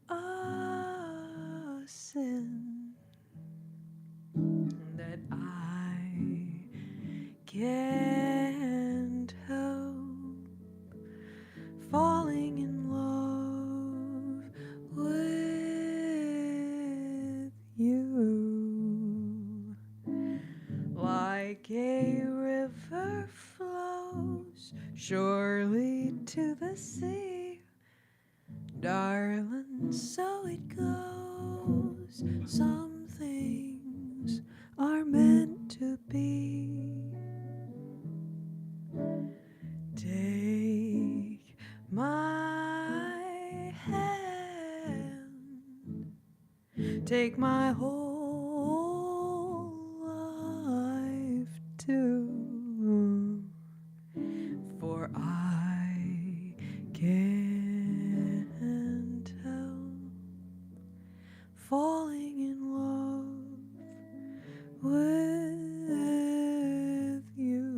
a sin that I can't help falling in love with you? Like a river flows surely to the sea, darling, so it goes. Some things are meant to be. Take my hand, take my whole life too, for I can't help falling in love with you,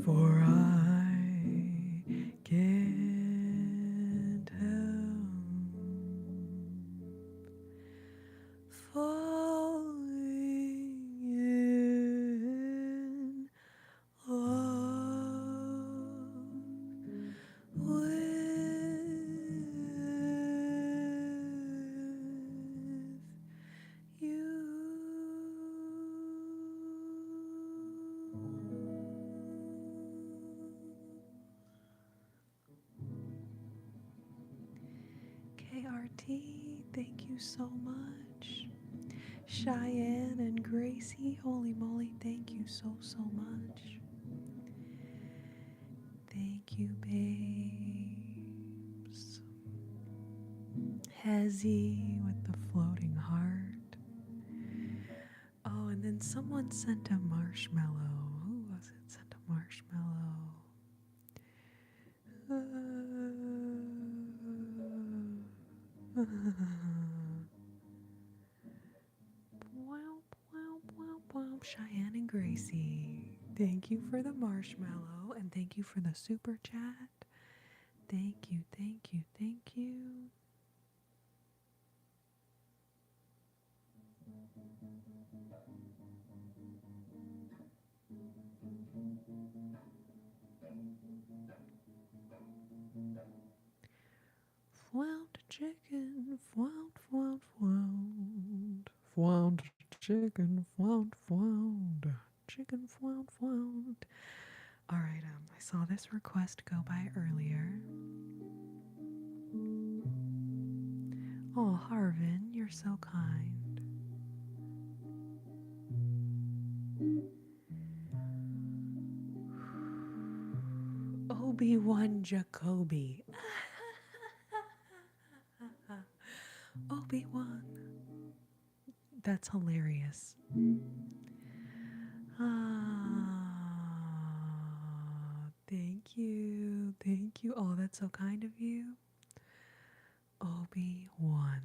for I can't help falling in love with you. KRT, thank you so much. Cheyenne and Gracie, holy moly, thank you so much. Thank you, babes. Hezzy with the floating heart. Oh, and then someone sent a marshmallow. Who was it? Sent a marshmallow. Cheyenne and Gracie, thank you for the marshmallow and thank you for the super chat. Thank you, thank you, thank you. Flound chicken, flound, flound, flound. Flound chicken, flound, flound. Chicken, flound, flound. Alright, I saw this request go by earlier. Oh, Harvin, you're so kind. Obi-Wan Jacoby. Obi-Wan. That's hilarious. Thank you. Thank you. Oh, that's so kind of you. Obi-Wan.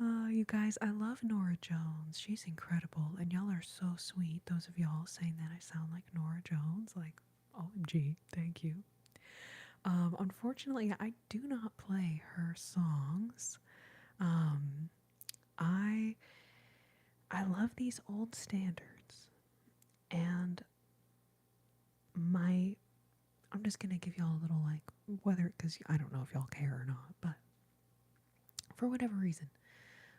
You guys, I love Nora Jones. She's incredible, and y'all are so sweet. Those of y'all saying that I sound like Nora Jones, like, OMG, thank you. Unfortunately, I do not play her songs. Um, I I love these old standards, and my I'm just gonna give y'all a little like whether because I don't know if y'all care or not, but for whatever reason,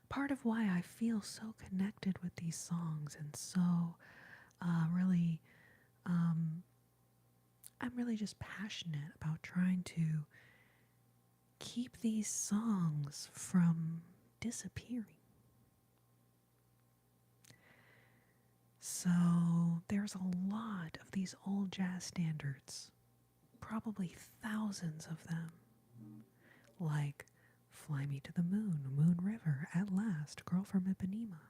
part of why I feel so connected with these songs and so really, um, I'm really just passionate about trying to keep these songs from disappearing. So there's a lot of these old jazz standards, probably thousands of them, like Fly Me to the Moon, Moon River, At Last, Girl from Ipanema,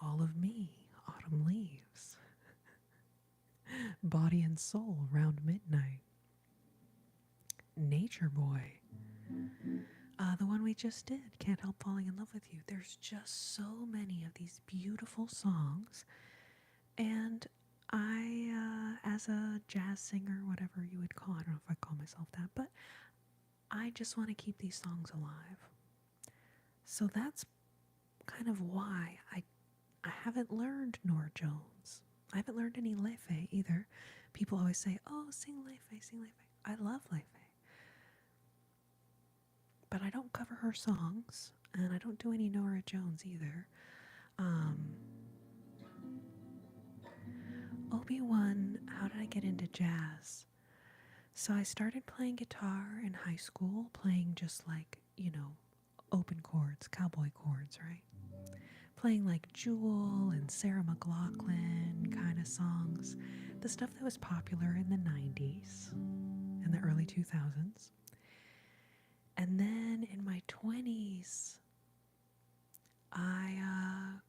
All of Me, Autumn Leaves, Body and Soul, Round Midnight, Nature Boy, the one we just did, Can't Help Falling in Love with You. There's just so many of these beautiful songs, and as a jazz singer, whatever you would call, I don't know if I call myself that, but I just want to keep these songs alive. So that's kind of why I haven't learned Nora Jones. I haven't learned any Lefe either. People always say, oh, sing Lefe, sing Lefe. I love Lefe. But I don't cover her songs, and I don't do any Nora Jones either. Obi-Wan, how did I get into jazz? So I started playing guitar in high school, playing just like, open chords, cowboy chords, right? Playing like Jewel and Sarah McLachlan kind of songs, the stuff that was popular in the 90s and the early 2000s. And then in my 20s, I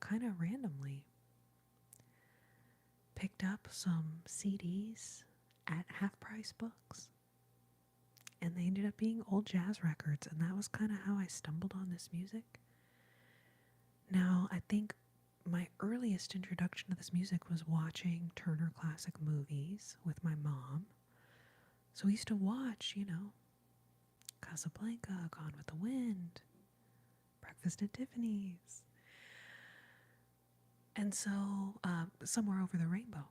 kind of randomly picked up some CDs at Half Price Books, and they ended up being old jazz records, and that was kind of how I stumbled on this music. Now, I think my earliest introduction to this music was watching Turner Classic Movies with my mom. So we used to watch, Casablanca, Gone with the Wind, Breakfast at Tiffany's, and so Somewhere Over the Rainbow,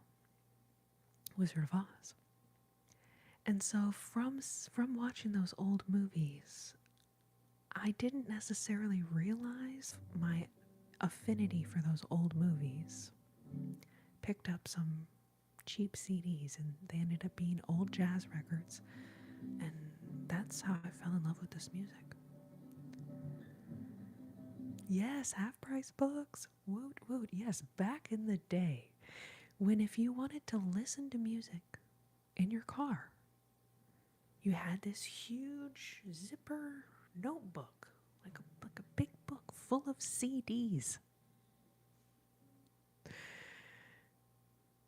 Wizard of Oz. And so from watching those old movies, I didn't necessarily realize my affinity for those old movies. Picked up some cheap CDs, and they ended up being old jazz records, and that's how I fell in love with this music. Yes, Half Price Books. Woot woot. Yes, back in the day, when if you wanted to listen to music in your car, you had this huge zipper notebook, like a big book full of CDs.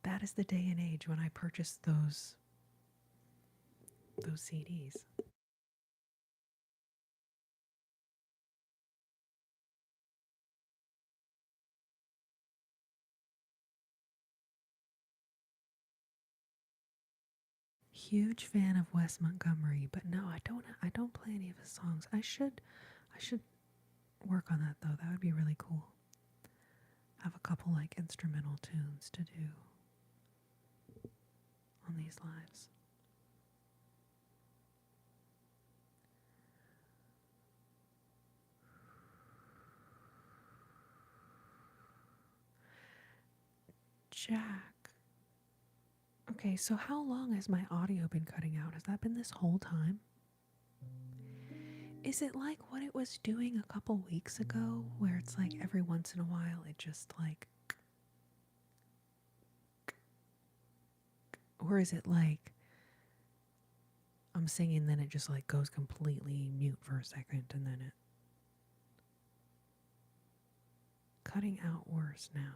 That is the day and age when I purchased those CDs. Huge fan of Wes Montgomery, but no, I don't play any of his songs. I should work on that though. That would be really cool. Have a couple like instrumental tunes to do on these lives. Jack. Okay, so how long has my audio been cutting out? Has that been this whole time? Is it like what it was doing a couple weeks ago, where it's like every once in a while it just like, or is it like I'm singing, then it just like goes completely mute for a second, and then it cutting out worse now?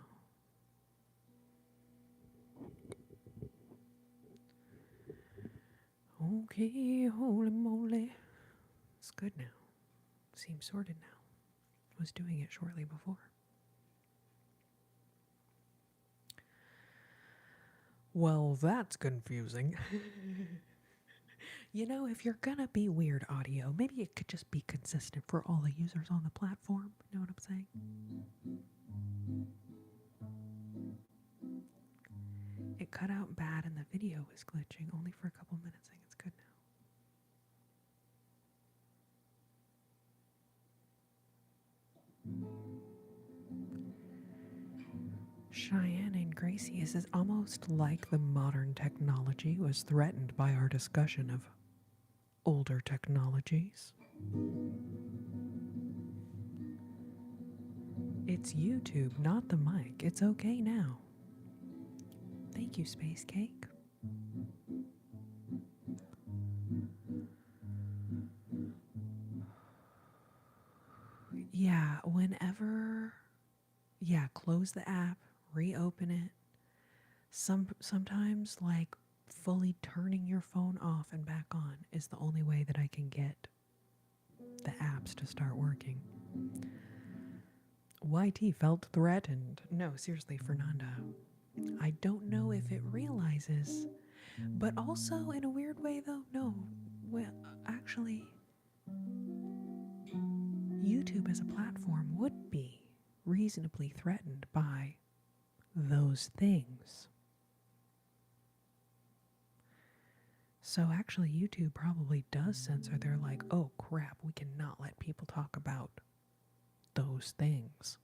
Okay, holy moly. It's good now. Seems sorted now. was doing it shortly before. Well, that's confusing. You know, if you're gonna be weird audio, maybe it could just be consistent for all the users on the platform. You know what I'm saying? It cut out bad and the video was glitching only for a couple minutes. I think it's good now. Cheyenne and Gracie, is it almost like the modern technology was threatened by our discussion of older technologies? It's YouTube, not the mic. It's okay now. Thank you, Space Cake. Yeah, whenever, close the app, reopen it. Sometimes, like, fully turning your phone off and back on is the only way that I can get the apps to start working. YT felt threatened. No, seriously, Fernanda. I don't know if it realizes, but also in a weird way, though, no. Well, actually, YouTube as a platform would be reasonably threatened by those things. So actually, YouTube probably does censor. They're like, oh crap, we cannot let people talk about those things.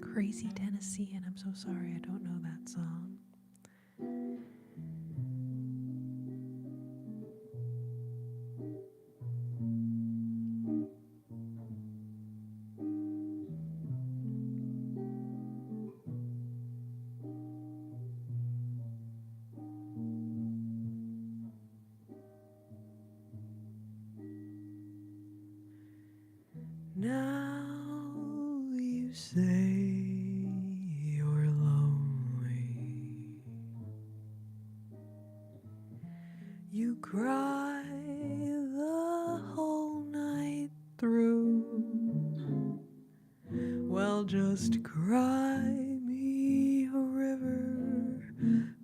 Crazy Tennessee, and I'm so sorry I don't know that song. Now you say you're lonely. You cry the whole night through. Well, just cry me a river.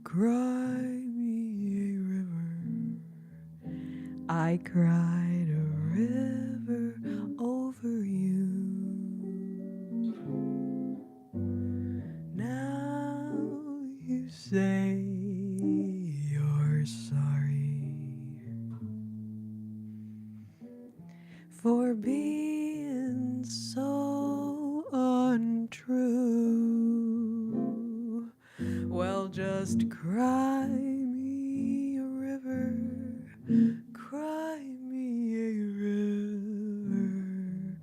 Cry me a river. I cried a river over you. Now you say you're sorry for being so untrue. Well, just cry me a river. Cry me a river.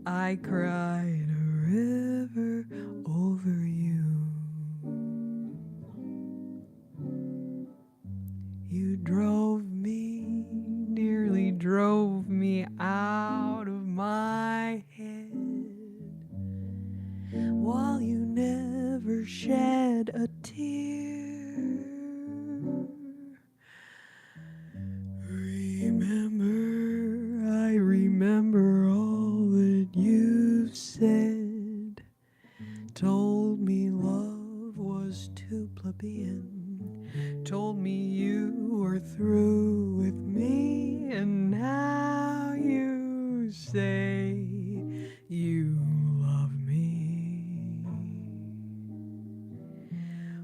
I cried a river over you. You drove me, nearly drove me out of my head, while you never shed a tear. I remember all that you've said. Told me love was too plebeian. Told me you were through with me. And now you say you love me.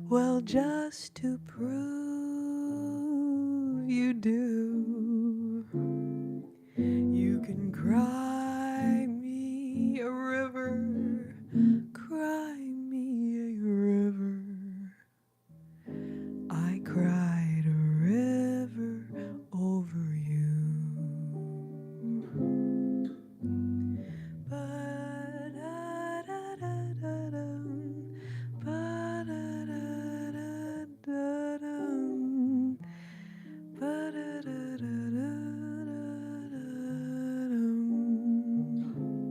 Well, just to prove you do, you can cry me a river. Cry me a river. I cried a river over you. Ba-da-da-da-dum, ba-da-da-da-da-dum, ba-da-da-da-da-da-dum.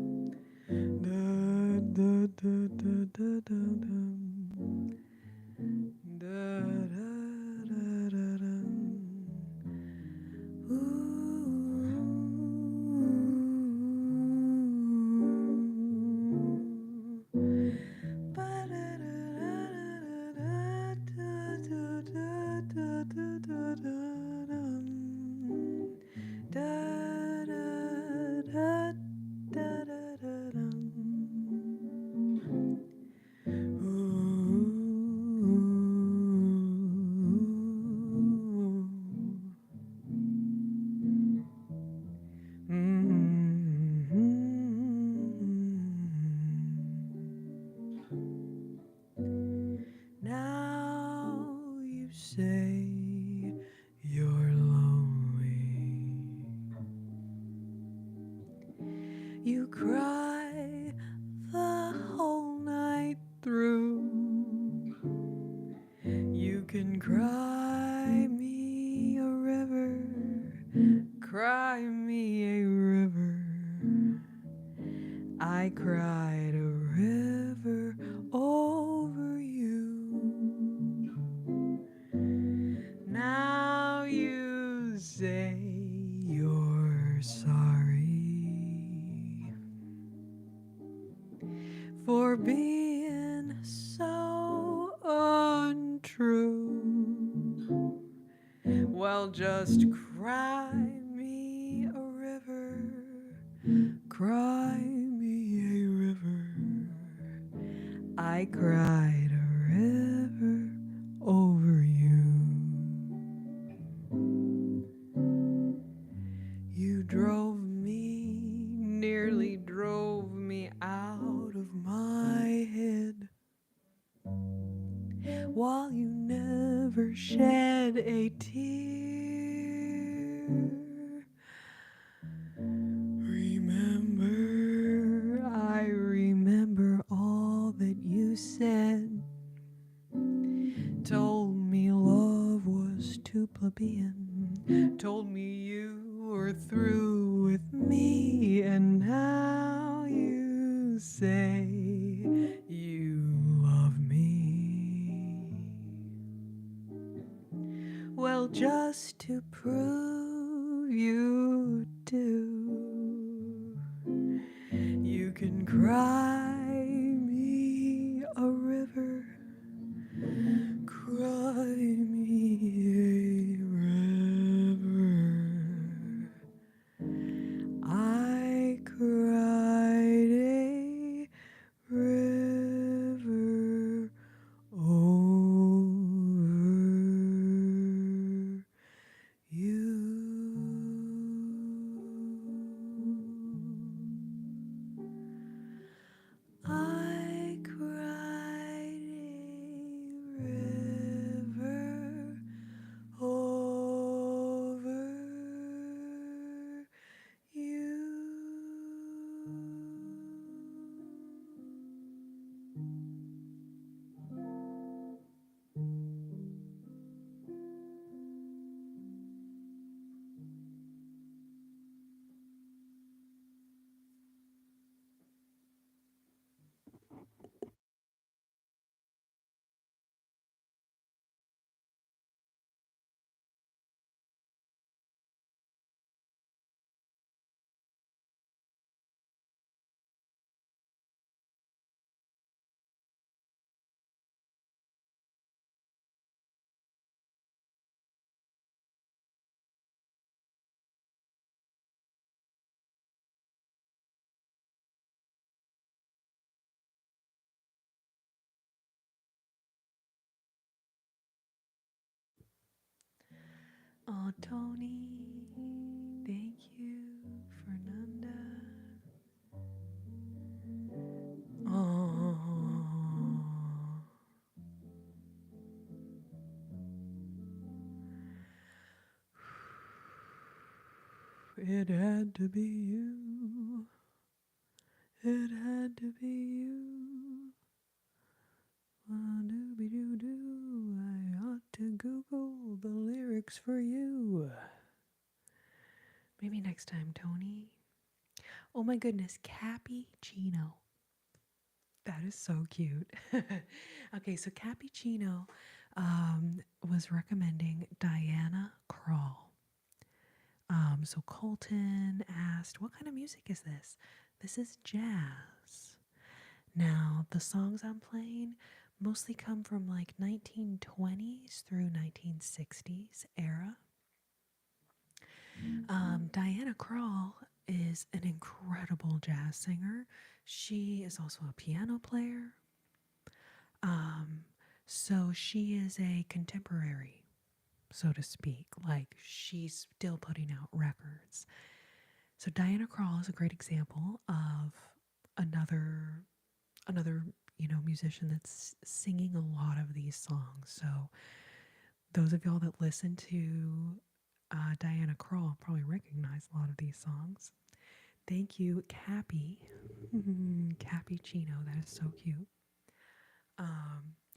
can cry me a river, cry me a river. I cried a river over you. Now you say you're sorry for being so untrue. Well, just cry me a river, cry me a river. I cried a river over you. You drove me, nearly drove me out of my head, while you never shed a tear. Remember, I remember all that you said. Told me love was too plebeian. Told me you were through with me. And now you say you love me. Well, just to prove you do, you can cry me a river, cry me a river. I cried a river over you. I cried a river over you. Oh, Tony, thank you, Fernanda. Oh, it had to be you. It had to be you. Doo-be-doo-doo. I ought to Google the lyrics for you. Maybe next time, Tony. Oh my goodness, Cappuccino. That is so cute. Okay, so Cappuccino was recommending Diana Krall. So Colton asked, what kind of music is this? This is jazz. Now, the songs I'm playing mostly come from like 1920s through 1960s era. Diana Krall is an incredible jazz singer. She is also a piano player. So she is a contemporary, so to speak. Like, she's still putting out records. So Diana Krall is a great example of another musician that's singing a lot of these songs. So those of y'all that listen to Diana Krall probably recognize a lot of these songs. Thank you, Cappy. Cappuccino, that is so cute.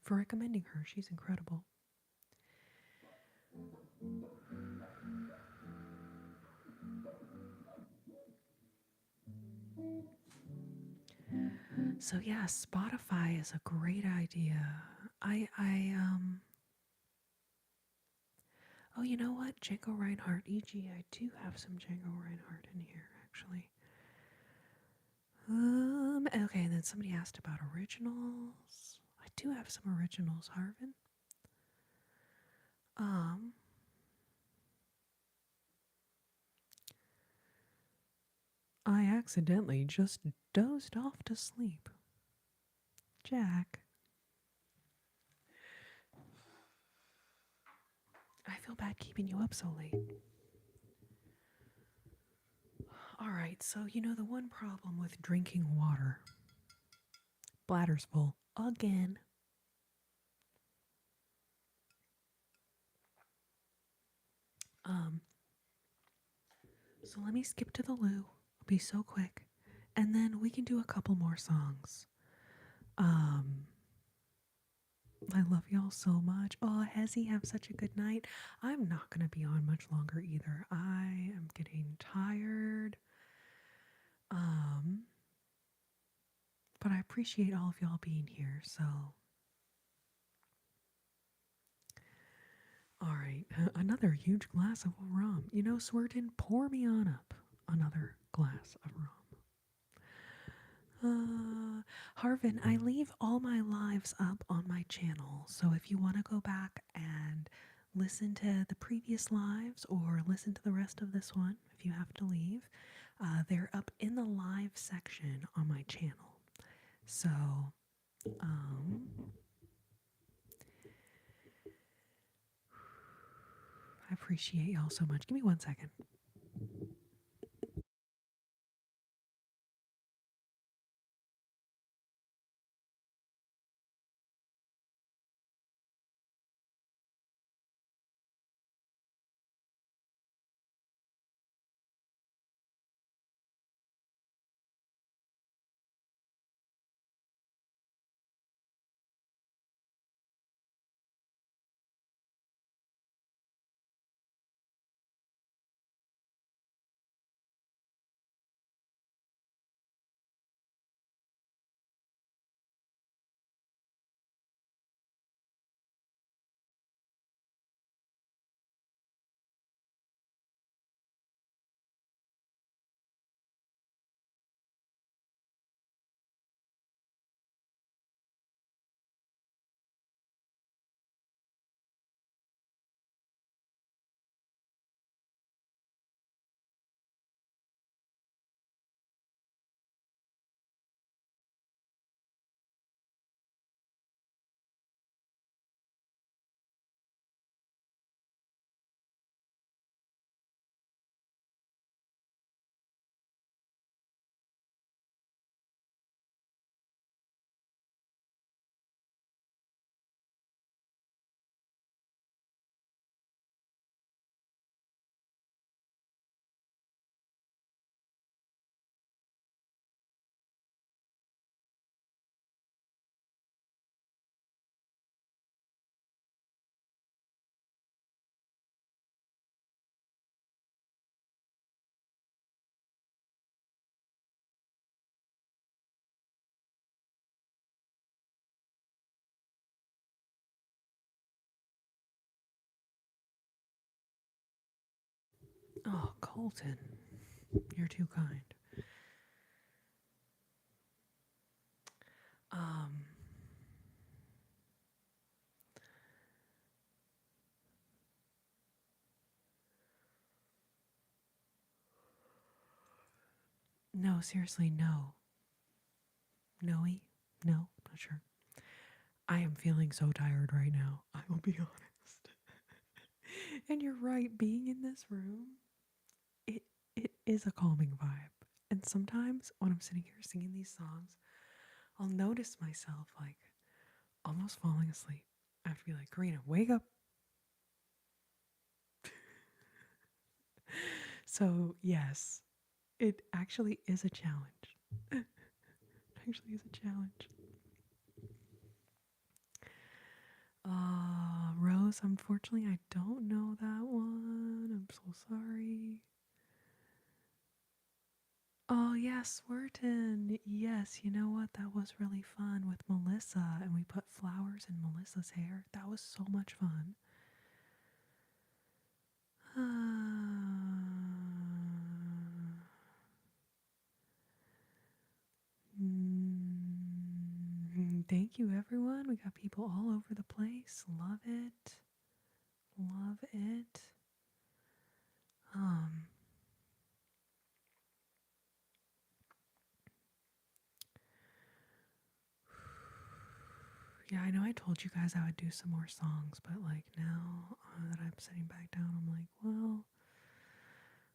For recommending her. She's incredible. So yeah, Spotify is a great idea. Oh, you know what? Django Reinhardt, e.g., I do have some Django Reinhardt in here, actually. Okay, and then somebody asked about originals. I do have some originals, Harvin. Um, I accidentally just dozed off to sleep. Jack, I feel bad keeping you up so late. Alright, so you know the one problem with drinking water. Bladder's full. Again. Um, so let me skip to the loo. I'll be so quick. And then we can do a couple more songs. Um, I love y'all so much. Oh, Hezzy, have such a good night. I'm not going to be on much longer either. I am getting tired. Um, but I appreciate all of y'all being here. So, all right, another huge glass of rum. You know, Swirton, pour me on up another glass of rum. Harvin, I leave all my lives up on my channel. So if you want to go back and listen to the previous lives or listen to the rest of this one, if you have to leave, they're up in the live section on my channel. So, I appreciate y'all so much. Give me 1 second. Oh, Colton, you're too kind. Um, no, seriously, no. No-y? No, not sure. I am feeling so tired right now. I will be honest. And you're right, being in this room, it it is a calming vibe. And sometimes when I'm sitting here singing these songs, I'll notice myself like almost falling asleep. I have to be like, Corrina, wake up. So yes, it actually is a challenge. It actually is a challenge. Rose, unfortunately I don't know that one. I'm so sorry. Oh, yeah, Swerton. Yes, you know what? That was really fun with Melissa, and we put flowers in Melissa's hair. That was so much fun. Thank you, everyone. We got people all over the place. Love it. Love it. Um, yeah, I know I told you guys I would do some more songs, but like now that I'm sitting back down, I'm like, well,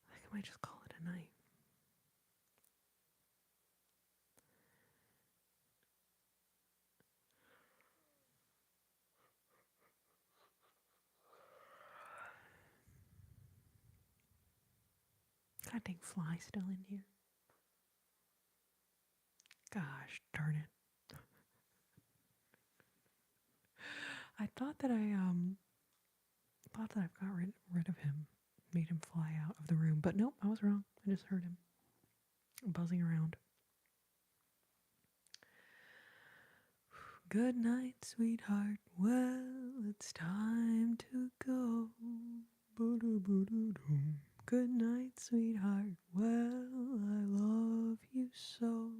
I think I might just call it a night. God dang fly still in here. Gosh darn it. I thought that I've got rid of him, made him fly out of the room, but nope, I was wrong. I just heard him buzzing around. Good night, sweetheart. Well, it's time to go. Good night, sweetheart. Well, I love you so.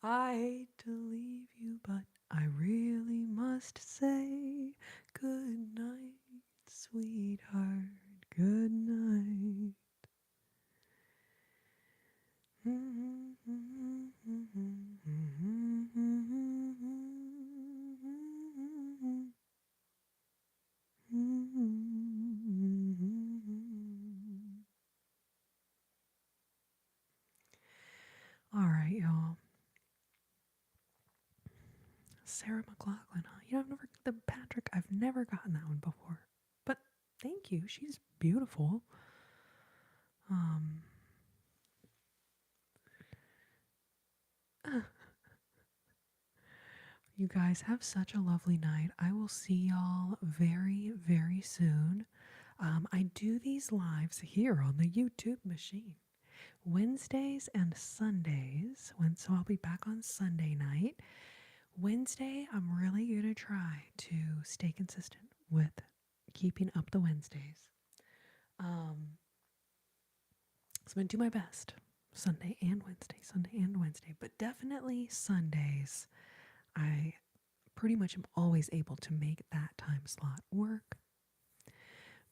I hate to leave you, but I really must say good night, sweetheart. Good night. All right, y'all. Sarah McLachlan, huh? You know, I've never gotten that one before. But thank you. She's beautiful. Um, you guys have such a lovely night. I will see y'all very, very soon. I do these lives here on the YouTube machine. Wednesdays and Sundays. So I'll be back on Sunday night. Wednesday, I'm really going to try to stay consistent with keeping up the Wednesdays. So I'm going to do my best. Sunday and Wednesday, but definitely Sundays. I pretty much am always able to make that time slot work.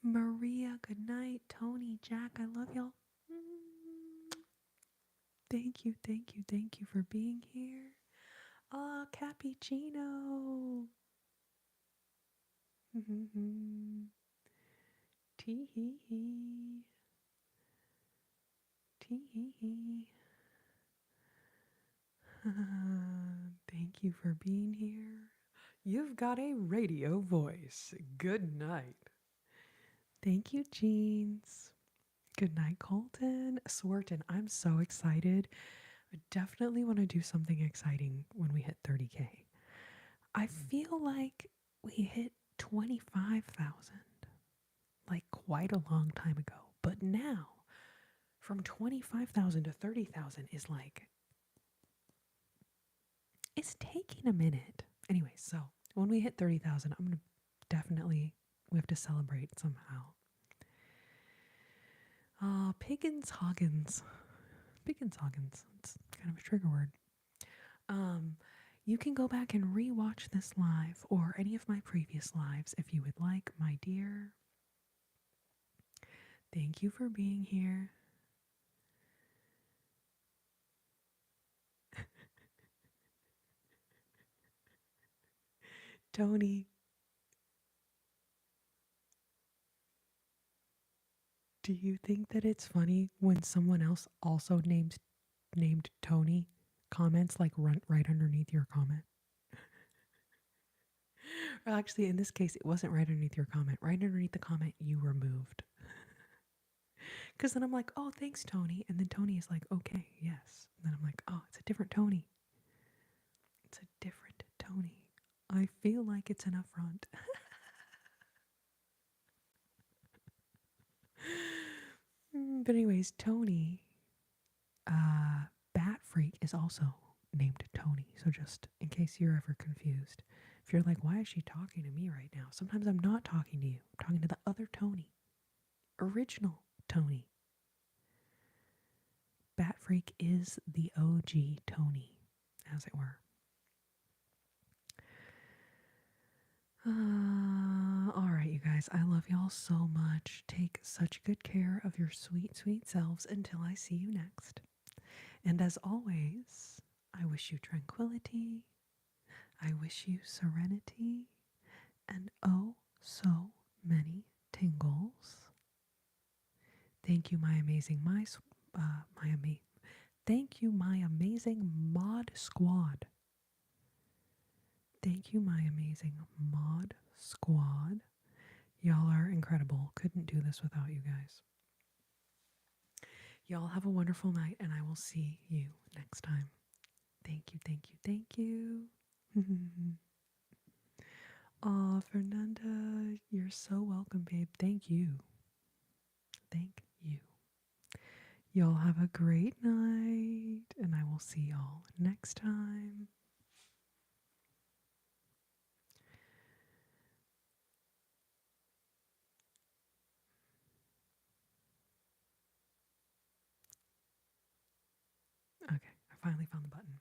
Maria, good night. Tony, Jack, I love y'all. Thank you, thank you, thank you for being here. Cappuccino. Tee hee hee. Tee hee hee. Thank you for being here. You've got a radio voice. Good night. Thank you, Jeans. Good night, Colton. Swerton, I'm so excited. I definitely want to do something exciting when we hit 30K. I feel like we hit 25,000 like quite a long time ago. But now, from 25,000 to 30,000 is like, it's taking a minute. Anyway, so when we hit 30,000, I'm going to definitely, we have to celebrate somehow. Piggins Hoggins. Piggins Hoggins. It's kind of a trigger word. You can go back and rewatch this live or any of my previous lives if you would like, my dear. Thank you for being here. Tony, do you think that it's funny when someone else also named Tony comments like right underneath your comment? Or actually, in this case, it wasn't right underneath your comment. Right underneath the comment you removed. Because then I'm like, oh, thanks, Tony. And then Tony is like, okay, yes. And then I'm like, oh, it's a different Tony. It's a different Tony. I feel like it's an affront. But anyways, Tony, Bat Freak is also named Tony. So just in case you're ever confused, if you're like, why is she talking to me right now? Sometimes I'm not talking to you. I'm talking to the other Tony, original Tony. Bat Freak is the OG Tony, as it were. All right, you guys, I love y'all so much. Take such good care of your sweet, sweet selves until I see you next. And as always, I wish you tranquility, I wish you serenity, and oh, so many tingles. Thank you, my amazing thank you, my amazing mod squad. Thank you, my amazing mod squad. Y'all are incredible. Couldn't do this without you guys. Y'all have a wonderful night, and I will see you next time. Thank you, thank you, thank you. Aw, Fernanda, you're so welcome, babe. Thank you. Thank you. Y'all have a great night, and I will see y'all next time. Okay, I finally found the button.